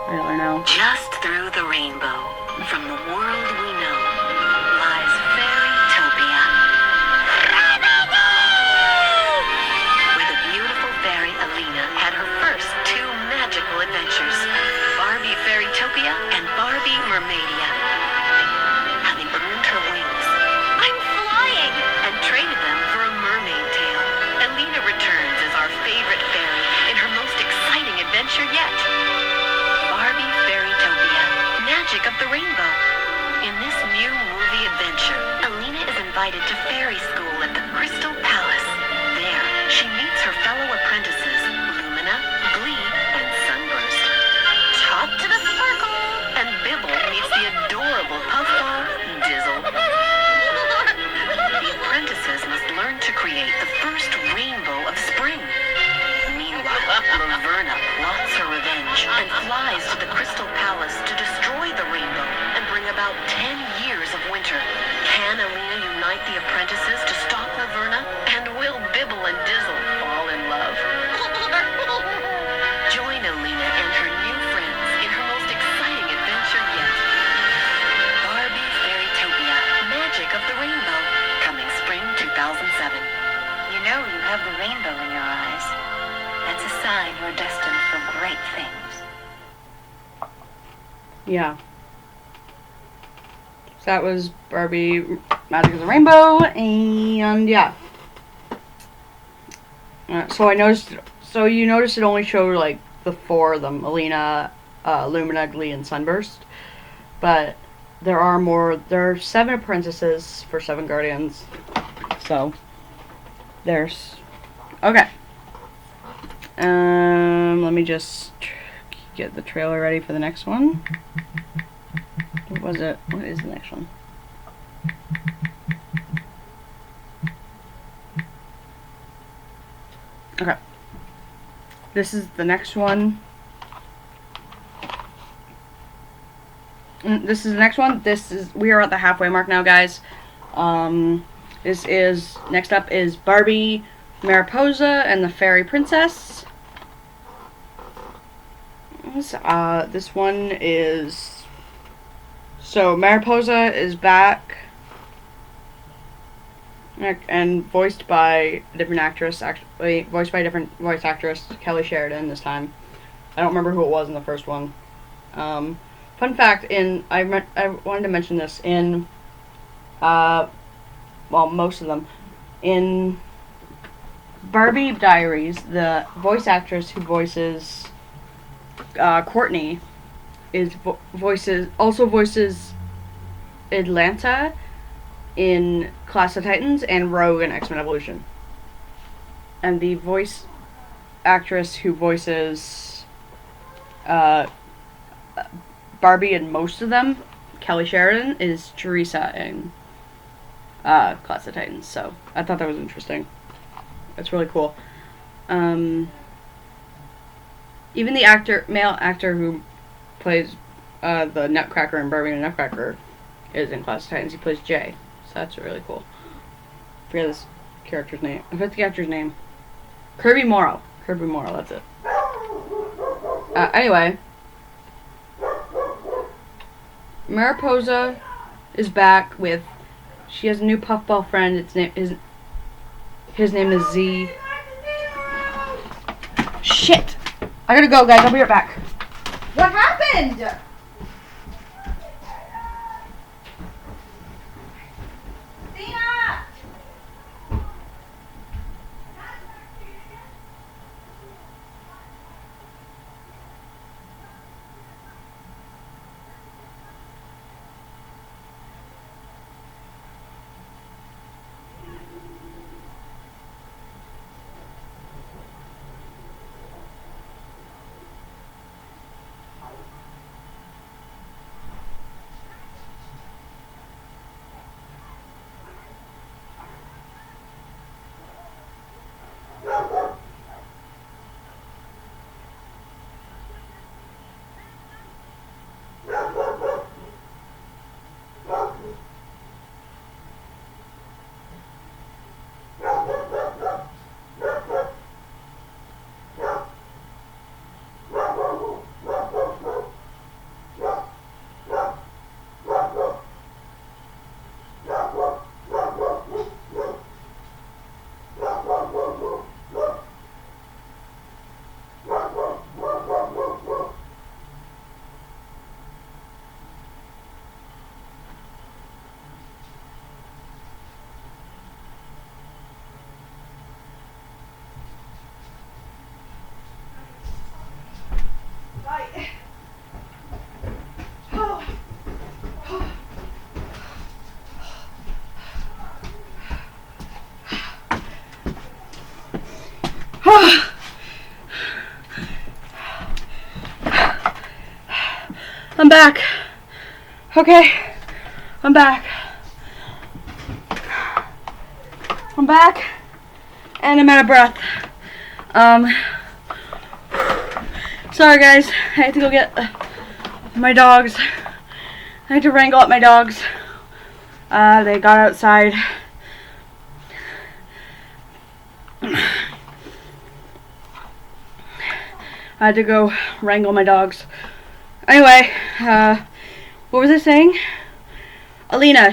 trailer now. Just through the rainbow, from the world we know, lies Fairytopia. Where the beautiful fairy Alina had her first two magical adventures, Barbie Fairytopia and Barbie Mermaidia. Having earned her wings, I'm flying, and traded them for a mermaid tail, Alina returns as our favorite fairy in her most exciting adventure yet. Barbie Fairytopia, Magic of the Rainbow. In this new movie adventure, Alina is invited to fairy school at the Crystal Palace. There, she meets her fellow apprentices, Lumina, Glee, and Sunburst. Top to the sparkle! And Bibble meets the adorable puffball, Dizzle. The apprentices must learn to create the first rainbow of spring. Meanwhile, Laverna plots her revenge and flies to the Crystal Palace to destroy the rainbow and bring about 10 years of winter. Can Alina unite the apprentices to stop Laverna? And will Bibble and Dizzle fall in love? Join Alina and her new friends in her most exciting adventure yet. Barbie Fairytopia, Magic of the Rainbow, coming spring 2007. You know you have the rainbow in your eyes. That's a sign you're destined for great things. Yeah. So that was Barbie Magic of the Rainbow, and yeah. So you noticed it only showed like the four of them: Alina, Lumina, Glee, and Sunburst. But there are more. There are 7 apprentices for 7 guardians. So there's okay. Let me just get the trailer ready for the next one. What was it? What is the next one? Okay. This is the next one. This is the next one. We are at the halfway mark now, guys. Next up is Barbie Mariposa and the Fairy Princess. This one is So Mariposa is back and voiced by a different actress. Actually, voiced by a different voice actress, Kelly Sheridan this time. I don't remember who it was in the first one. Fun fact: I wanted to mention this in most of them in Barbie Diaries. The voice actress who voices Courtney voices Atlanta in Clash of Titans and Rogue in X-Men Evolution. And the voice actress who voices Barbie in most of them, Kelly Sheridan, is Teresa in Clash of Titans. So I thought that was interesting. That's really cool. Even the male actor who plays the Nutcracker in Barbie and Nutcracker is in Clash of Titans. He plays Jay. So that's really cool. I forget this character's name. I forget the actor's name. Kirby Morrow. Kirby Morrow, that's it. Anyway. Mariposa is back with... She has a new puffball friend. His name is Z. Shit! I gotta go, guys. I'll be right back. What happened? I'm back. Okay. I'm back. I'm back. And I'm out of breath. Sorry guys. I had to go get my dogs. I had to wrangle up my dogs. They got outside. I had to go wrangle my dogs. Anyway, what was I saying? Alina,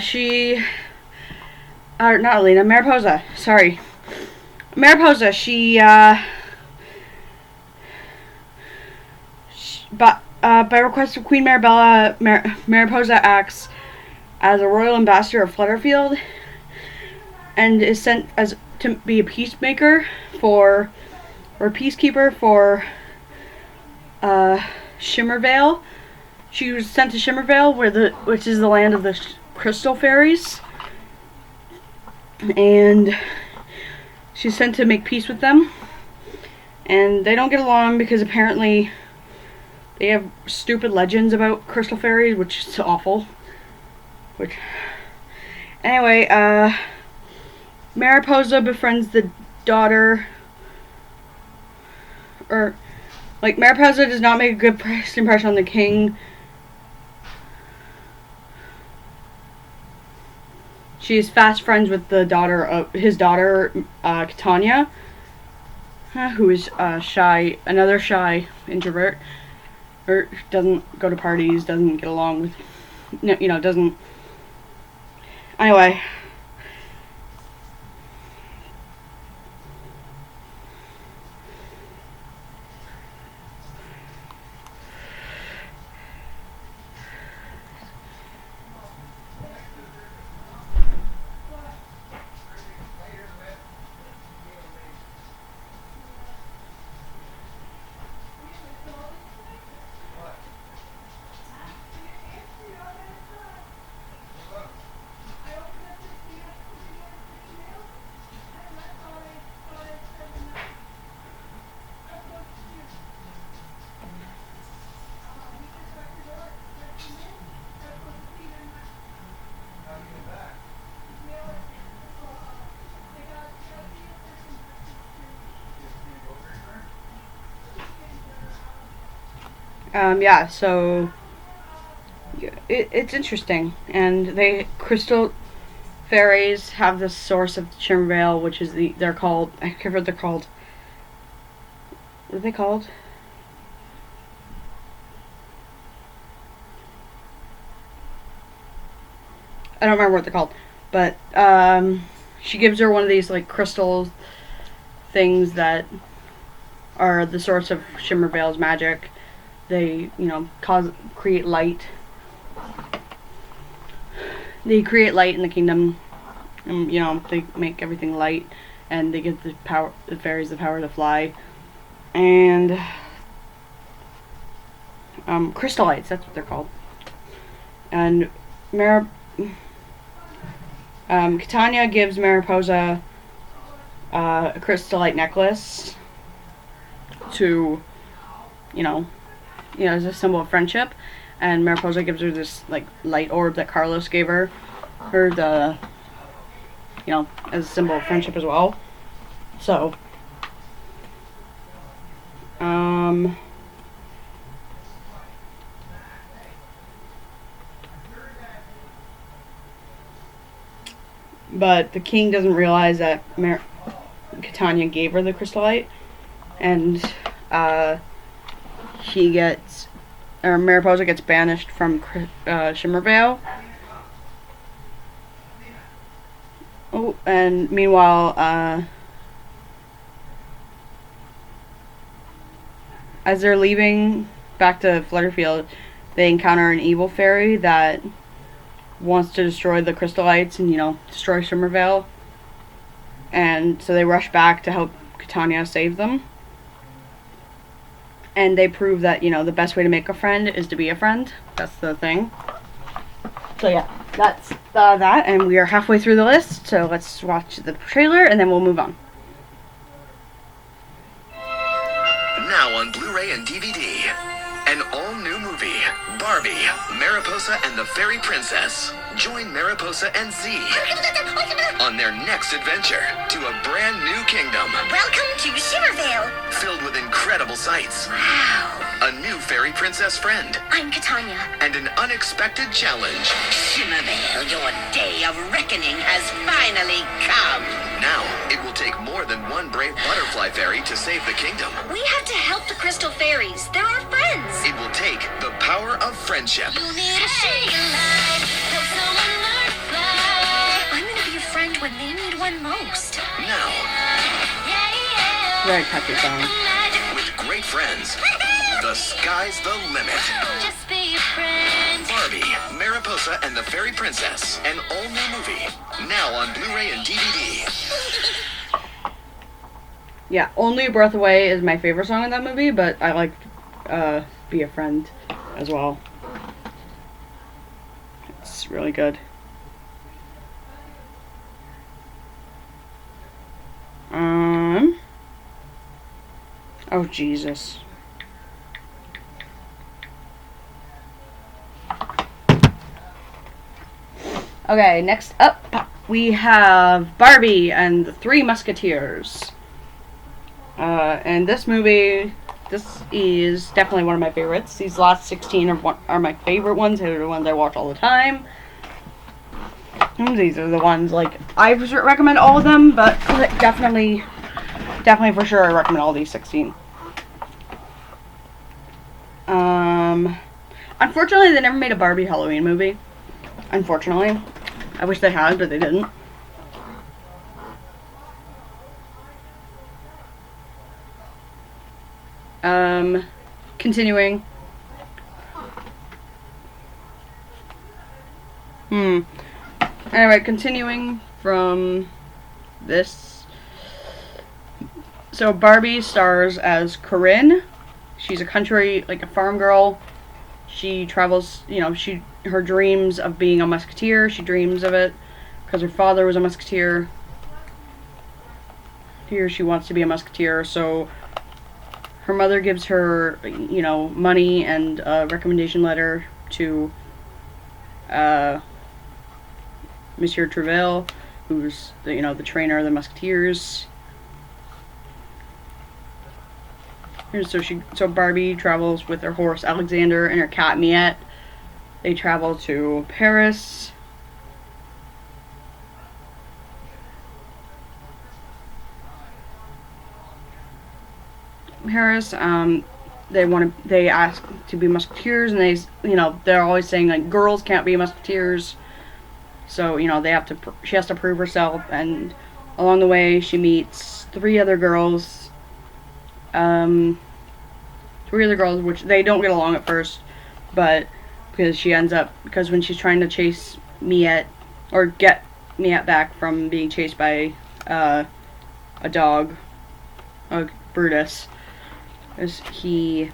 Mariposa, sorry. Mariposa, by request of Queen Marabella, Mariposa acts as a royal ambassador of Flutterfield and is sent to be a peacekeeper for Shimmervale. She was sent to Shimmervale, which is the land of the crystal fairies, and she's sent to make peace with them. And they don't get along because apparently they have stupid legends about crystal fairies, which is awful. Anyway, Mariposa befriends the daughter, Mariposa does not make a good first impression on the king. She is fast friends with his daughter, Tanya, who is another shy introvert, or doesn't go to parties, doesn't get along with doesn't. Anyway. Yeah, so it's interesting, and crystal fairies have the source of Shimmervale, which is they're called, I can't remember what they're called. What are they called? I don't remember what they're called, but she gives her one of these like crystal things that are the source of Shimmervale's magic. They, create light. They create light in the kingdom, and they make everything light, and they give the fairies the power to fly, and crystallites. That's what they're called. And Catania gives Mariposa a crystallite necklace to, as a symbol of friendship, and Mariposa gives her this like light orb that Carlos gave her the, as a symbol of friendship as well. So, but the king doesn't realize that Catania gave her the crystallite, and Mariposa gets banished from Shimmervale. Oh, and meanwhile, as they're leaving back to Flutterfield, they encounter an evil fairy that wants to destroy the crystallites and, destroy Shimmervale. And so they rush back to help Catania save them. And they prove that, the best way to make a friend is to be a friend. That's the thing. So yeah, that's that. And we are halfway through the list. So let's watch the trailer and then we'll move on. Now on Blu-ray and DVD, an all-new movie, Barbie, Mariposa and the Fairy Princess. Join Mariposa and Z on their next adventure to a brand new kingdom. Welcome to Shimmervale. Filled with incredible sights. Wow. A new fairy princess friend. I'm Catania. And an unexpected challenge. Shimmervale, your day of reckoning has finally come. Now, it will take more than one brave butterfly fairy to save the kingdom. We have to help the crystal fairies. They're our friends. It will take the power of friendship. You need a shake of light. Help someone learn to fly. I'm gonna be a friend when they need one most. Now, Very catchy song. with great friends, the sky's the limit. Just be a friend. Barbie, Mariposa and the Fairy Princess, an all-new movie. Now on Blu-ray and DVD. Yeah, Only a Breath Away is my favorite song in that movie, but I like Be a Friend as well. It's really good. Oh, Jesus. Okay, next up, we have Barbie and the Three Musketeers. And this movie, this is definitely one of my favorites. These last 16 are my favorite ones. They're the ones I watch all the time. And these are the ones, like, I recommend all of them, but definitely for sure I recommend all these 16. Unfortunately, they never made a Barbie Halloween movie. Unfortunately. I wish they had, but they didn't. Continuing. Anyway, continuing from this. So Barbie stars as Corinne. She's a country, like a farm girl. She travels, you know, her dreams of being a musketeer. She dreams of it because her father was a musketeer. Here she wants to be a musketeer, so her mother gives her, you know, money and a recommendation letter to Monsieur Treville, who's the, you know, the trainer of the musketeers. And so Barbie travels with her horse Alexander and her cat Miette. They travel to Paris. They ask to be musketeers, and they're always saying like girls can't be musketeers. So, you know, she has to prove herself, and along the way she meets three other girls, which they don't get along at first, but because when she's trying to chase Miette, or get Miette back from being chased by a dog, Brutus, she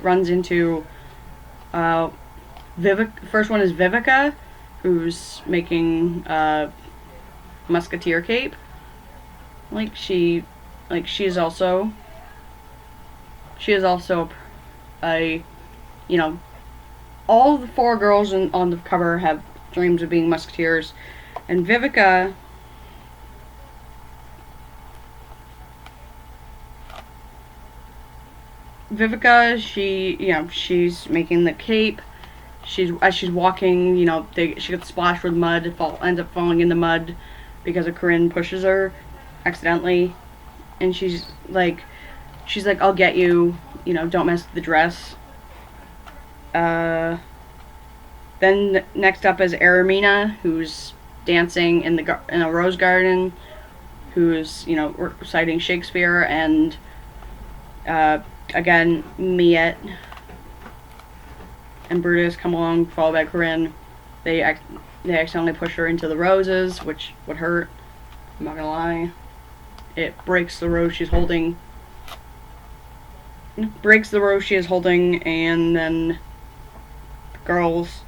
runs into first one is Vivica, who's making a musketeer cape. She is also a, you know, all the four girls on the cover have dreams of being musketeers, and Vivica she's making the cape. As she's walking, you know, she gets splashed with mud, ends up falling in the mud because Corinne pushes her accidentally, and she's like, I'll get you, you know, don't mess with the dress. Then next up is Ermina, who's dancing in a rose garden, who's, you know, reciting Shakespeare, and again, Miette and Brutus come along, followed by Corinne. They accidentally push her into the roses, which would hurt. I'm not gonna lie. It breaks the rose she's holding. And then the girls.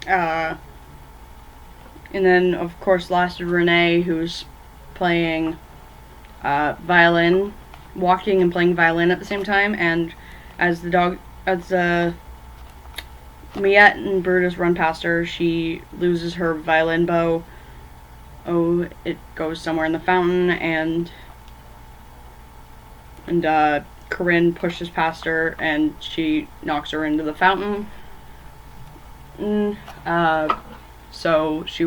And then, of course, last is Renee, who's playing violin, walking and playing violin at the same time, and as Miette and Brutus run past her, she loses her violin bow. It goes somewhere in the fountain, and Corinne pushes past her, and she knocks her into the fountain. So she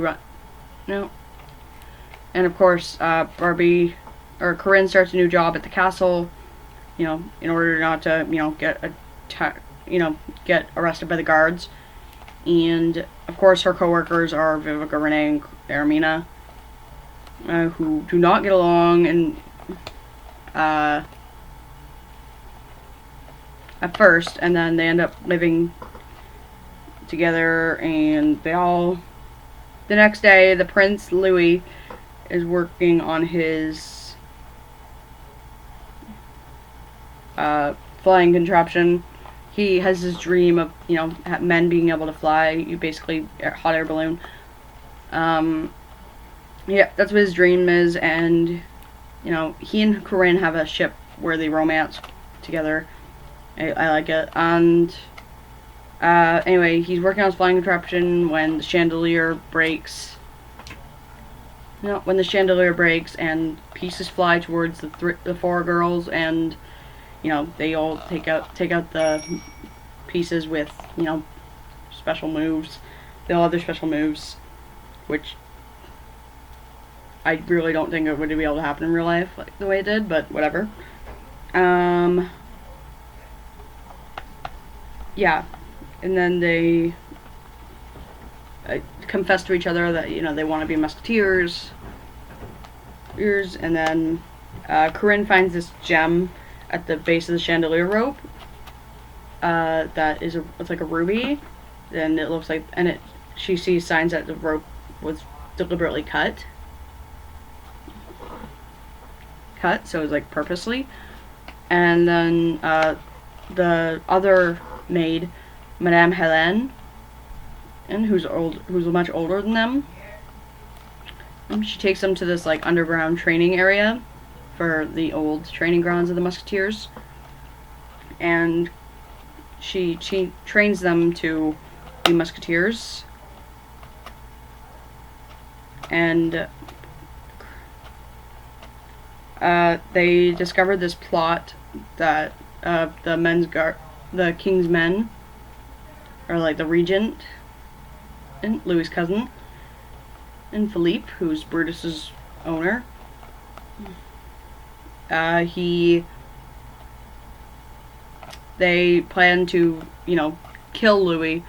and of course, Corinne starts a new job at the castle, you know, in order not to, you know, get arrested by the guards. And of course, her co-workers are Vivica, Renee, and Ermina, who do not get along, and at first, and then they end up living together, and the next day, the Prince Louis is working on his flying contraption. He has this dream of, you know, men being able to fly. You basically hot air balloon. Yeah, that's what his dream is, and you know, he and Corinne have a ship where they romance together. I like it. And anyway, he's working on his flying contraption when the chandelier breaks. When the chandelier breaks and pieces fly towards the four girls, and you know, they all take out the pieces with, you know, special moves. They all have their special moves, which I really don't think it would be able to happen in real life like the way it did, but whatever. Yeah, and then they confess to each other that, you know, they want to be musketeers. And then Corinne finds this gem at the base of the chandelier rope. That is it's like a ruby, and it looks like, and she sees signs that the rope was deliberately cut, so it's like purposely. And then the other maid, Madame Helene, and who's much older than them, and she takes them to this like underground training area for the old training grounds of the musketeers, and she trains them to be musketeers. And they discovered this plot that the king's men, or like the regent and Louis's cousin, and Philippe, who's Brutus's owner, they plan to, you know, kill Louis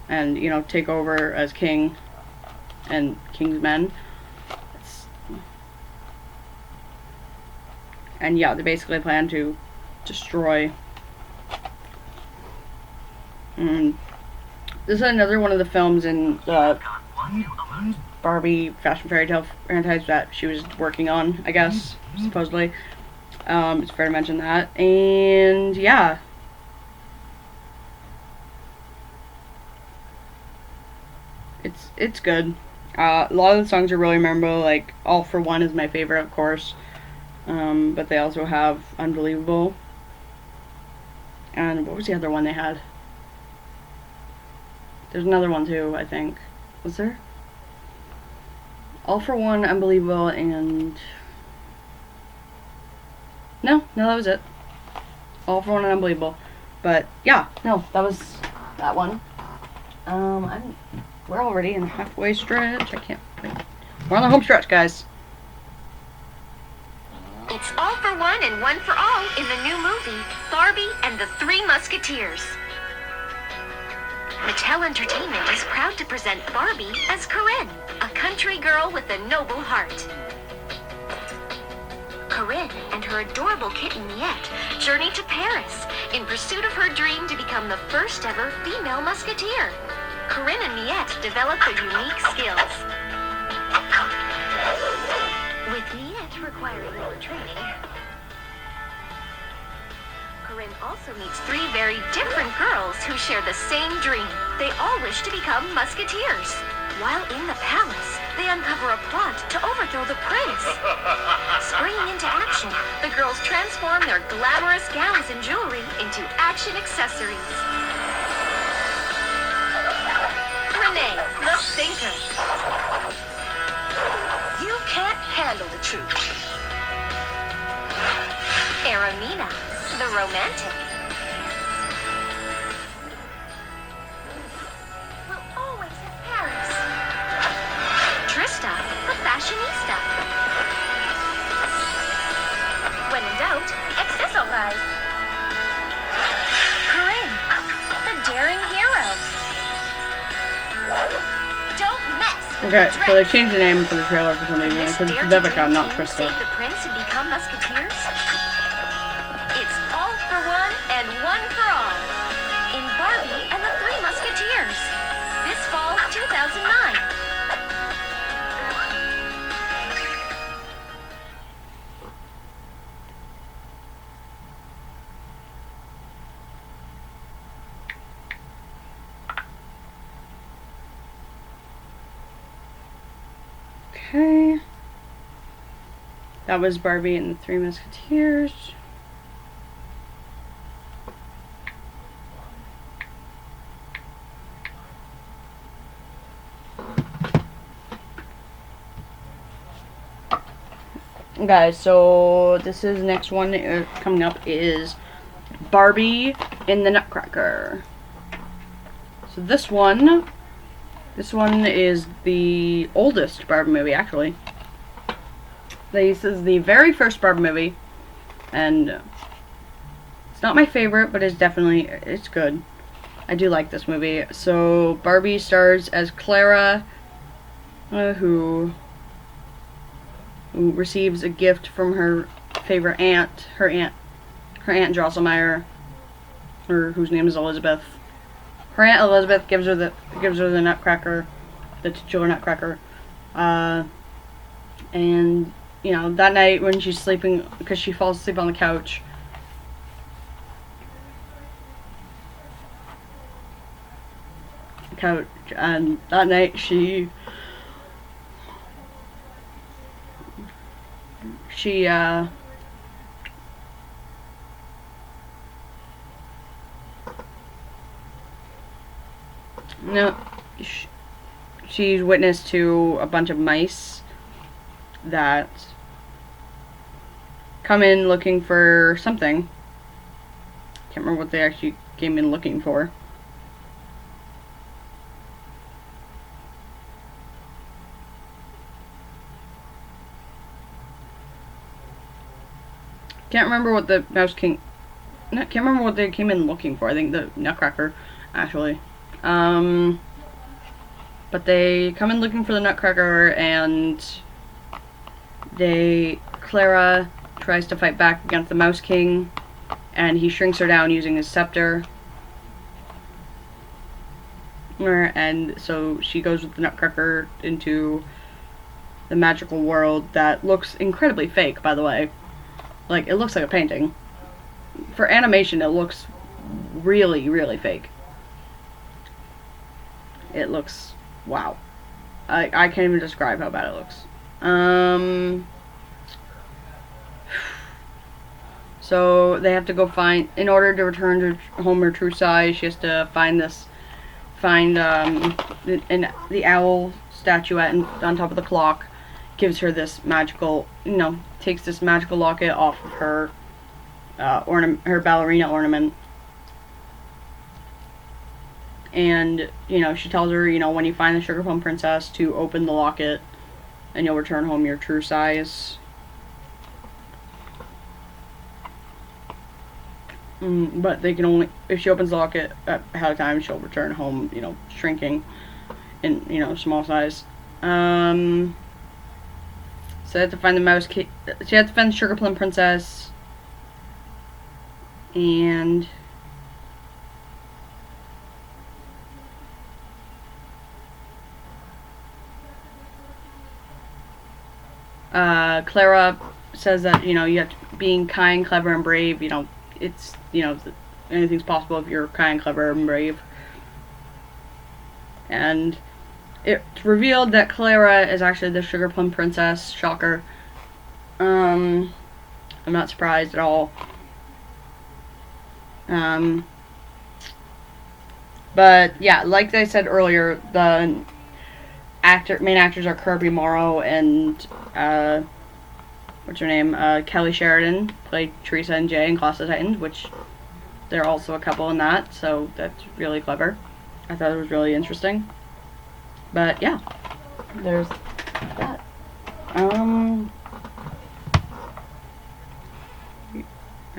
and, you know, take over as king and king's men. And yeah, they basically plan to destroy. This is another one of the films in the Barbie Fashion Fairy Tale franchise that she was working on, I guess, supposedly. It's fair to mention that. And yeah. It's good. A lot of the songs are really memorable. Like, All for One is my favorite, of course. But they also have Unbelievable. And what was the other one they had? There's another one too, I think. Was there? All for One, Unbelievable, and... No, that was it. All for One and Unbelievable. But, yeah, no, that was that one. We're already in the halfway stretch. I can't wait. We're on the home stretch, guys. It's all for one and one for all in the new movie, Barbie and the Three Musketeers. Mattel Entertainment is proud to present Barbie as Corinne, a country girl with a noble heart. Corinne and her adorable kitten Miette journey to Paris in pursuit of her dream to become the first ever female musketeer. Corinne and Miette develop their unique skills. With Miette requiring more training, Corinne also meets three very different girls who share the same dream. They all wish to become musketeers. While in the palace, they uncover a plot to overthrow the prince. Springing into action, the girls transform their glamorous gowns and jewelry into action accessories. Renee, the thinker. You can't handle the truth. Aramina, the romantic. We'll always have Paris. Trista, the fashionista. When in doubt, accessorize. Corinne, the daring hero. Don't mess with Okay, the so dress. they changed the name for the trailer for some reason. Because it's Vivica, not Team Trista. save the prince and become musketeers? It's all for one and one for all. In Barbie and the Three Musketeers. This fall, 2009. Okay. That was Barbie and the Three Musketeers. Guys, so this is the next one coming up is Barbie in the Nutcracker. So this one is the oldest Barbie movie, actually. This is the very first Barbie movie, and it's not my favorite, but it's good. I do like this movie. So Barbie stars as Clara, who receives a gift from her favorite aunt, her aunt Drosselmeyer, or whose name is Elizabeth. Her aunt Elizabeth gives her the Nutcracker, the titular Nutcracker, and that night when she's sleeping, because she falls asleep on the couch. And that night she she's witness to a bunch of mice that come in looking for something. Can't remember what they actually came in looking for. Can't remember what the Mouse King... Can't remember what they came in looking for. I think the Nutcracker, actually. But they come in looking for the Nutcracker, and Clara tries to fight back against the Mouse King, and he shrinks her down using his scepter. And so she goes with the Nutcracker into the magical world that looks incredibly fake, by the way. Like, it looks like a painting. For animation, it looks really, really fake. It looks... wow. I can't even describe how bad it looks. So, they have to go find... in order to return to home her true size, she has to find the owl statuette on top of the clock. Gives her this magical... takes this magical locket off of her her ballerina ornament, and she tells her, when you find the Sugar Plum Princess, to open the locket and you'll return home your true size. But they can only, if she opens the locket ahead of time, she'll return home, shrinking in small size. So they have to find the mouse key. She has to find the Sugar Plum Princess. And Clara says that, you have to, being kind, clever, and brave, it's, anything's possible if you're kind, clever, and brave. And it's revealed that Clara is actually the Sugar Plum Princess. Shocker. I'm not surprised at all. But yeah, like I said earlier, the main actors are Kirby Morrow and what's her name? Kelly Sheridan played Teresa and Jay in Class of Titans, which they're also a couple in that, so that's really clever. I thought it was really interesting. But yeah, there's that. I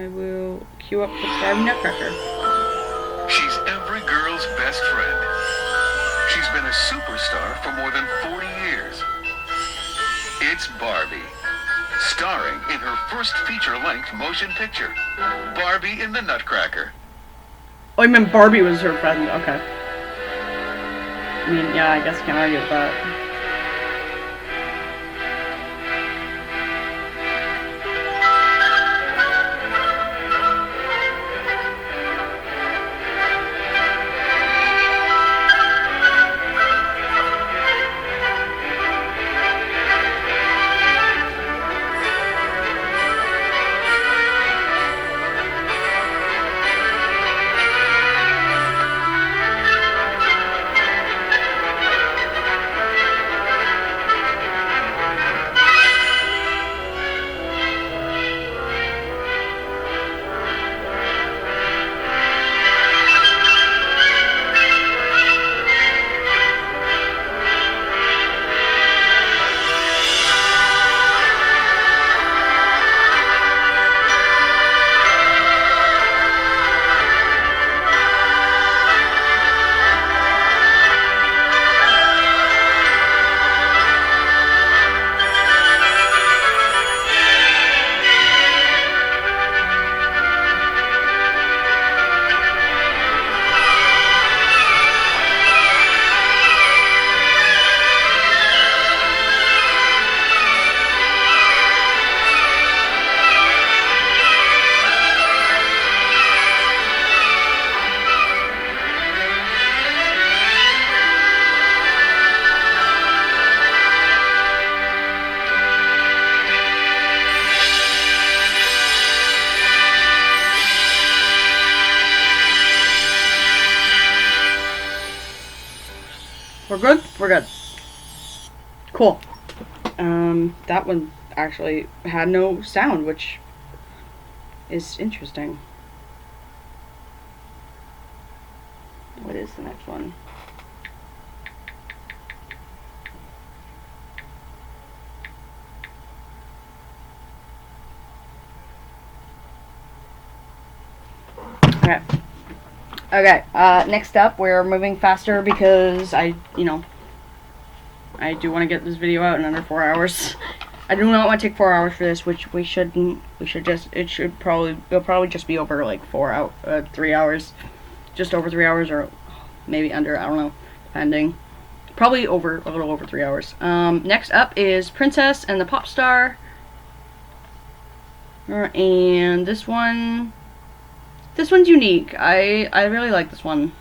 will cue up the Barbie Nutcracker. She's every girl's best friend. She's been a superstar for more than 40 years. It's Barbie, starring in her first feature-length motion picture, Barbie in the Nutcracker. Oh, you meant Barbie was her friend. Okay. I mean, yeah, I guess I can't argue with that. We're good? We're good. Cool. That one actually had no sound, which is interesting. What is the next one? Okay. Okay, next up, we're moving faster because I do want to get this video out in under 4 hours. I do not want to take 4 hours for this, which we shouldn't. It'll probably just be over like 3 hours. Just over 3 hours, or maybe under, I don't know, depending. Probably a little over 3 hours. Next up is Princess and the Pop Star. And this one's unique. I really like this one.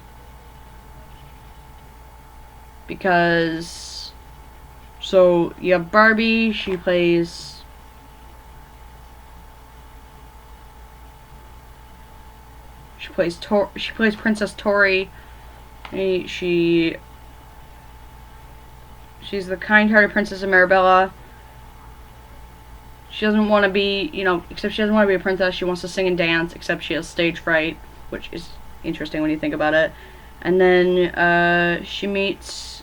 Because, so you have Barbie, she plays Princess Tori. She's the kind-hearted Princess of Marabella. She doesn't want to be, except she doesn't want to be a princess. She wants to sing and dance, except she has stage fright, which is interesting when you think about it. And then she meets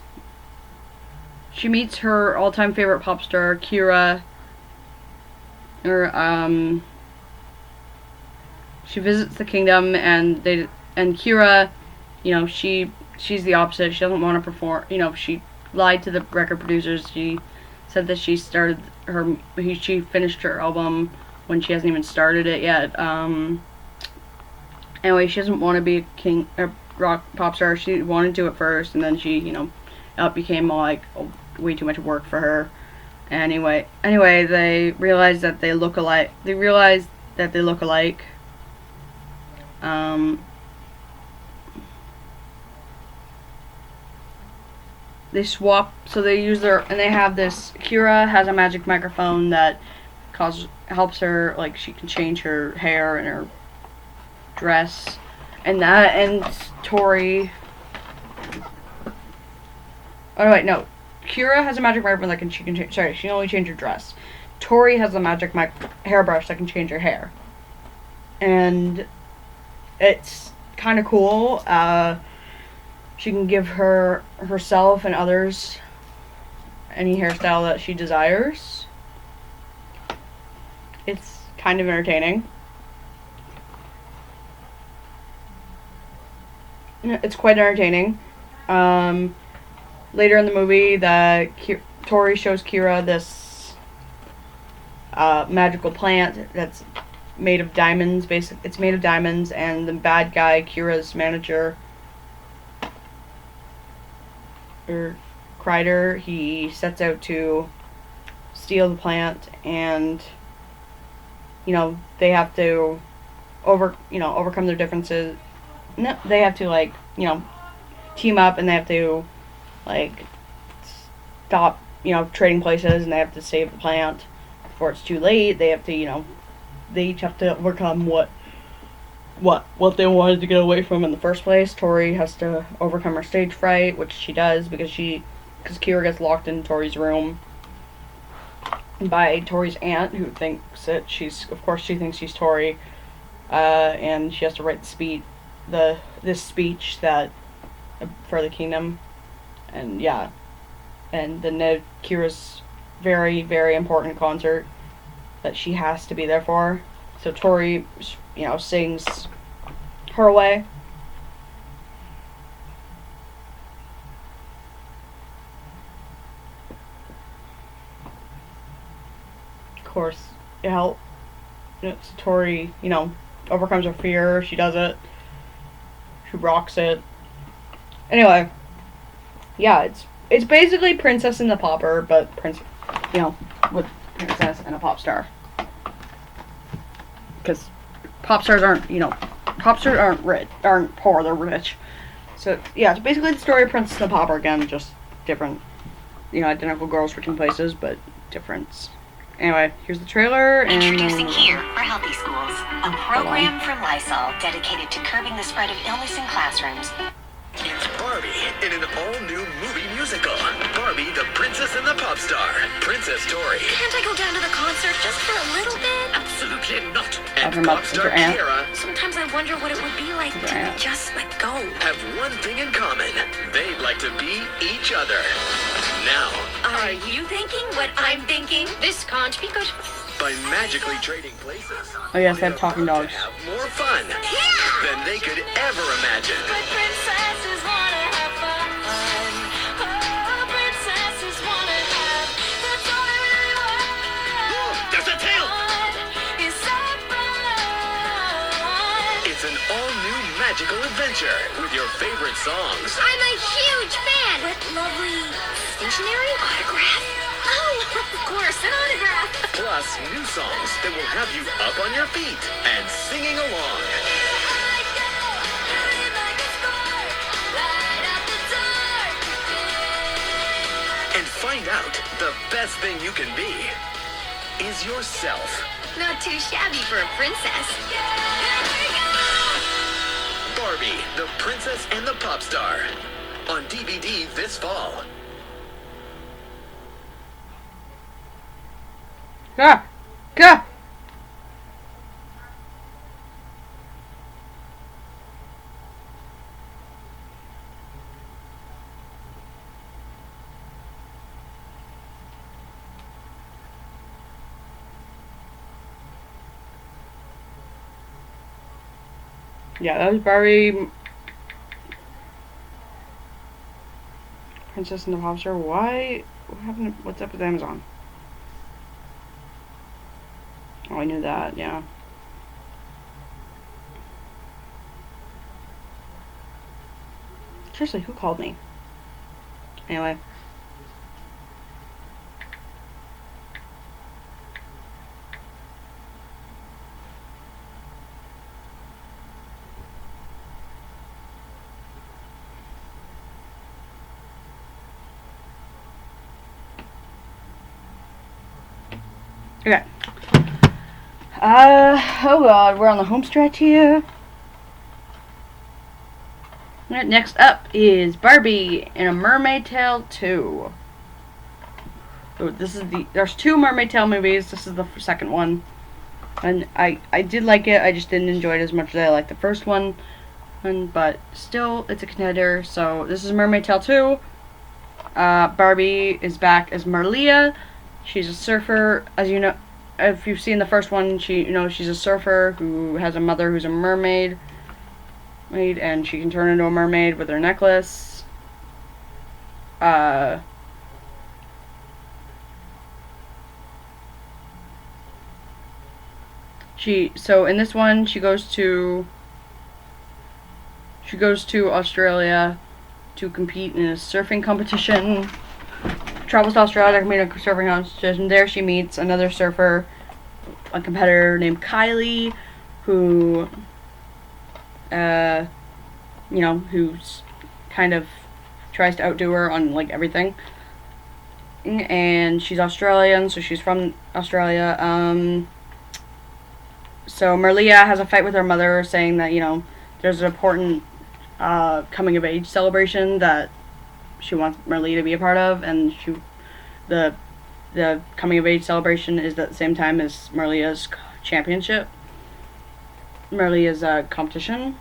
her all-time favorite pop star, Kira. She visits the kingdom, and Kira, she's the opposite. She doesn't want to perform. She lied to the record producers. She said that she finished her album when she hasn't even started it yet. Anyway, she doesn't want to be a rock pop star. She wanted to do it first, and then she, it became like way too much work for her. Anyway, they realized that they look alike. They swap, so they use and they have this. Kira has a magic microphone that helps her, like, she can change her hair and her dress, and Tori. Oh wait, no. Kira has a magic microphone that she can change. Sorry, she can only change her dress. Tori has a magic hairbrush that can change her hair, and it's kind of cool. She can give herself and others any hairstyle that she desires. It's kind of entertaining. It's quite entertaining. Later in the movie, Tori shows Kira this magical plant that's made of diamonds. Basically, it's made of diamonds, and the bad guy, Kira's manager, Kreider, he sets out to steal the plant, and they have to overcome their differences. No, they have to team up, and they have to stop trading places, and they have to save the plant before it's too late. They have to they each have to overcome what they wanted to get away from in the first place. Tori has to overcome her stage fright, which she does because Kira gets locked in Tori's room by Tori's aunt, who thinks that she thinks she's Tori, and she has to write this speech that for the kingdom, and then Kira's very, very important concert that she has to be there for. So Tori, sings her way. Of course, it helps. So Tori, overcomes her fear. She does it. She rocks it. Anyway, it's basically Princess and the Pauper, but with princess and a pop star. Because pop stars aren't rich, aren't poor, they're rich. So it's basically the story of Princess and the Pauper again, just different, identical girls switching places, but difference. Anyway, here's the trailer. Introducing Here for Healthy Schools, a program from Lysol dedicated to curbing the spread of illness in classrooms. It's Barbie. Barbie in an all-new movie musical. Barbie, the Princess and the Pop Star. Princess Tori. Can't I go down to the concert just for a little bit? Absolutely not. Talking And about pop star your aunt. Kiara Sometimes I wonder what it would be like to Right. just let go. have one thing in common. They'd like to be each other. Now, Are you thinking what I'm thinking? This can't be good. by magically trading places, Oh yes, they have they're talking about dogs. to have more fun than they could ever imagine. But princesses wanna have fun. Oh, princesses wanna have. That's all I really want. There's a tail! Is that fun? It's an all-new magical adventure with your favorite songs. I'm a huge fan. What lovely stationery autograph? Oh, of course, an autograph. Plus, new songs that will have you up on your feet and singing along. And find out the best thing you can be is yourself. Not too shabby for a princess. Barbie, the Princess and the Pop Star. On DVD this fall. Go! Go! Yeah, that was Barbie Princess and the Pop Star. Why? What happened? What's up with Amazon? Oh, I knew that, yeah. Seriously, who called me? Anyway. Okay. Oh god, we're on the home stretch here. Alright, next up is Barbie in a Mermaid Tale 2. So this is there's two Mermaid Tale movies. This is the second one. And I did like it, I just didn't enjoy it as much as I liked the first one. But still, it's a contender. So this is Mermaid Tale 2. Barbie is back as Marlia. She's a surfer, as you know. If you've seen the first one, she's a surfer who has a mother who's a mermaid, and she can turn into a mermaid with her necklace. So in this one, she goes to Australia to compete in a surfing competition. Travels to Australia to compete in a surfing competition. There she meets another surfer, a competitor named Kylie, who, who's kind of tries to outdo her on like everything. And she's Australian, so she's from Australia. So Marlia has a fight with her mother, saying that there's an important coming of age celebration that she wants Marlia to be a part of, and the coming of age celebration is at the same time as Marlia's championship. Marlia's competition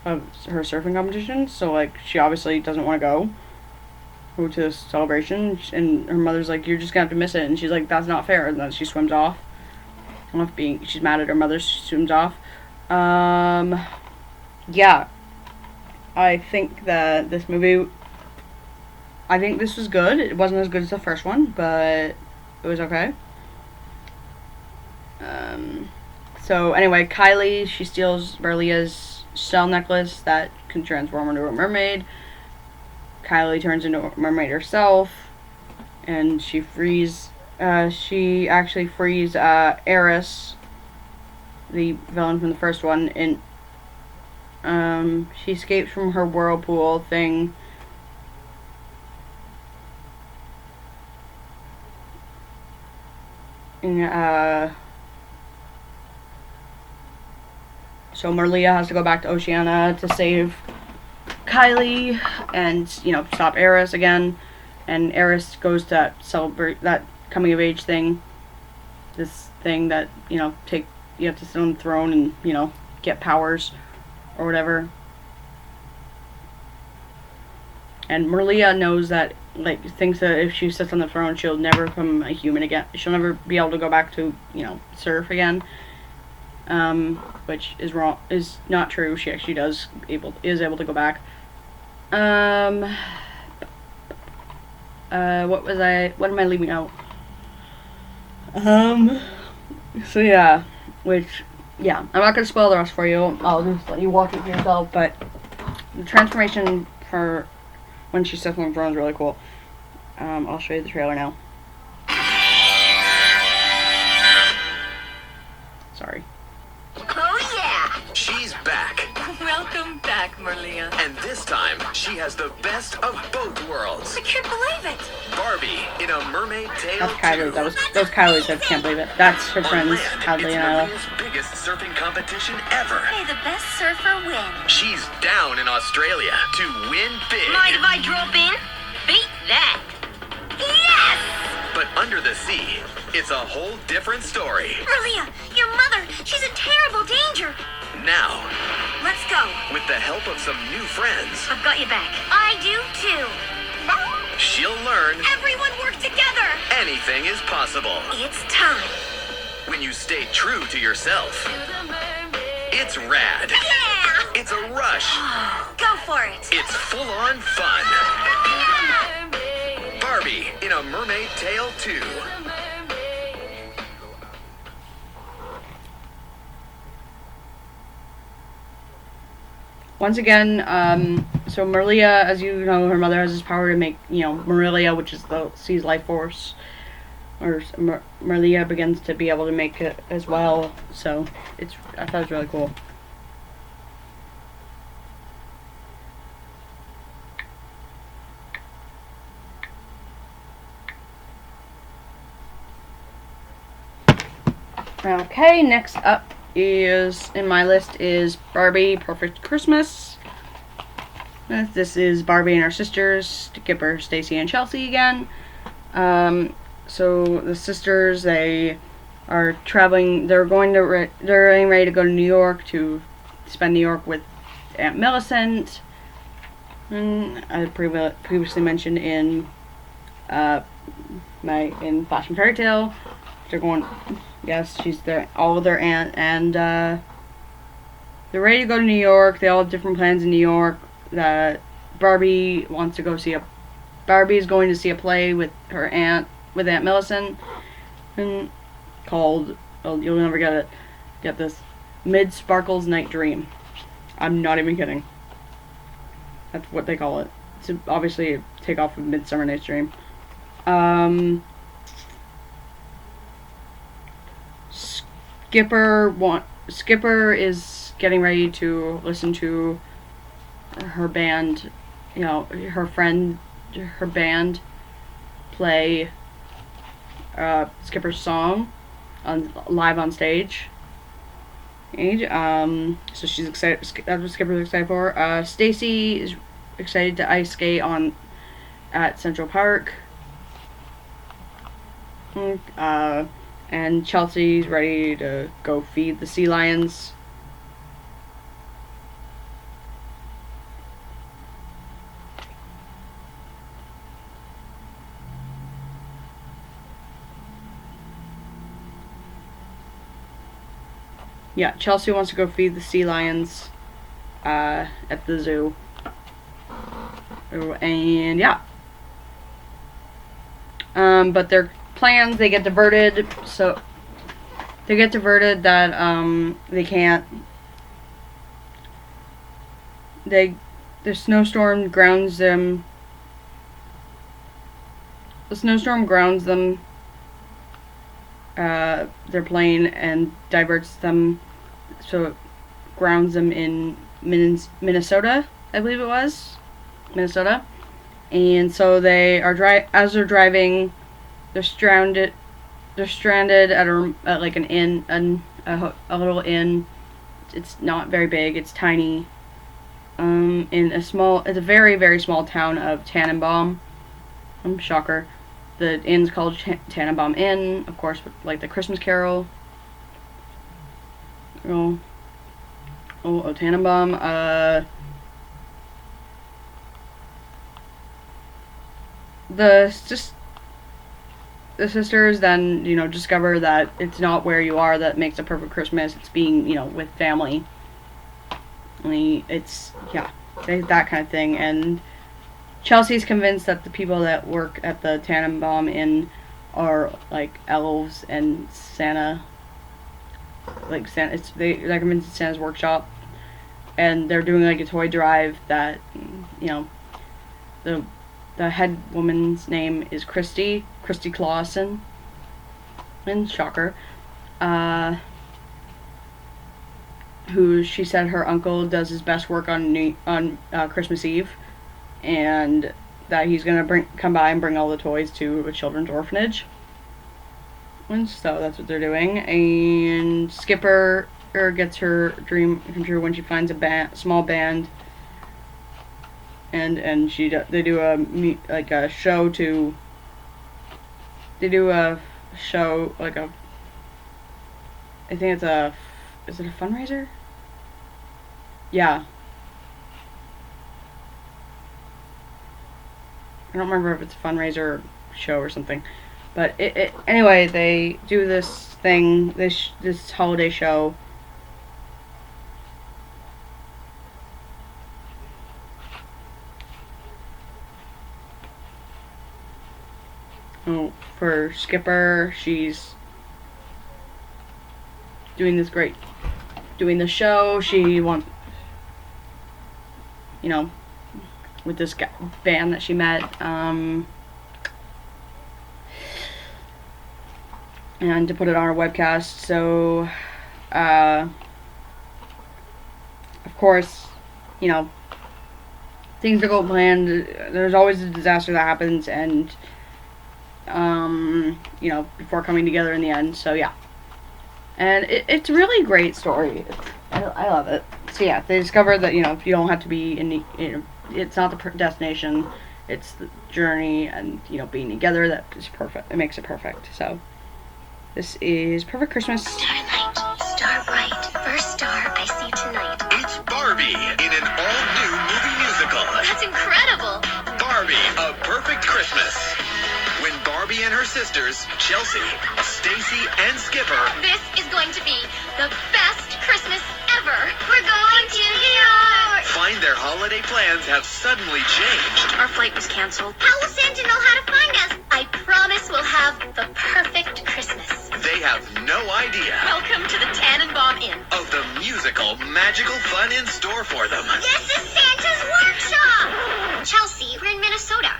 of her surfing competition, so like she obviously doesn't want to go to this celebration, and her mother's like, you're just gonna have to miss it, and she's like, that's not fair, and then she swims off. I don't know if she's mad at her mother, she swims off. Yeah, I think that this movie, I think this was good. It wasn't as good as the first one, but it was okay. So anyway, Kylie, she steals Marlia's shell necklace that can transform into a mermaid. Kylie turns into a mermaid herself, and she actually frees Eris, the villain from the first one, and she escapes from her whirlpool thing. And, so Marlia has to go back to Oceania to save Kylie and, stop Eris again. And Eris goes to celebrate that coming of age thing. This thing that, you have to sit on the throne and, get powers or whatever. And Maria knows that, thinks that if she sits on the throne, she'll never become a human again. She'll never be able to go back to, surf again. Which is wrong, is not true. She actually is able to go back. What am I leaving out? So yeah, I'm not gonna spoil the rest for you. I'll just let you watch it for yourself, but the transformation for when she sits on the throne is really cool. I'll show you the trailer now. Sorry. Oh, yeah. She's back. Welcome back, Maria. And this time, she has the best of both worlds. I can't believe it. Barbie in A Mermaid Tale That's Kylie. 2. That was Kylie said, can't believe it. That's her On friends, land, Hadley it's and Isla. Maria's biggest surfing competition ever. May the best surfer win. She's down in Australia to win big. Mind if I drop in? Beat that. Yes! But under the sea, it's a whole different story. Maria, your mother, she's in terrible danger. Now, Let's go. with the help of some new friends, I've got your back. I do too. she'll learn Everyone work together. anything is possible It's time. when you stay true to yourself. It's rad. Yeah! It's a rush. Go for it. It's full-on fun. Barbie in A Mermaid Tale 2. Once again, so Maria, as you know, her mother has this power to make, Marilia, which is the sea's life force, or Maria begins to be able to make it as well. So I thought it was really cool. Okay, next up in my list is Barbie Perfect Christmas. This is Barbie and her sisters, Skipper, Stacy, and Chelsea again. So the sisters, they are traveling. They're getting ready to go to New York to spend New York with Aunt Millicent. I previously mentioned in Fashion Fairy Tale. They're going. Yes, she's all their aunt, and they're ready to go to New York. They all have different plans in New York. Barbie wants to go see Barbie is going to see a play with her aunt, with Aunt Millicent, called. Oh, you'll never get this. Mid Sparkle's Night Dream. I'm not even kidding. That's what they call it. It's obviously a takeoff of Midsummer Night's Dream. Skipper is getting ready to listen to her band, her band play Skipper's song live on stage. So she's excited. That's what Skipper's excited for. Stacy is excited to ice skate at Central Park. And Chelsea's ready to go feed the sea lions. Yeah, Chelsea wants to go feed the sea lions at the zoo. And yeah. But their plans, they get diverted, so they get diverted that they can't. The snowstorm grounds them. The snowstorm grounds them, their plane, and diverts them, so it grounds them in Minnesota, I believe it was. Minnesota. And so they are as they're driving, they're stranded at like an inn, a little inn. It's not very big, it's tiny. in it's a very, very small town of Tannenbaum. Shocker. The inn's called Tannenbaum Inn, of course, like the Christmas Carol. Tannenbaum. The sisters then, discover that it's not where you are that makes a perfect Christmas. It's being, with family. It's, yeah, that kind of thing. And Chelsea's convinced that the people that work at the Tannenbaum Inn are, like, elves and Santa. Like, they're convinced it's Santa's workshop. And they're doing, like, a toy drive that, the head woman's name is Christy Clausen. And shocker. Who she said her uncle does his best work on Christmas Eve. And that he's gonna come by and bring all the toys to a children's orphanage. And so that's what they're doing. And Skipper gets her dream come true when she finds a small band. And they do a show to. They do a show like a. I think it's a. Is it a fundraiser? Yeah. I don't remember if it's a fundraiser show or something, but anyway, they do this thing, this holiday show. For Skipper, she's doing the show. She wants, with this band that she met, and to put it on her webcast. So, of course, things don't go planned. There's always a disaster that happens, and before coming together in the end. So yeah, and it's a really great story. I love it. So yeah, they discover that you don't have to be in it's not the destination, it's the journey, and being together that is perfect. It makes it perfect. So this is Perfect Christmas. Starlight, star bright, first star I see tonight. It's Barbie in an all-new movie musical. That's incredible. Barbie, A Perfect Christmas. When Barbie and her sisters, Chelsea, Stacy, and Skipper, This is going to be the best Christmas ever. We're going to New York. find their holiday plans have suddenly changed. Our flight was canceled. How will Santa know how to find us? I promise we'll have the perfect Christmas. They have no idea Welcome to the Tannenbaum Inn. of the musical magical fun in store for them. This is Santa's workshop. Chelsea, we're in Minnesota.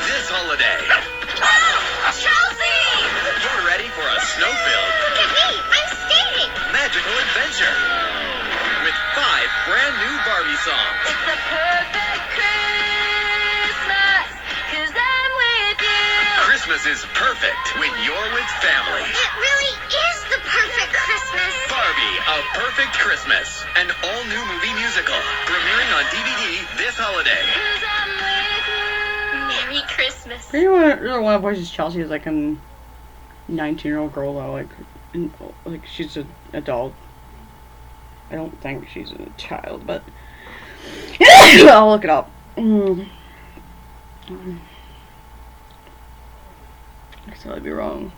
This holiday, Chelsea! you're ready for a snow-filled Look at me, I'm skating. magical adventure with 5 brand new Barbie songs. It's the perfect Christmas, 'cause I'm with you. Christmas is perfect when you're with family. It really is the perfect Christmas. Barbie, A Perfect Christmas, an all-new movie musical, premiering on DVD this holiday. 'Cause I'm with you. Merry Christmas. Really one of voices Chelsea is like a 19-year-old girl though, like she's an adult. I don't think she's a child, but I'll look it up. I could totally be wrong.